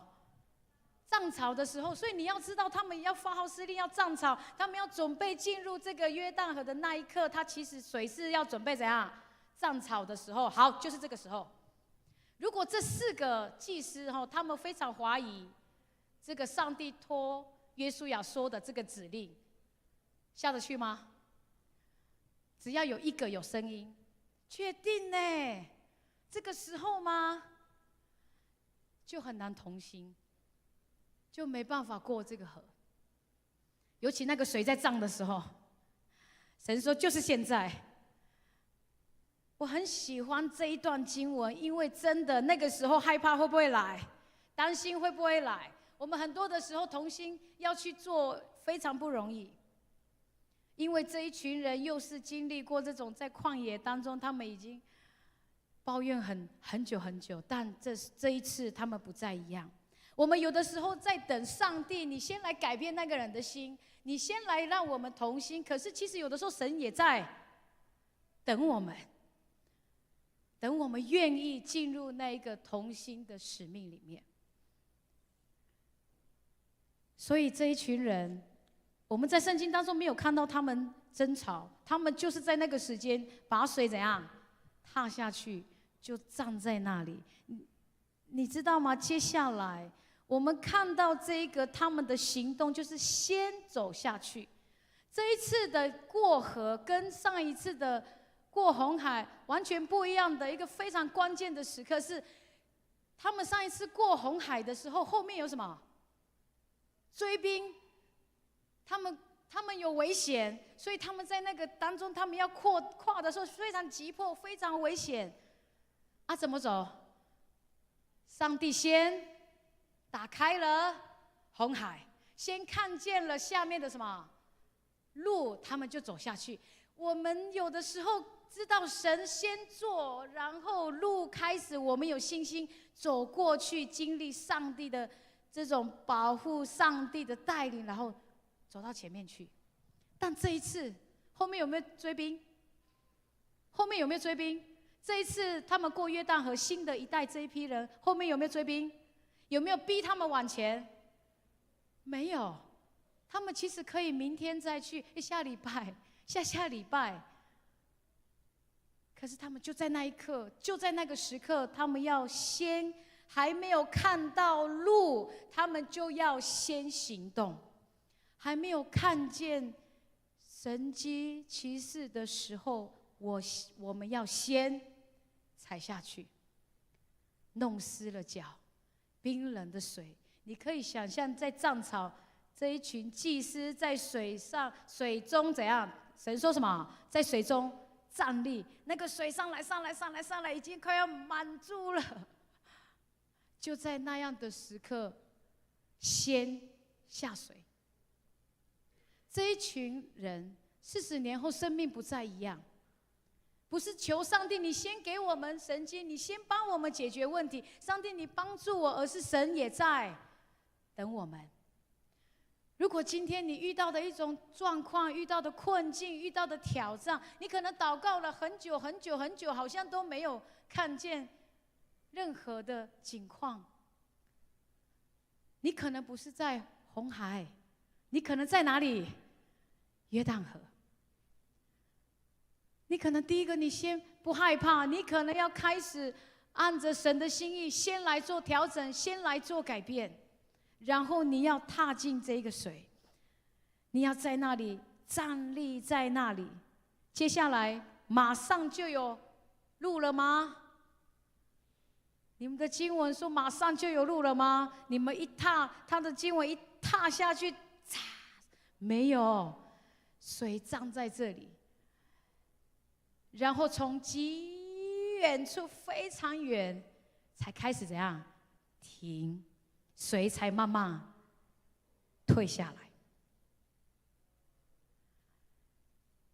涨潮的时候，所以你要知道，他们要发号施令，要涨潮，他们要准备进入这个约旦河的那一刻，他其实水是要准备怎样？涨潮的时候，好，就是这个时候。如果这4个祭司他们非常怀疑这个上帝托约书亚说的这个指令，下得去吗？只要有一个有声音，确定呢？这个时候吗？就很难同心。就没办法过这个河，尤其那个水在涨的时候，神说就是现在。我很喜欢这一段经文，因为真的那个时候害怕会不会来，担心会不会来，我们很多的时候同心要去做非常不容易，因为这一群人又是经历过这种在旷野当中，他们已经抱怨很久很久，但这一次他们不再一样。我们有的时候在等上帝，你先来改变那个人的心，你先来让我们同心。可是其实有的时候神也在等我们，等我们愿意进入那一个同心的使命里面。所以这一群人，我们在圣经当中没有看到他们争吵，他们就是在那个时间把水怎样踏下去，就站在那里。你知道吗？接下来我们看到这个他们的行动，就是先走下去。这一次的过河跟上一次的过红海完全不一样的一个非常关键的时刻是，他们上一次过红海的时候，后面有什么？追兵，他们有危险，所以他们在那个当中，他们要跨的时候非常急迫，非常危险。啊，怎么走？上帝先打开了红海，先看见了下面的什么路，他们就走下去。我们有的时候知道神先做，然后路开始，我们有信心走过去，经历上帝的这种保护，上帝的带领，然后走到前面去。但这一次后面有没有追兵？后面有没有追兵？这一次他们过约旦河，新的一代这一批人后面有没有追兵？有没有逼他们往前？没有，他们其实可以明天再去，下礼拜、下礼拜。可是他们就在那一刻，就在那个时刻，他们要先还没有看到路，他们就要先行动。还没有看见神迹奇事的时候，我们要先踩下去，弄湿了脚，冰冷的水。你可以想象，在藏草这一群祭司在水中怎样？神说什么？在水中站立，那个水上来，已经快要满住了。就在那样的时刻，先下水。这一群人40年后生命不再一样，不是求上帝你先给我们神迹，你先帮我们解决问题，上帝你帮助我，而是神也在等我们。如果今天你遇到的一种状况，遇到的困境，遇到的挑战，你可能祷告了很久，好像都没有看见任何的景况。你可能不是在红海，你可能在哪里？约旦河。你可能第一个，你先不害怕，你可能要开始按着神的心意，先来做调整，先来做改变，然后你要踏进这个水，你要在那里站立在那里。接下来马上就有路了吗？你们的经文说马上就有路了吗？你们一踏，他的经文一踏下去，没有，水站在这里。然后从极远处非常远，才开始怎样停，水才慢慢退下来。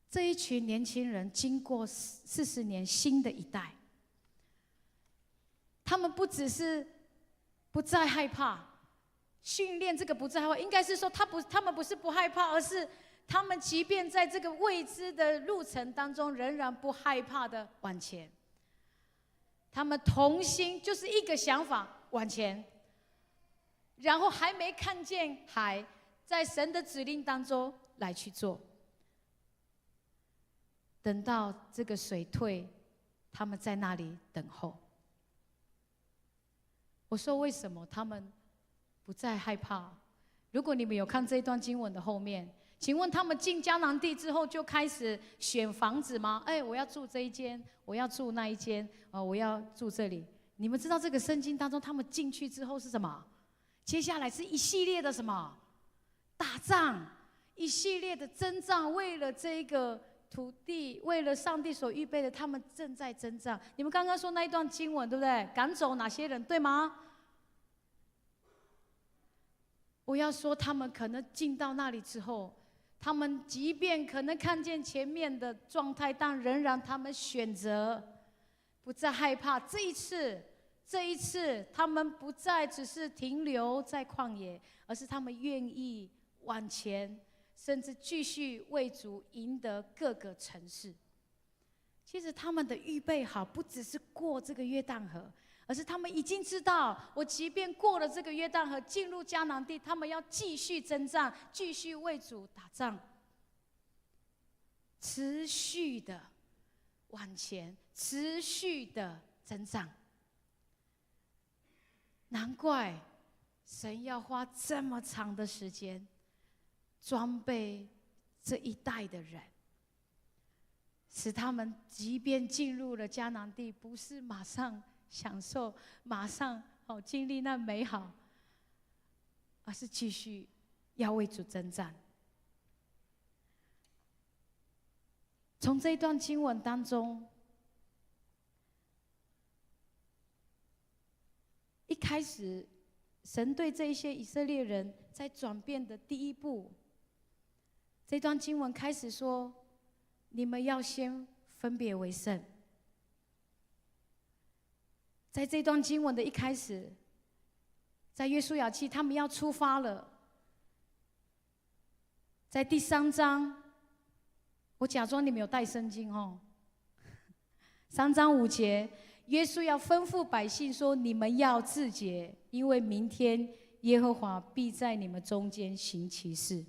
这一群年轻人经过40年，新的一代，他们不只是不再害怕，训练这个不再害怕，应该是说他们不是不害怕，而是他们即便在这个未知的路程当中，仍然不害怕的往前。他们同心，就是一个想法，往前。然后还没看见海，在神的指令当中来去做。等到这个水退，他们在那里等候。我说为什么他们不再害怕？如果你们有看这一段经文的后面，请问他们进迦南地之后就开始选房子吗？我要住这一间，我要住那一间，我要住这里。你们知道这个圣经当中，他们进去之后是什么？接下来是一系列的什么？打仗，一系列的征战，为了这个土地，为了上帝所预备的，他们正在征战。你们刚刚说那一段经文，对不对？赶走哪些人，对吗？我要说，他们可能进到那里之后，他们即便可能看见前面的状态，但仍然他们选择不再害怕。这一次，他们不再只是停留在旷野，而是他们愿意往前，甚至继续为主赢得各个城市。其实他们的预备好，不只是过这个约旦河，而是他们已经知道，我即便过了这个约旦河，进入迦南地，他们要继续征战，继续为主打仗，持续的往前，持续的征战。难怪神要花这么长的时间装备这一代的人，使他们即便进入了迦南地，不是马上享受，马上经历那美好，而是继续要为主征战。从这一段经文当中，一开始，神对这一些以色列人在转变的第一步，这段经文开始说：你们要先分别为圣。在这段经文的一开始，在约书亚记他们要出发了，在第3章，我假装你们有带圣经哦。3章5节，耶稣要吩咐百姓说：你们要自洁，因为明天耶和华必在你们中间行奇事。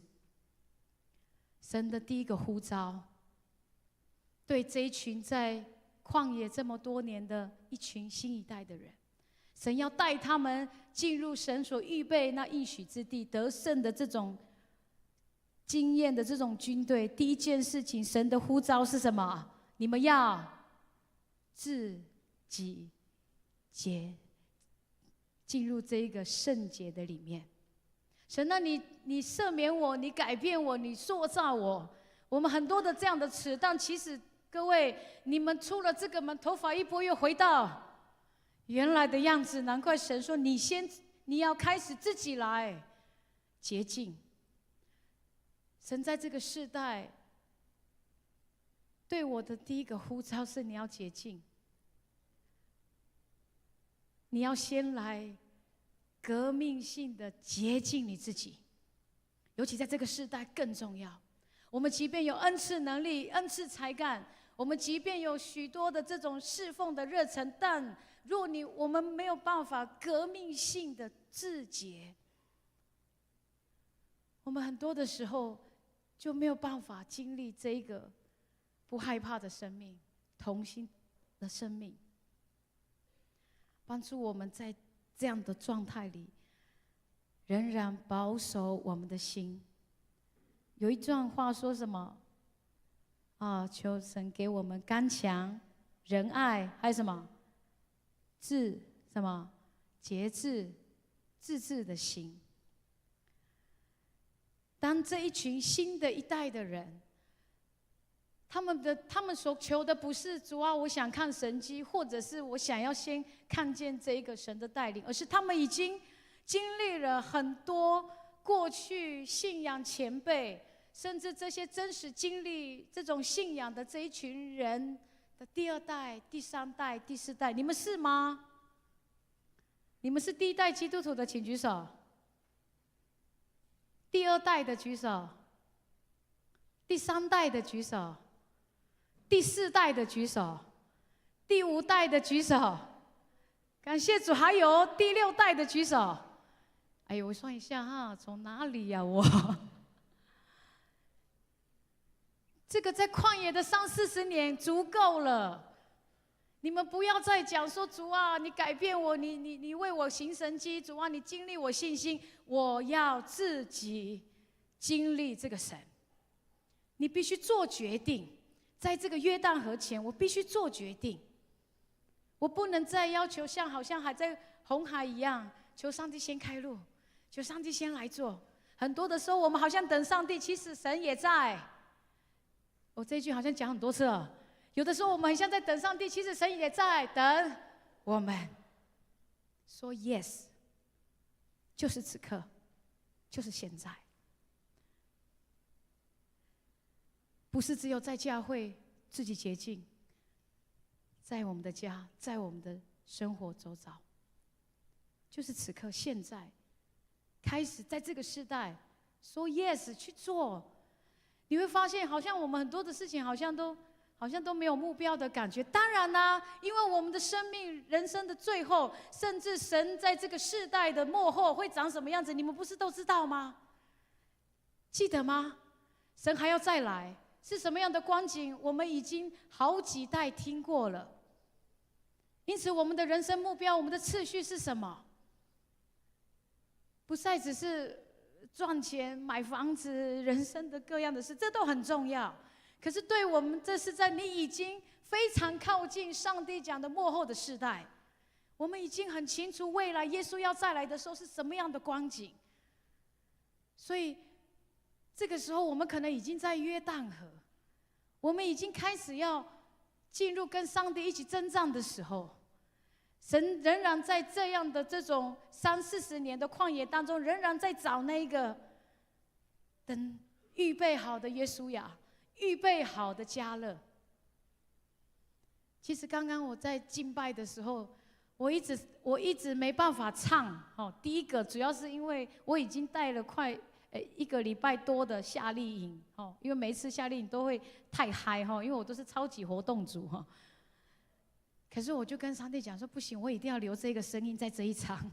神的第一个呼召，对这一群在旷野这么多年的一群新一代的人，神要带他们进入神所预备那应许之地，得胜的这种经验的这种军队。第一件事情，神的呼召是什么？你们要自己进入这一个圣洁的里面。神啊，你赦免我，你改变我，你塑造我。我们很多的这样的词，但其实各位，你们出了这个门，头发一拨又回到原来的样子。难怪神说你要开始自己来洁净。神在这个世代对我的第一个呼召是：你要洁净，你要先来革命性的洁净你自己。尤其在这个世代更重要。我们即便有恩赐能力、恩赐才干，我们即便有许多的这种侍奉的热忱，但若我们没有办法革命性的自洁，我们很多的时候就没有办法经历这一个不害怕的生命、同心的生命，帮助我们在这样的状态里，仍然保守我们的心。有一段话说什么？求神给我们刚强、仁爱，还有什么？节制、自制的心。当这一群新的一代的人，他们所求的不是主啊，我想看神迹，或者是我想要先看见这一个神的带领，而是他们已经经历了很多过去信仰前辈，甚至这些真实经历这种信仰的这一群人的第2代、第3代、第4代，你们是吗？你们是第1代基督徒的，请举手。第2代的举手。第3代的举手。第4代的举手。第5代的举手。感谢主，还有第6代的举手。哎呦，我算一下哈，从哪里呀我？这个在旷野的30-40年足够了。你们不要再讲说主啊，你改变我，你为我行神迹，主啊，你经历我信心，我要自己经历这个神。你必须做决定，在这个约旦河前，我必须做决定。我不能再要求好像还在红海一样，求上帝先开路，求上帝先来做。很多的时候，我们好像等上帝，其实神也在。我这一句好像讲很多次了。有的时候我们很像在等上帝，其实神也在等我们。说 yes， 就是此刻，就是现在。不是只有在教会自己洁净，在我们的家，在我们的生活周遭，就是此刻现在，开始在这个时代说 yes 去做。你会发现，好像我们很多的事情好像都没有目标的感觉。当然啦，因为我们的生命、人生的最后，甚至神在这个世代的末后会长什么样子，你们不是都知道吗？记得吗？神还要再来，是什么样的光景，我们已经好几代听过了。因此，我们的人生目标，我们的次序是什么？不再只是赚钱、买房子、人生的各样的事，这都很重要。可是对我们，这是在你已经非常靠近上帝讲的末后的世代，我们已经很清楚未来耶稣要再来的时候是什么样的光景。所以这个时候我们可能已经在约旦河，我们已经开始要进入跟上帝一起征战的时候，神仍然在这样的这种30-40年的旷野当中，仍然在找那个等预备好的约书亚，预备好的迦勒。其实刚刚我在敬拜的时候，我一直没办法唱。第一个主要是因为我已经带了快1个礼拜多的夏令营，因为每一次夏令营都会太嗨，因为我都是超级活动组。可是我就跟上帝讲说，不行，我一定要留这个声音在这一场。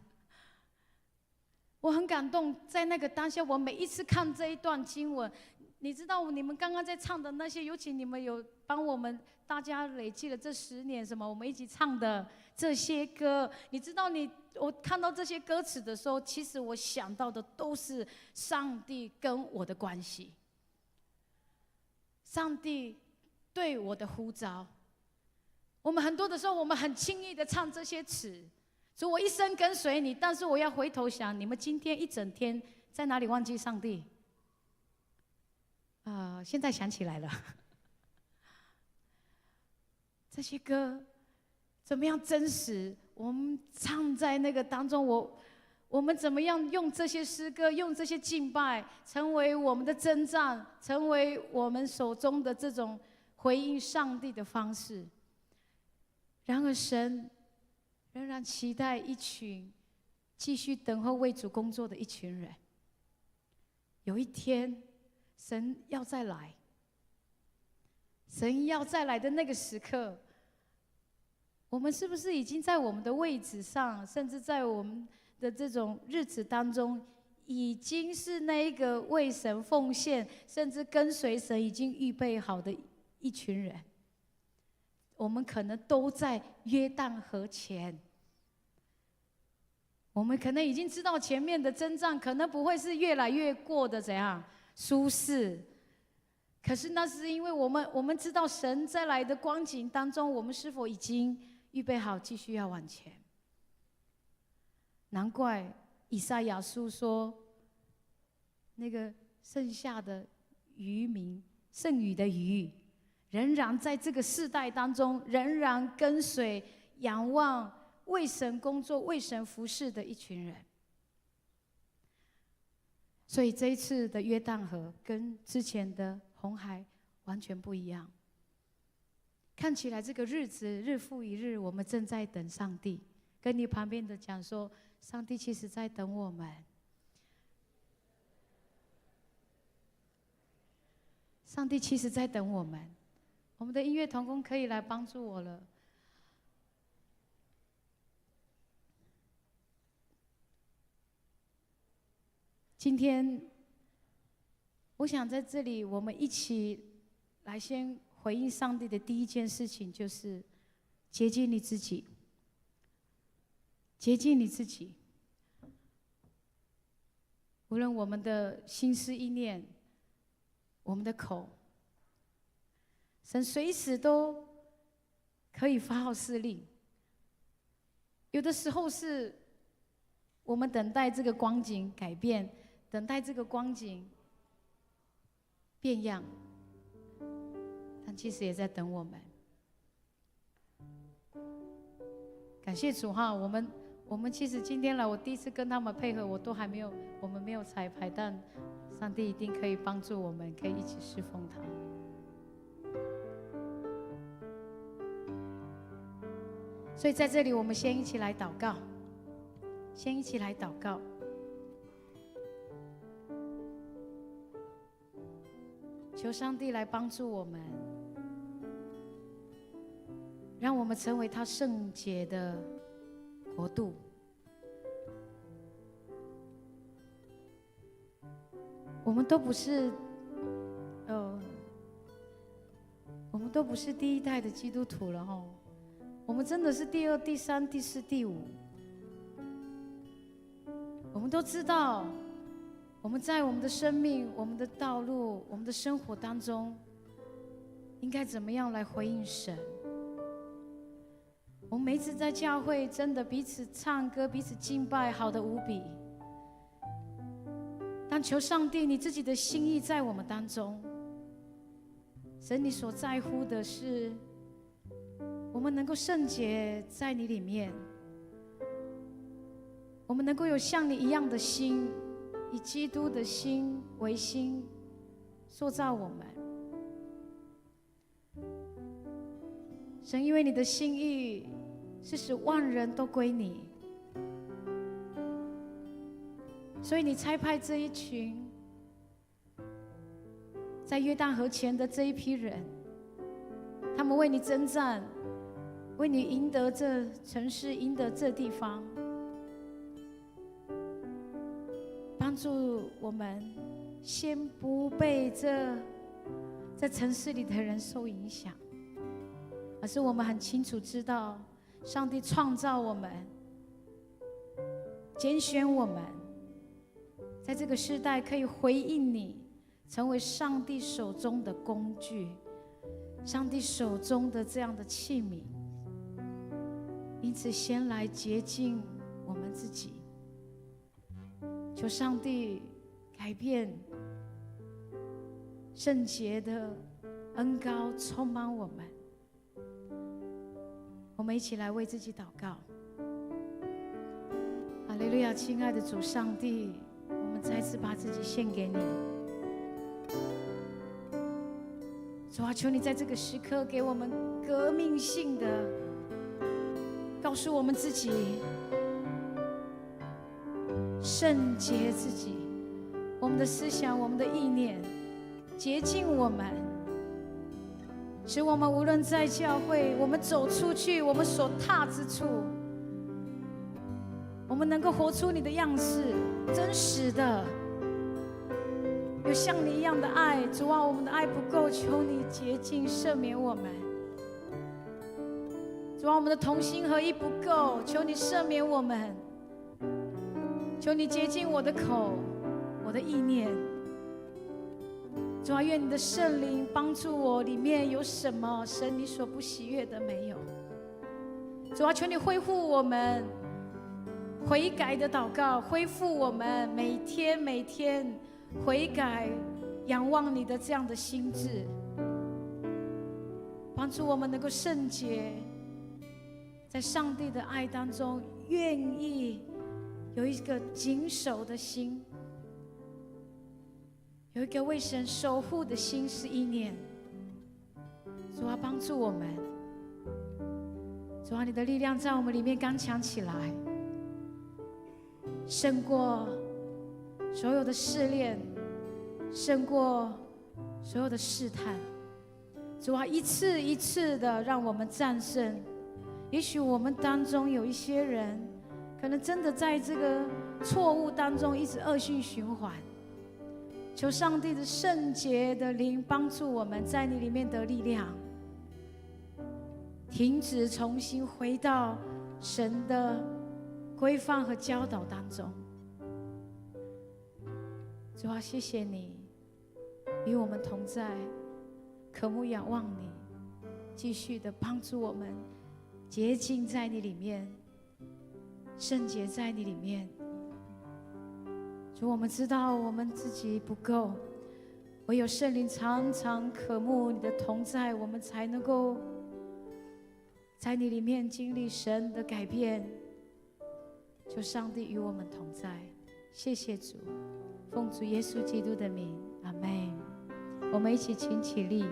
我很感动，在那个当下，我每一次看这一段经文，你知道你们刚刚在唱的那些，尤其你们有帮我们大家累积了这10年什么，我们一起唱的这些歌，你知道我看到这些歌词的时候，其实我想到的都是上帝跟我的关系，上帝对我的呼召。我们很多的时候，我们很轻易的唱这些词，说我一生跟随你，但是我要回头想，你们今天一整天在哪里忘记上帝？现在想起来了，这些歌怎么样真实？我们唱在那个当中，我们怎么样用这些诗歌，用这些敬拜，成为我们的征战，成为我们手中的这种回应上帝的方式。然而，神仍然期待一群继续等候为主工作的一群人。有一天，神要再来，神要再来的那个时刻，我们是不是已经在我们的位置上，甚至在我们的这种日子当中，已经是那一个为神奉献，甚至跟随神已经预备好的一群人？我们可能都在约旦河前，我们可能已经知道前面的征战可能不会是越来越过的怎样舒适，可是那是因为我们知道神再来的光景当中，我们是否已经预备好继续要往前？难怪以赛亚书说，那个剩下的渔民，剩余的鱼，仍然在这个世代当中，仍然跟随、仰望、为神工作、为神服侍的一群人。所以这一次的约旦河跟之前的红海完全不一样。看起来这个日子日复一日，我们正在等上帝。跟你旁边的讲说，上帝其实在等我们。上帝其实在等我们。我们的音乐同工可以来帮助我了。今天，我想在这里，我们一起来先回应上帝的第一件事情，就是洁净你自己。洁净你自己。无论我们的心思意念，我们的口，神随时都可以发号施令。有的时候是我们等待这个光景改变，等待这个光景变样，但其实也在等我们。感谢主哈，我们其实今天来，我第一次跟他们配合，我们没有彩排，但上帝一定可以帮助我们，可以一起侍奉他。所以在这里，我们先一起来祷告，先一起来祷告。求上帝来帮助我们，让我们成为他圣洁的国度。我们都不是，我们都不是第一代的基督徒了哈，我们真的是第二、第三、第四、第五。我们都知道，我们在我们的生命、我们的道路、我们的生活当中，应该怎么样来回应神。我我们每次在教会真的彼此唱歌、彼此敬拜，好的无比。但求上帝，你自己的心意在我们当中。神，你所在乎的是，我们能够圣洁在你里面，我们能够有像你一样的心，以基督的心为心，塑造我们。神，因为你的心意是使万人都归你，所以你差派这一群在约旦河前的这一批人，他们为你征战，为你赢得这城市，赢得这地方，帮助我们先不被在城市里的人受影响，而是我们很清楚知道，上帝创造我们，拣选我们，在这个时代可以回应你，成为上帝手中的工具，上帝手中的这样的器皿。因此，先来洁净我们自己，求上帝改变圣洁的恩膏充满我们。我们一起来为自己祷告。哈利路亚，亲爱的主上帝，我们再次把自己献给你。主啊，求你在这个时刻给我们革命性的告诉我们自己，圣洁自己，我们的思想，我们的意念，洁净我们，使我们无论在教会，我们走出去，我们所踏之处，我们能够活出你的样式，真实的有像你一样的爱。主啊，我们的爱不够，求你洁净赦免我们。主啊，我们的同心合一不够，求你赦免我们。求你洁净我的口，我的意念。主啊，愿你的圣灵帮助我，里面有什么神你所不喜悦的没有。主啊，求你恢复我们悔改的祷告，恢复我们每天悔改仰望你的这样的心志，帮助我们能够圣洁，在上帝的爱当中愿意有一个谨守的心，有一个为神守护的心是意念。主啊，帮助我们。主啊，你的力量在我们里面刚强起来，胜过所有的试炼，胜过所有的试探。主啊，一次一次的让我们战胜。也许我们当中有一些人可能真的在这个错误当中一直恶性循环，求上帝的圣洁的灵帮助我们在你里面得力量，停止重新回到神的规范和教导当中。主啊，谢谢你与我们同在，渴慕仰望你，继续的帮助我们洁净在你里面，圣洁在你里面。主，我们知道我们自己不够，唯有圣灵常常渴慕你的同在，我们才能够在你里面经历神的改变。求上帝与我们同在，谢谢主，奉主耶稣基督的名，阿们。我们一起请起立。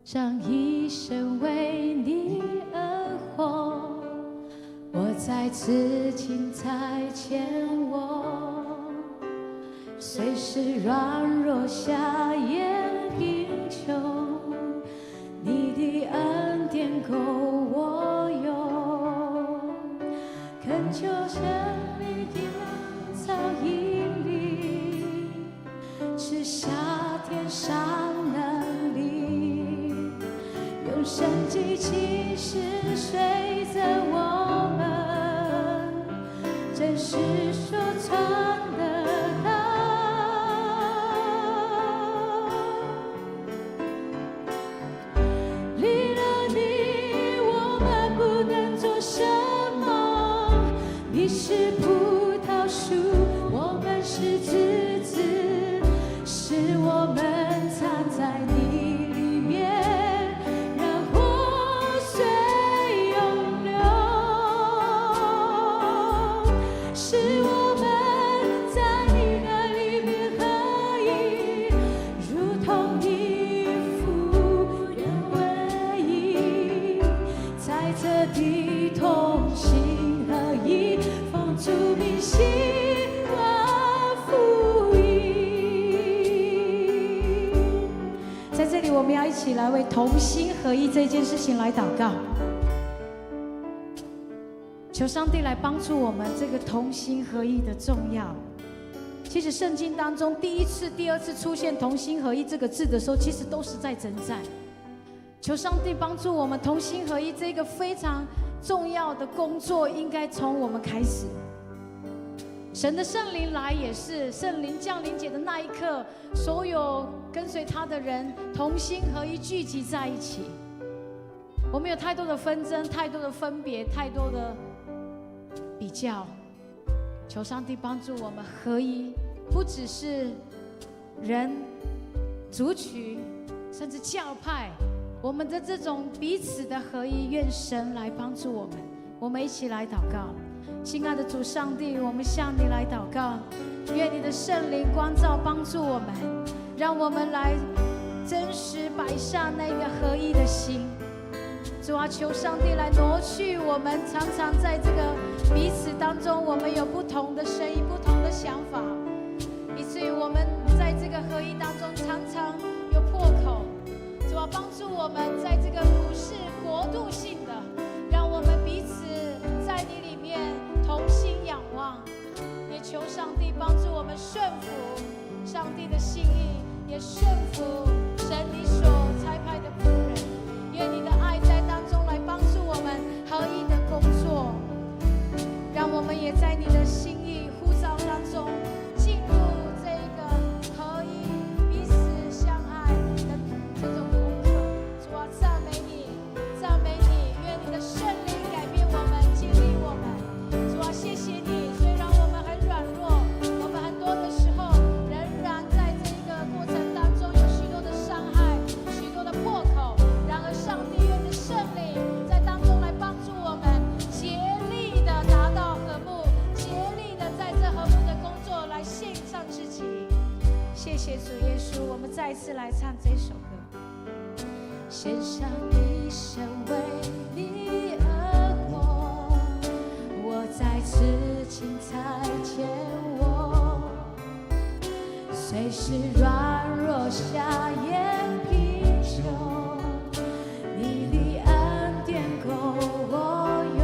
让一生为你而活，我再次轻踩前我，虽是软弱下也贫穷，你的恩典够我用，恳求真理的浪潮引领，赐下天上能力，用神迹奇事随着我们，真实所传的道。是葡萄树，我们是枝子，是我们藏在你里面，让活水涌流，是我们在你那里面合一，如同一父原为一，在这地同心合一，奉主名兴旺福音。在这里，我们要一起来为同心合一这件事情来祷告，求上帝来帮助我们这个同心合一的重要。其实圣经当中第一次、第二次出现同心合一这个字的时候，其实都是在征战。求上帝帮助我们同心合一这个非常重要的工作，应该从我们开始。神的圣灵来也是，圣灵降临节的那一刻，所有跟随他的人同心合一聚集在一起。我们有太多的纷争，太多的分别，太多的比较。求上帝帮助我们合一，不只是人、族群，甚至教派，我们的这种彼此的合一，愿神来帮助我们。我们一起来祷告。亲爱的主上帝，我们向你来祷告，愿你的圣灵光照帮助我们，让我们来真实摆下那个合一的心。主啊，求上帝来挪去我们常常在这个彼此当中，我们有不同的声音、不同的想法，以至于我们在这个合一当中常常有破口。主啊，帮助我们在这个不是国度性的，让我们彼此在你里面同心仰望，也求上帝帮助我们顺服上帝的心意，也顺服神你所差派的仆人。愿你的爱在当中来帮助我们合一的工作，让我们也在你的心意呼召当中进入这个合一、彼此相爱的这种功课。主啊，赞美你，赞美你，愿你的圣灵改变我们，激励我们。主啊，谢谢你，虽然我们很软弱，我们很多的时候仍然在这个过程当中有许多的伤害，许多的破口。然而上帝愿的圣灵在当中来帮助我们，竭力的达到和睦，竭力的在这和睦的工作来献上自己。谢谢主耶稣，我们再一次来唱这首歌。献上一生为你而活，我在此请差遣我，虽是软弱下也贫穷，你的恩典够我用，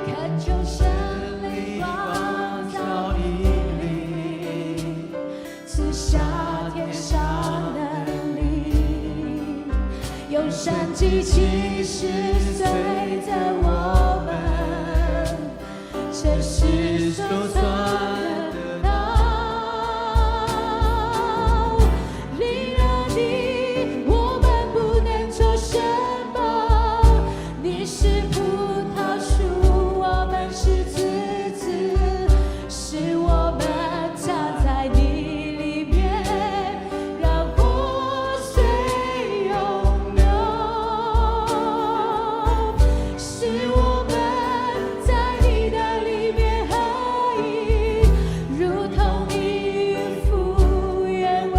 恳求圣灵光照引领，赐下天上能力，用神迹奇事随着我们，这是所传的道。离了你，我们不能做什么。你是葡萄树，我们是枝子，是我们藏在你里面，让活水涌流。是我们在你的里面合一，如同一父原为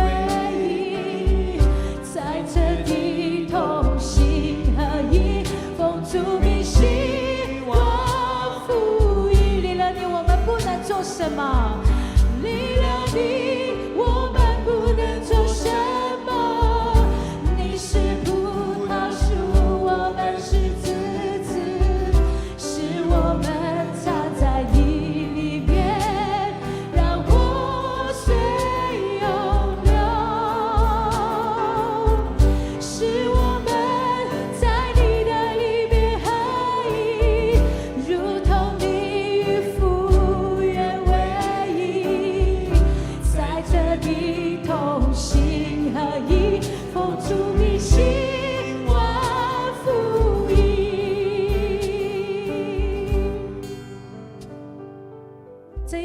一，在这地同心合一，奉主名兴旺福音。离了你，我们不能做什么？离了你，我们不能做什么？你是葡萄树，我们是枝子，是我们藏在你里面，让活水涌流。是我们在你的里面合一，如同你与父原为一，在这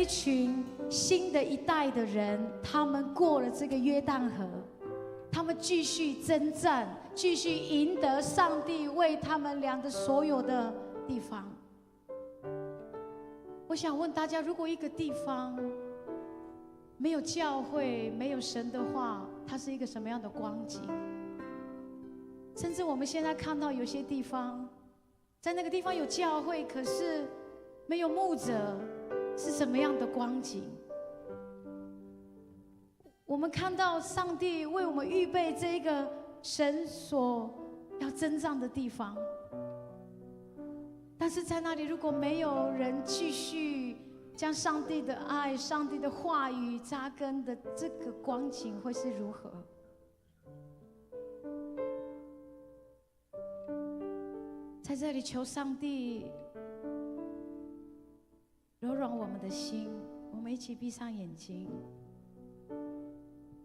一群新的一代的人，他们过了这个约旦河，他们继续征战，继续赢得上帝为他们量的所有的地方。我想问大家，如果一个地方没有教会，没有神的话，它是一个什么样的光景？甚至我们现在看到有些地方，在那个地方有教会，可是没有牧者，是什么样的光景？我们看到上帝为我们预备这个神所要征战的地方，但是在那里如果没有人继续将上帝的爱、上帝的话语扎根的这个光景会是如何？在这里求上帝柔软我们的心，我们一起闭上眼睛，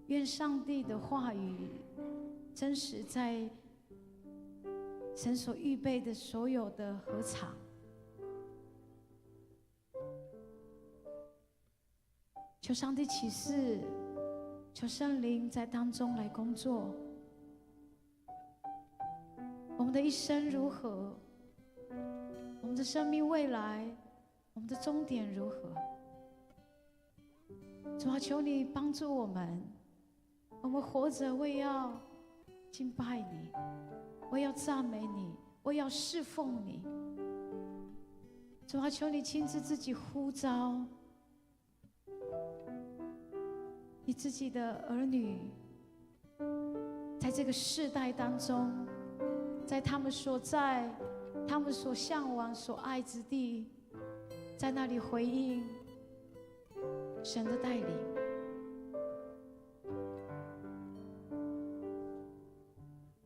愿上帝的话语真实在神所预备的所有的禾场。求上帝启示，求圣灵在当中来工作。我们的一生如何？我们的生命未来，我们的终点如何？主啊，求你帮助我们。我们活着，我也要敬拜你，我也要赞美你，我也要侍奉你。主啊，求你亲自自己呼召你自己的儿女，在这个世代当中，在他们所在、他们所向往、所爱之地，在那里回应神的带领。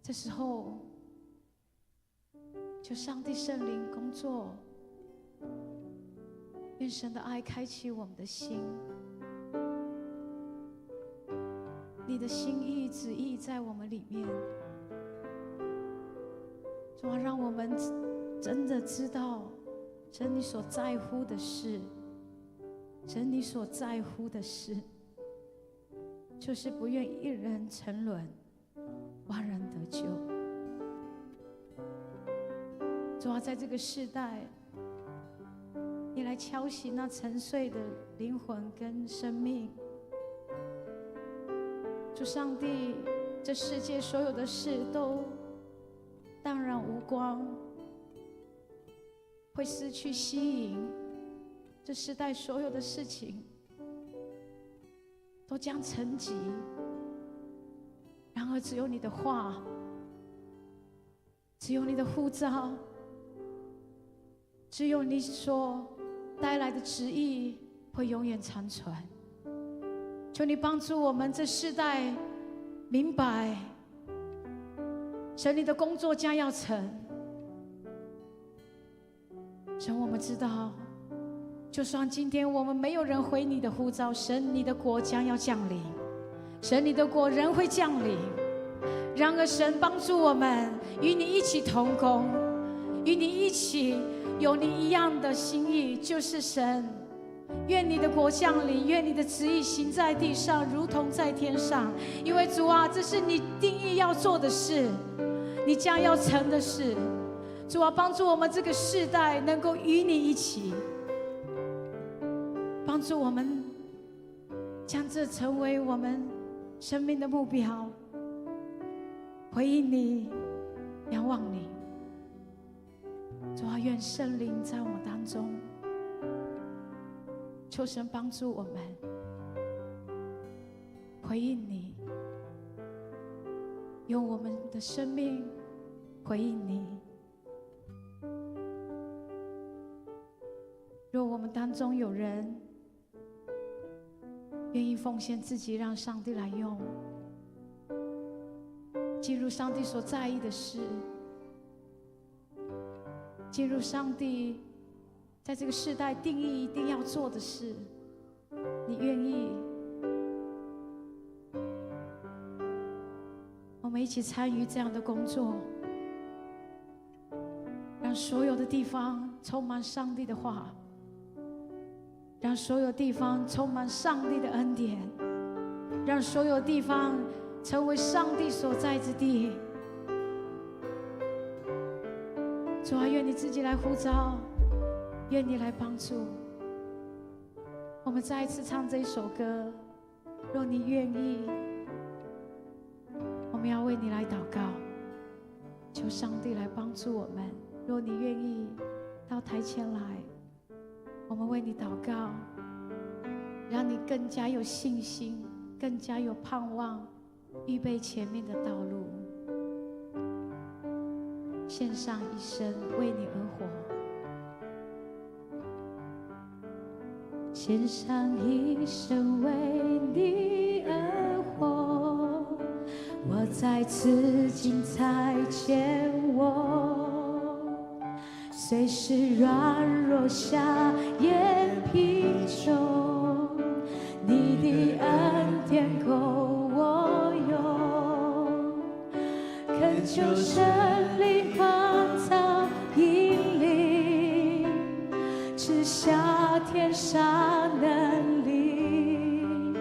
这时候，求上帝圣灵工作，愿神的爱开启我们的心，你的心意旨意在我们里面。主啊，让我们真的知道神你所在乎的事，神你所在乎的事，就是不愿一人沉沦，万人得救。主啊，在这个世代，你来敲醒那沉睡的灵魂跟生命。主上帝，这世界所有的事都荡然无光，会失去吸引。这世代所有的事情都将沉寂。然而，只有你的话，只有你的呼召，只有你所带来的旨意会永远长存。求你帮助我们这世代明白，神你的工作将要成。神，我们知道，就算今天我们没有人回你的呼召，神你的国将要降临，神你的国人会降临。然而神帮助我们与你一起同工，与你一起有你一样的心意，就是神，愿你的国降临，愿你的旨意行在地上如同在天上。因为主啊，这是你定义要做的事，你将要成的事。主啊，帮助我们这个世代能够与你一起，帮助我们将这成为我们生命的目标，回应你，仰望你。主啊，愿圣灵在我们当中，求神帮助我们回应你，用我们的生命回应你。若我们当中有人愿意奉献自己，让上帝来用，进入上帝所在意的事，进入上帝在这个世代定义一定要做的事，你愿意？我们一起参与这样的工作，让所有的地方充满上帝的话，让所有地方充满上帝的恩典，让所有地方成为上帝所在之地。主啊，愿你自己来呼召，愿你来帮助。我们再一次唱这一首歌，若你愿意，我们要为你来祷告，求上帝来帮助我们。若你愿意到台前来，我们为你祷告，让你更加有信心，更加有盼望，预备前面的道路，献上一生为你而活。献上一生为你而活，我在此精彩前我，虽是软弱下也贫穷，你的恩典够我用，恳求圣灵光照引领，赐下天上能力，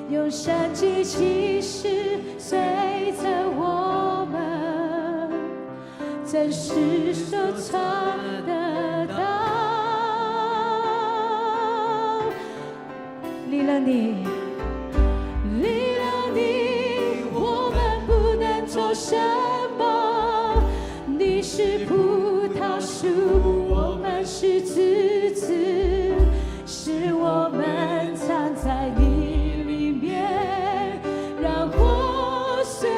用神迹奇事随着我们，真实收藏得到。离了你，离了你，我们不能做什么。你是葡萄树，我们是枝子，是我们藏在你里面，让活水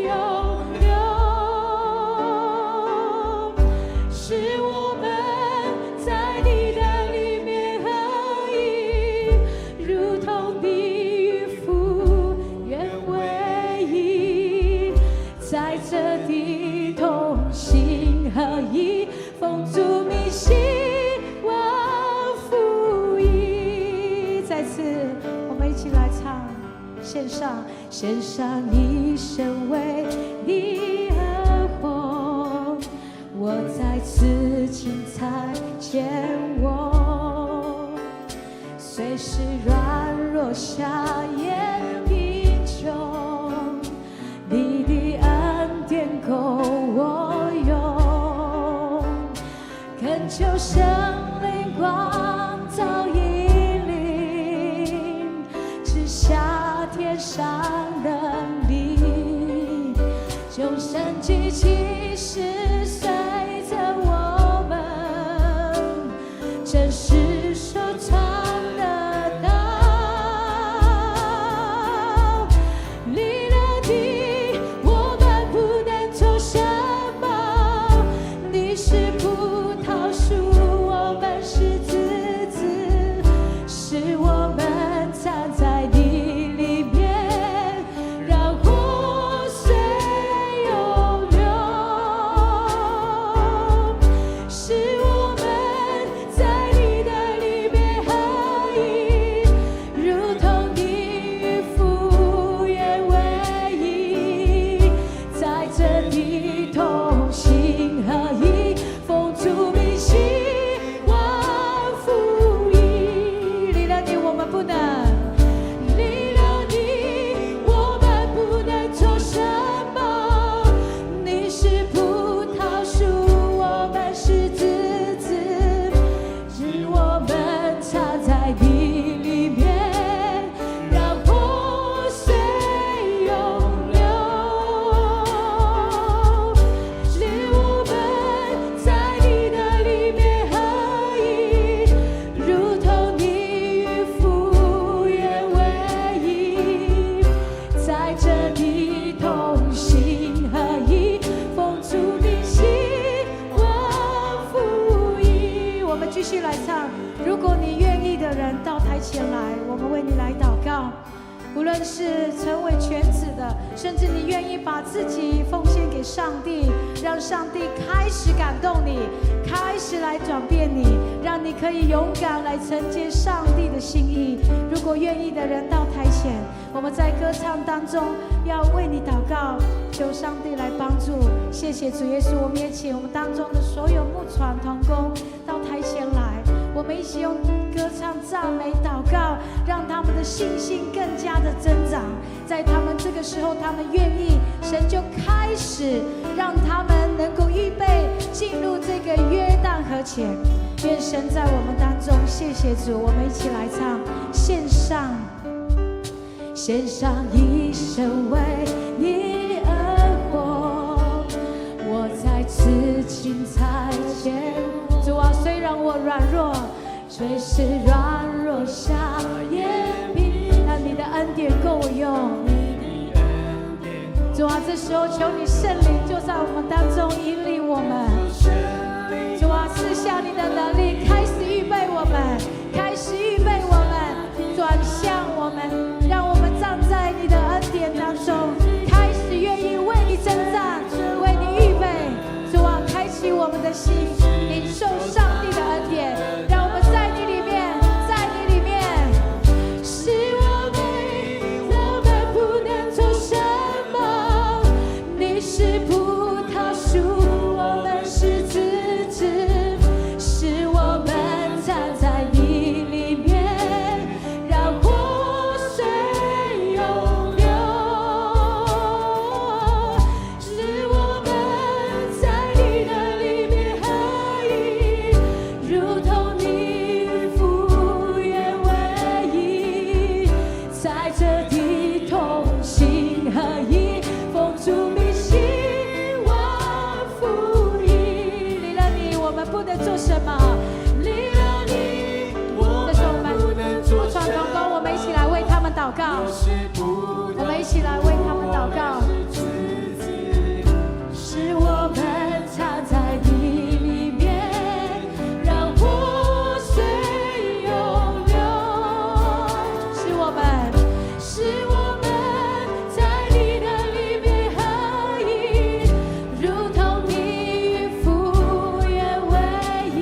涌流，是我们在你的里面合一，如同地与父原为一，在这地同心合一，奉主名希望福音。再次，我们一起来唱，献上一生为你而活，我在此精彩前我，虽是软弱下也贫穷，你的恩典够我用，恳求圣灵光照引领，赐下天上能力，就神迹奇事随着我们，真实收藏得到。离了你，我们不能做什么。你是葡萄树，我们是枝子，是我们藏在你里面，让活水涌流，是我们在你的里面合一，如同你与父原为一，在这地同心合一，奉主名希望福音。离了你，我们不能；离了你，我们不能做什么。你是葡萄树，我们是枝子，是我们藏在你里面，让活水涌流，是我们在你的里面合一，如同你与父原为一，在这地同心合一，奉主名希望福音。我们继续来唱。如果你愿意的人到台前来，我们为你来祷告。无论是成为全子的，甚至你愿意把自己奉献给上帝，让上帝开始感动你，开始来转变你，让你可以勇敢来承接上帝的心意。如果愿意的人到台前，我们在歌唱当中要为你祷告，求上帝来帮助。谢谢主耶稣，我们也请我们当中的所有牧传同工到台前来，我们一起用歌唱唱赞美祷告，让他们的信心更加的增长。在他们这个时候，他们愿意，神就开始让他们能够预备进入这个约旦河前。愿神在我们当中，谢谢主，我们一起来唱，献上一生为你而活，我在此情在前。主啊，虽然我软弱，随时软弱下也必，但你的恩典够我用。主啊，这时候求你圣灵就在我们当中引领我们。主啊，赐下你的能力，开始预备我们，开始预备我们，转向我们，让我们站在你的恩典当中，开始愿意为你征战，为你预备。主啊，开启我们的心，领受上帝的恩典，让我们在你里面，在你里面。是我们不能做什么，你是葡萄树，我们是枝子，是我们站在你里面，让活水涌流。是我们在你的里面合一，如同你与父原为一，在这地同心合一，奉主名兴旺福音。离了你，我们不能做什么？离了你，这是我们不传同工，我们一起来为他们祷告。我们一起来为他们祷告。是我们藏在你里面，让活水涌流。是我们在你的里面合一，如同你与父原为一，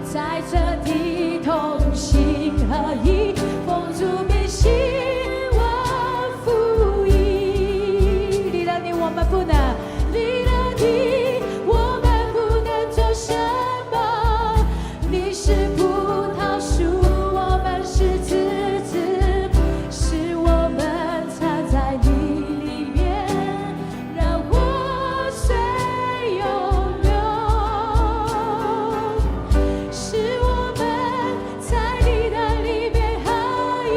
在这地同心合一，奉主名兴旺福音。离了你，我们不能。离了你，我们不能做什么。你是葡萄树，我们是枝子，是我们藏在你里面，让活水涌流。是我们在你的里面合一，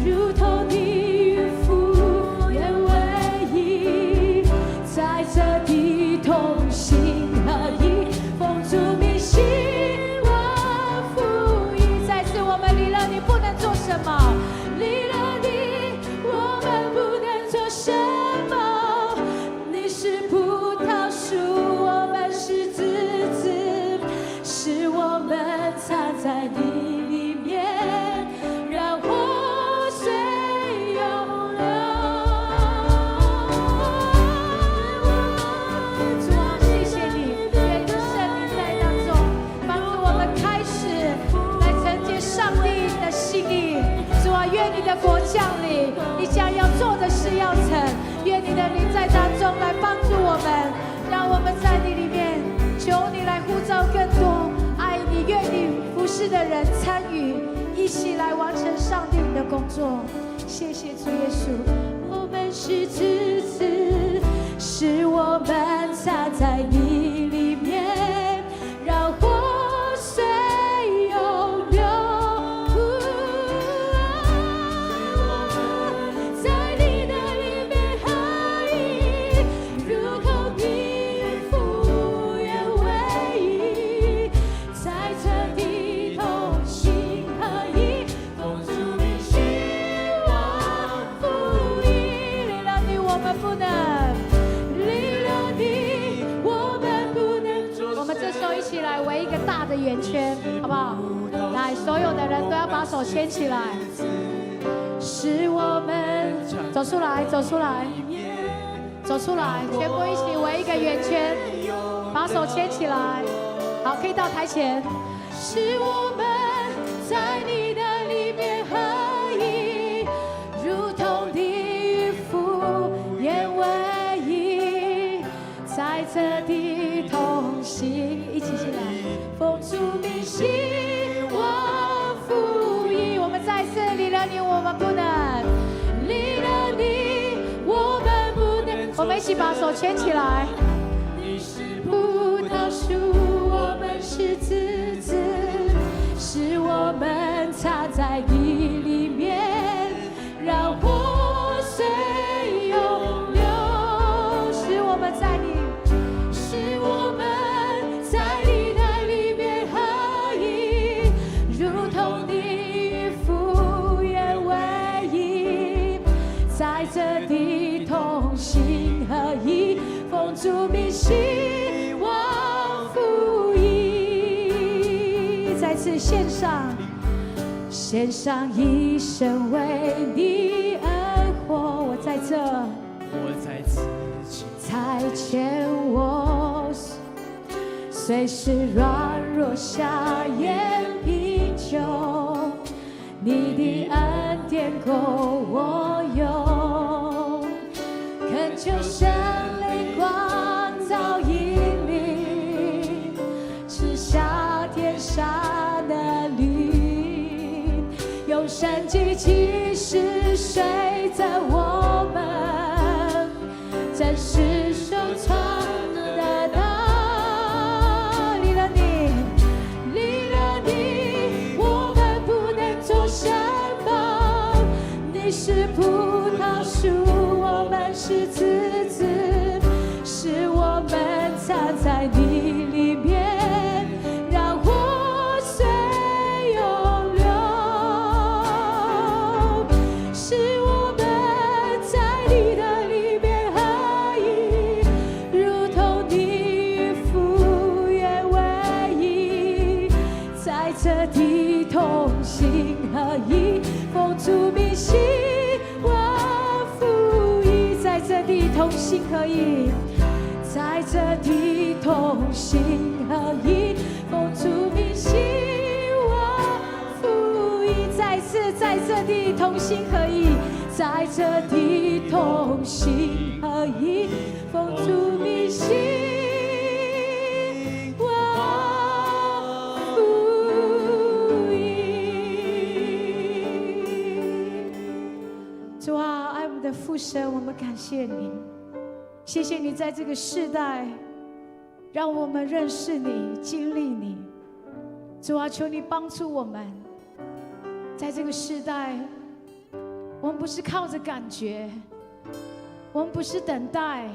如同你与父原为一，在这地同心合一，奉主名兴旺福音。再次，我们离了你不能做什么，离了你我们不能做什么。你是葡萄树，我们是枝子，是我们藏在你里面，让活水涌流。主啊，谢谢你，愿你圣灵在当中帮助我们开始来承接上帝的心意。主啊，愿你的国降临，你将要做的事要成。愿你的灵在当中来帮助我们，让我们在你里面，求你来呼召更多爱你、愿你服侍的人参与，一起来完成上帝的工作。谢谢主耶稣，我们是枝子，是我们藏在你里面，让活水涌流。在你的里面合一，如同你与父原为一，在这地同心合一，奉主名兴旺福音。离了你，我们不能。离了你，我们不能。我们这时候一起来围一个大的圆圈，好不好？来，所有的人都要把手牵起来。是我们走出来，走出来，走出来，全部一起围一个圆圈，把手牵起来。好，可以到台前。是我们在你的里面合一，如同你与父原为一，在这地同心，一起起来，奉主名兴旺。起把手牵起来。你是葡萄树，我们是枝子，是我们插在地里面，让活水永流。是我们在你，是我们在你的里面合一，如同你与父原为一，在这地同心合一，奉主名希望福音。再次献上一生为你而活。我在这，我在此差遣我，随时软弱下咽贫穷，你的恩典够我用，恳求圣灵光照引领，赐下天上的灵，用神迹奇事随着我们，真实收藏的道。离了你，我们不能做什么。你是葡萄树，我们是枝子，是我们插在你里面，让活水永流。是我们在你的里面合一，如同你与父原为一，在这地同心合一，奉主名希望福音。在这地同心合一，在这地同心合一，奉主名希望福音。再次在这地同心合一，在这地同心合一，奉主名希望福音。主啊，爱我们的父神，我们感谢你，谢谢你在这个世代让我们认识你，经历你。主啊，求你帮助我们，在这个世代，我们不是靠着感觉，我们不是等待，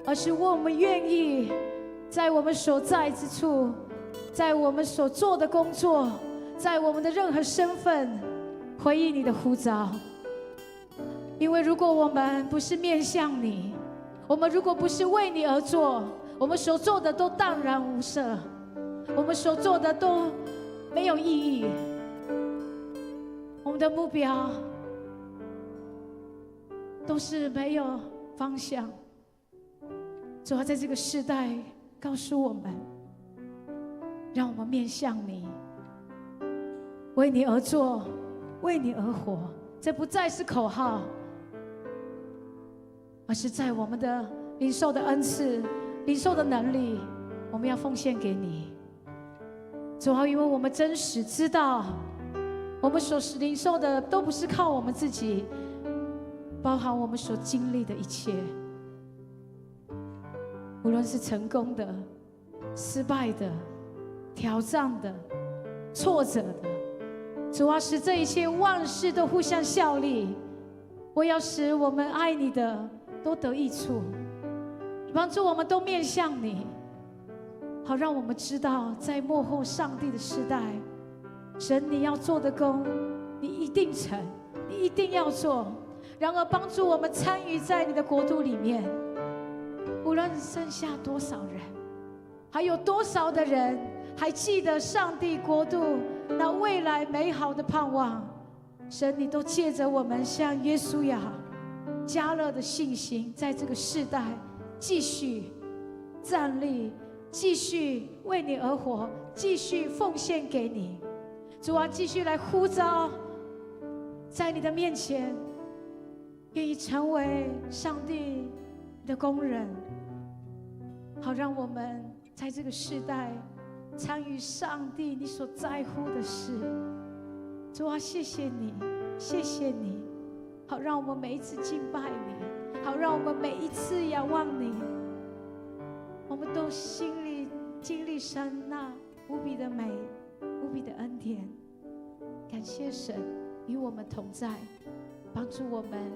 而是我们愿意在我们所在之处，在我们所做的工作，在我们的任何身份回应你的呼召。因为如果我们不是面向你，我们如果不是为你而做，我们所做的都荡然无色，我们所做的都没有意义。我们的目标都是没有方向。主要在这个世代告诉我们，让我们面向你，为你而做，为你而活。这不再是口号，而是在我们的领受的恩赐、领受的能力，我们要奉献给你。主要因为我们真实知道，我们所领受的都不是靠我们自己，包含我们所经历的一切，无论是成功的、失败的、挑战的、挫折的，主啊，使这一切万事都互相效力。我要使我们爱你的都得益处，帮助我们都面向你，好让我们知道，在末后上帝的时代，神你要做的工，你一定成，你一定要做。然而帮助我们参与在你的国度里面，无论剩下多少人，还有多少的人还记得上帝国度那未来美好的盼望，神你都借着我们像耶稣亚加勒的信心，在这个世代继续站立，继续为你而活，继续奉献给你。主啊，继续来呼召，在你的面前愿意成为上帝的工人，好让我们在这个世代参与上帝你所在乎的事。主啊，谢谢你，谢谢你，好让我们每一次敬拜你，好让我们每一次仰望你，我们都心里经历神那无比的美、无比的恩典。感谢神与我们同在，帮助我们，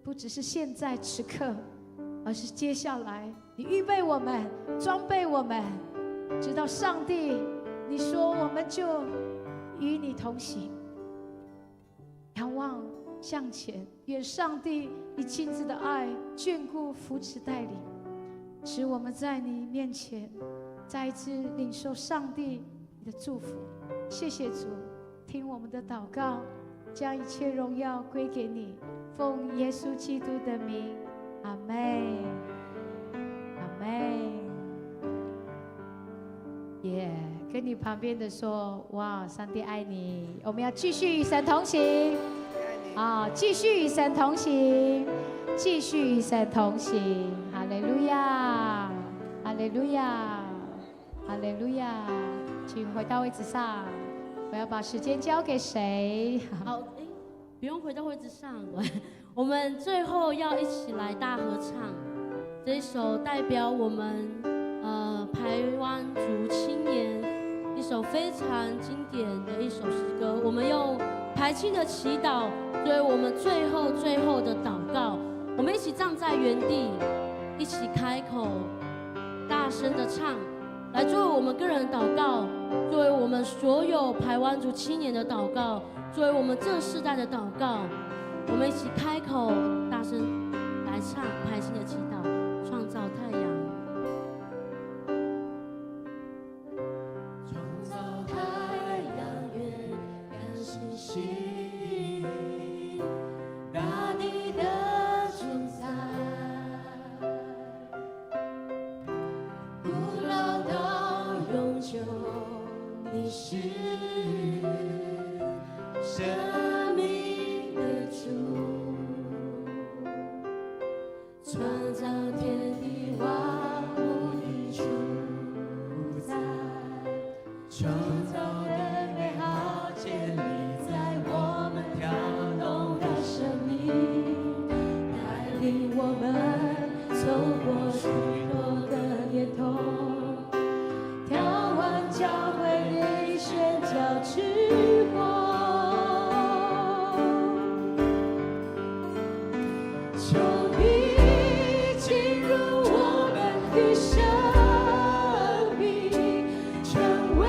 不只是现在此刻，而是接下来你预备我们、装备我们，直到上帝你说我们就与你同行。仰望向前，愿上帝你亲自的爱眷顾、扶持、带领，使我们在你面前再一次领受上帝你的祝福。谢谢主，听我们的祷告，将一切荣耀归给你，奉耶稣基督的名，阿们，阿们。耶、跟你旁边的说，哇，上帝爱你，我们要继续与神同行。啊，继续与神同行，继续与神同行，哈利路亚，哈利路亚，哈利路亚，请回到位置上，我要把时间交给谁？好，不用回到位置上，我们最后要一起来大合唱这一首代表我们排湾族青年一首非常经典的一首诗歌，我们用排青的祈祷作为我们最后的祷告，我们一起站在原地，一起开口大声的唱，来作为我们个人的祷告，作为我们所有排湾族青年的祷告，作为我们这世代的祷告，我们一起开口大声来唱排青的祈祷，创造太阳。大地的主宰，不老到永久，你是生命的主，创造天地万物的主宰，创造的美好建立在我们跳动的生命，带领我们走过许多的年头，眺望教会内宣教之光，求你进入我们的生命，成为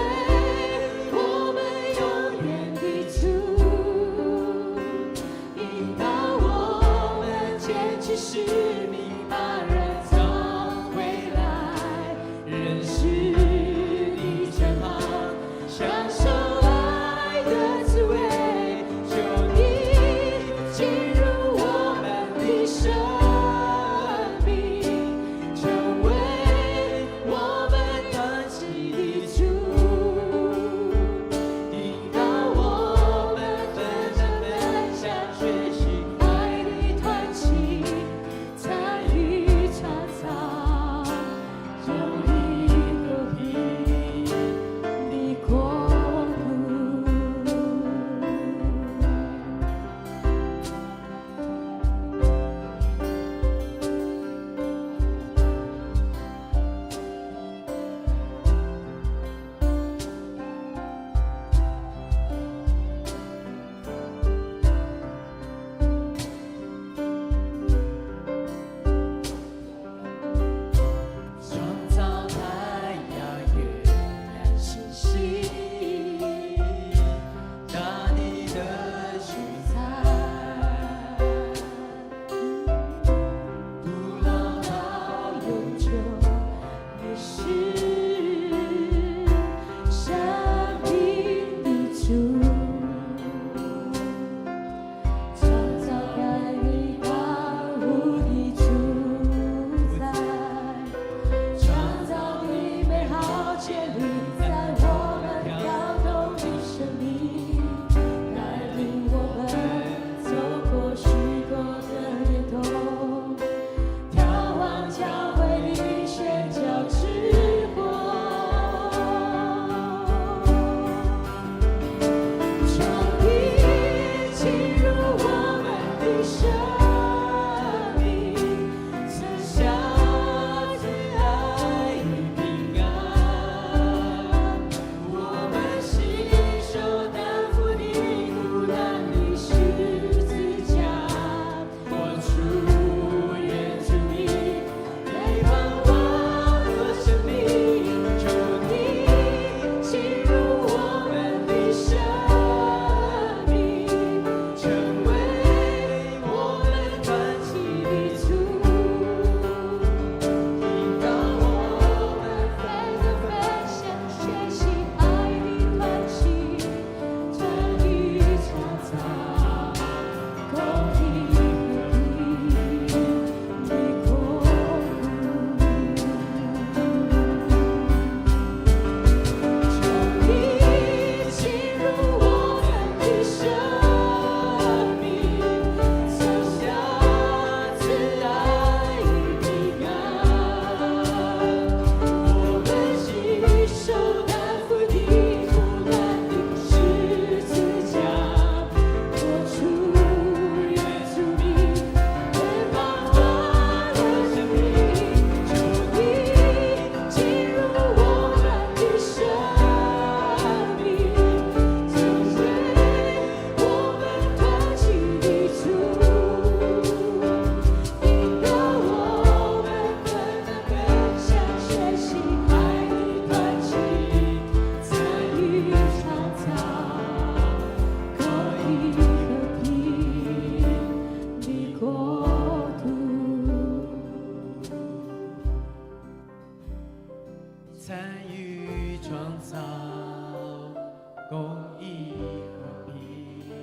公义和平的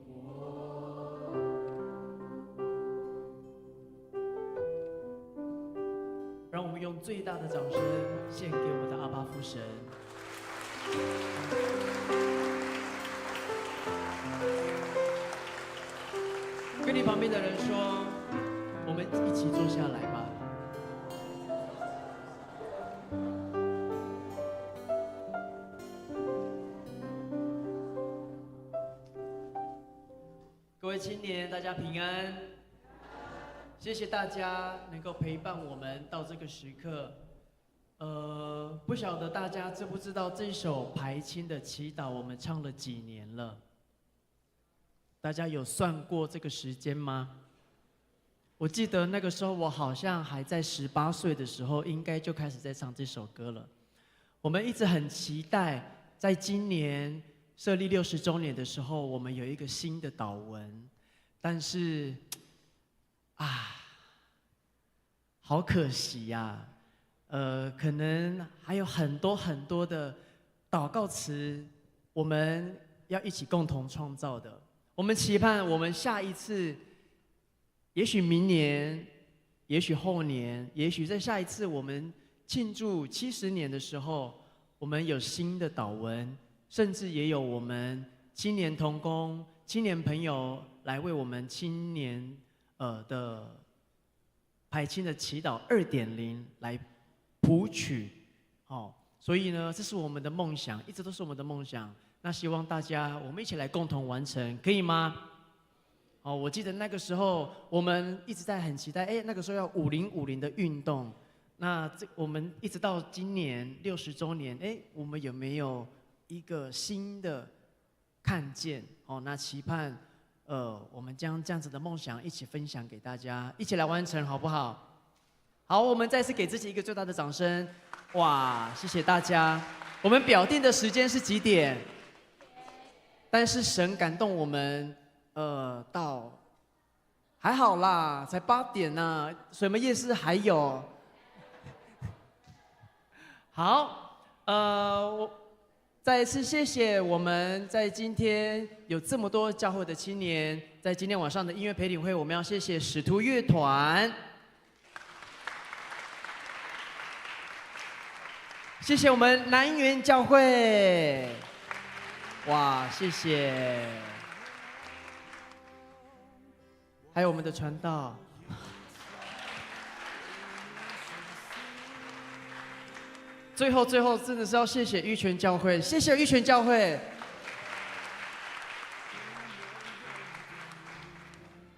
国。让我们用最大的掌声献给我们的阿爸父神。跟你旁边的人说，我们一起坐下来吧。各位青年，大家平安。谢谢大家能够陪伴我们到这个时刻。不晓得大家知不知道这首排青的祈祷我们唱了几年了？大家有算过这个时间吗？我记得那个时候我好像还在18岁的时候，应该就开始在唱这首歌了。我们一直很期待，在今年设立60周年的时候，我们有一个新的祷文，但是好可惜呀。可能还有很多很多的祷告词，我们要一起共同创造的。我们期盼我们下一次，也许明年，也许后年，也许在下一次我们庆祝70年的时候，我们有新的祷文，甚至也有我们青年同工、青年朋友来为我们青年的排青的祈祷2.0来谱曲。所以呢，这是我们的梦想，一直都是我们的梦想。那希望大家我们一起来共同完成，可以吗？我记得那个时候我们一直在很期待，那个时候要5050的运动。那我们一直到今年60周年，我们有没有一个新的看见？那期盼我们将这样子的梦想一起分享给大家，一起来完成，好不好？好，我们再次给自己一个最大的掌声。哇，谢谢大家。我们表定的时间是几点？但是神感动我们，到还好啦，才8点呢，水门夜市还有。好，我再一次谢谢我们在今天有这么多教会的青年，在今天晚上的音乐培领会，我们要谢谢使徒乐团。谢谢我们南园教会，哇，谢谢，还有我们的传道，最后真的是要谢谢玉泉教会，谢谢玉泉教会。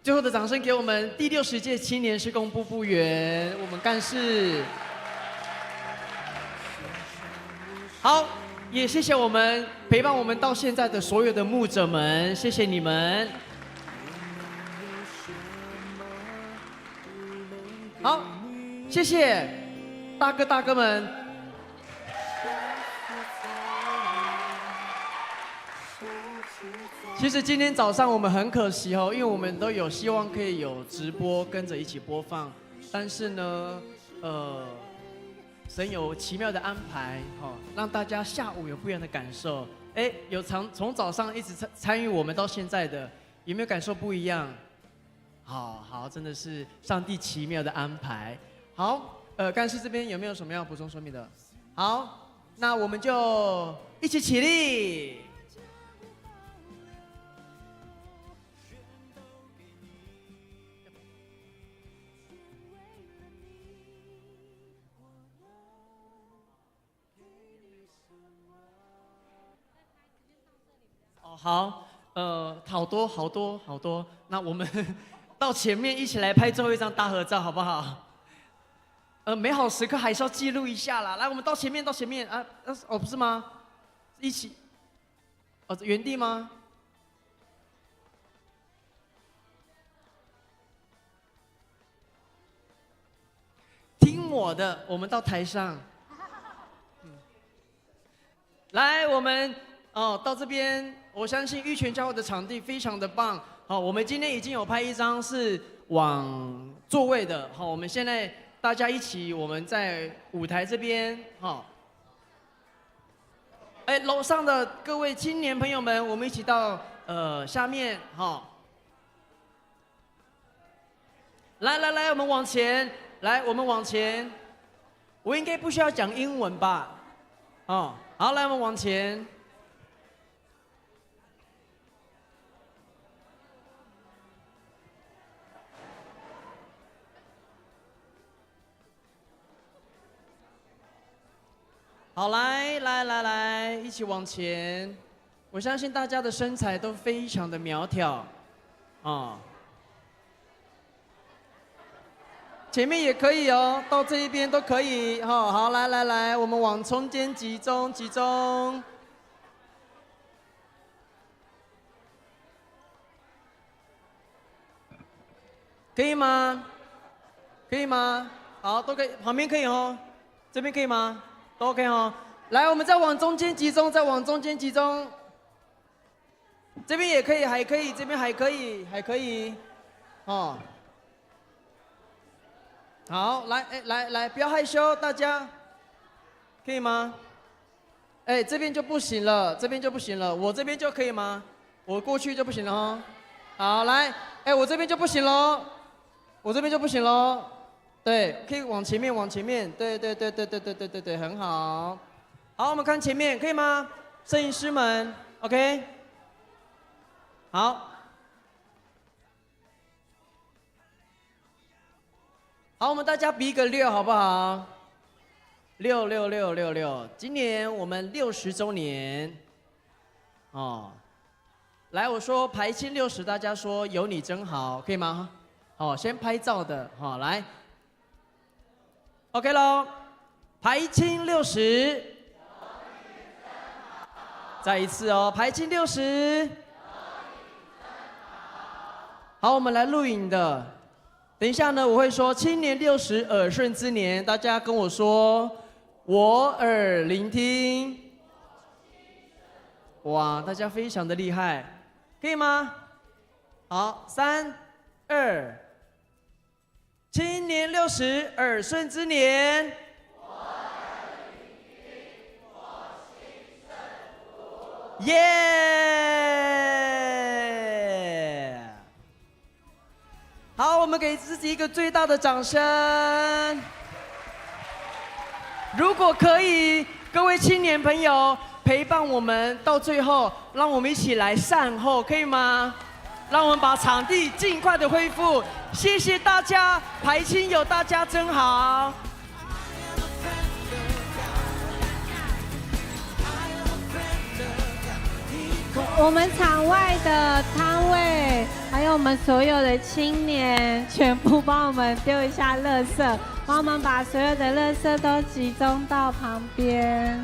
最后的掌声给我们第60届青年事工部部员，我们干事。好，也谢谢我们陪伴我们到现在的所有的牧者们，谢谢你们。好，谢谢大哥们。其实今天早上我们很可惜因为我们都有希望可以有直播跟着一起播放，但是呢，神有奇妙的安排，让大家下午有不一样的感受。有从早上一直参与我们到现在的，有没有感受不一样？好，真的是上帝奇妙的安排。好，干事这边有没有什么要补充说明的？好，那我们就一起起立。好，好多，那我们到前面一起来拍最后一张大合照，好不好？美好时刻还是要记录一下啦。来，我们到前面啊，不是吗？一起，原地吗？听我的，我们到台上。来，我们。到这边，我相信玉泉教会的场地非常的棒。好，我们今天已经有拍一张是往座位的。好，我们现在大家一起，我们在舞台这边。好，哎，楼上的各位青年朋友们，我们一起到下面哈。来，我们往前，来，我们往前。我应该不需要讲英文吧？哦，好，来，我们往前。好，来，一起往前。我相信大家的身材都非常的苗条，啊。前面也可以哦，到这一边都可以。好，来，我们往中间集中。可以吗？好，都可以，旁边可以哦，这边可以吗？都 OK 哦。来，我们再往中间集中，这边也可以，还可以，这边还可以，哦。好，来，不要害羞，大家，可以吗？哎，这边就不行了，我这边就可以吗？我过去就不行了哈。好，来，哎，我这边就不行喽，对，可以往前面，对，很好。好，我们看前面，可以吗？摄影师们 ，OK。好。好，我们大家比个6，好不好？6，今年我们60周年，哦，来，我说排青60，大家说有你真好，可以吗？哦，先拍照的，好，来 ，OK 咯，排青60，再一次哦，排青60，好，我们来录影的。等一下呢，我会说青年60耳顺之年，大家跟我说，我耳聆听。哇，大家非常的厉害，可以吗？好，3、2，青年60耳顺之年。耶！好，我们给自己一个最大的掌声。如果可以，各位青年朋友陪伴我们到最后，让我们一起来善后，可以吗？让我们把场地尽快的恢复。谢谢大家，排青有大家真好。我们场外的摊位，还有我们所有的青年，全部帮我们丢一下垃圾，帮我们把所有的垃圾都集中到旁边。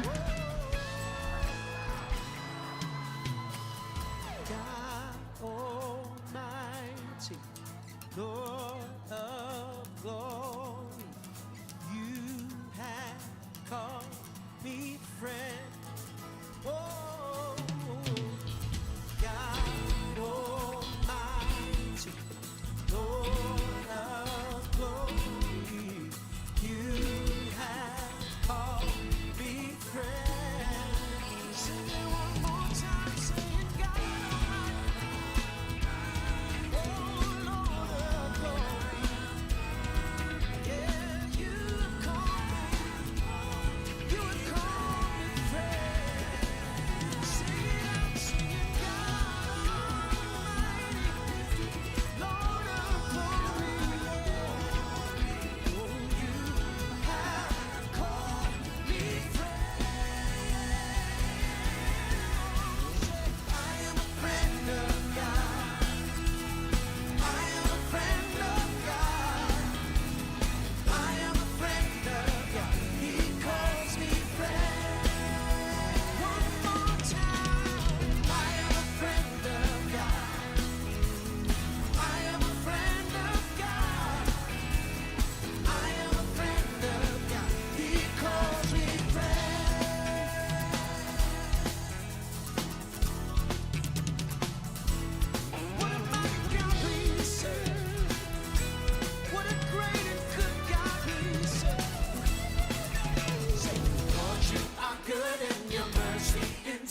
Good and your mercy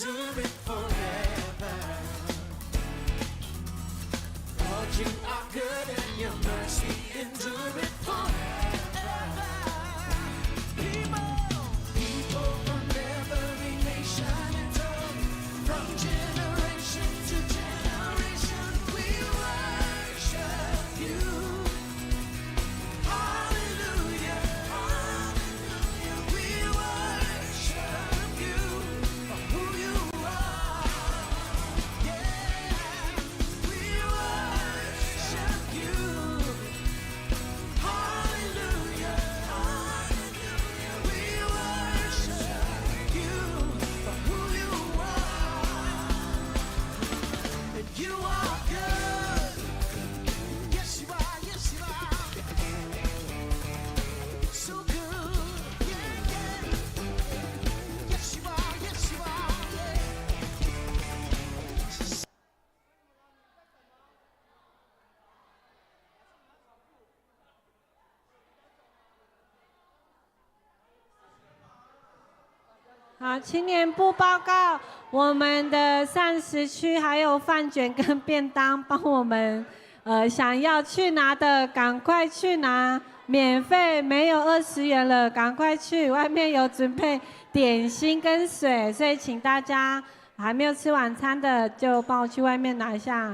endure it forever. Lord, you are good and your mercy endure it forever. People from every nation and tongue, from generation to generation, we worship you. Hallelujah, hallelujah, we worship you for who you are. Yeah, we worship you. Hallelujah, hallelujah, we worship you for who you are. And you are good. Yes, you are, yes, you are. So good, yeah, yeah. Yes, you are, yes, you are, yeah.好，青年部报告，我们的膳食区还有饭卷跟便当，帮我们想要去拿的赶快去拿，免费，没有20元了，赶快去，外面有准备点心跟水，所以请大家还没有吃晚餐的就帮我去外面拿一下。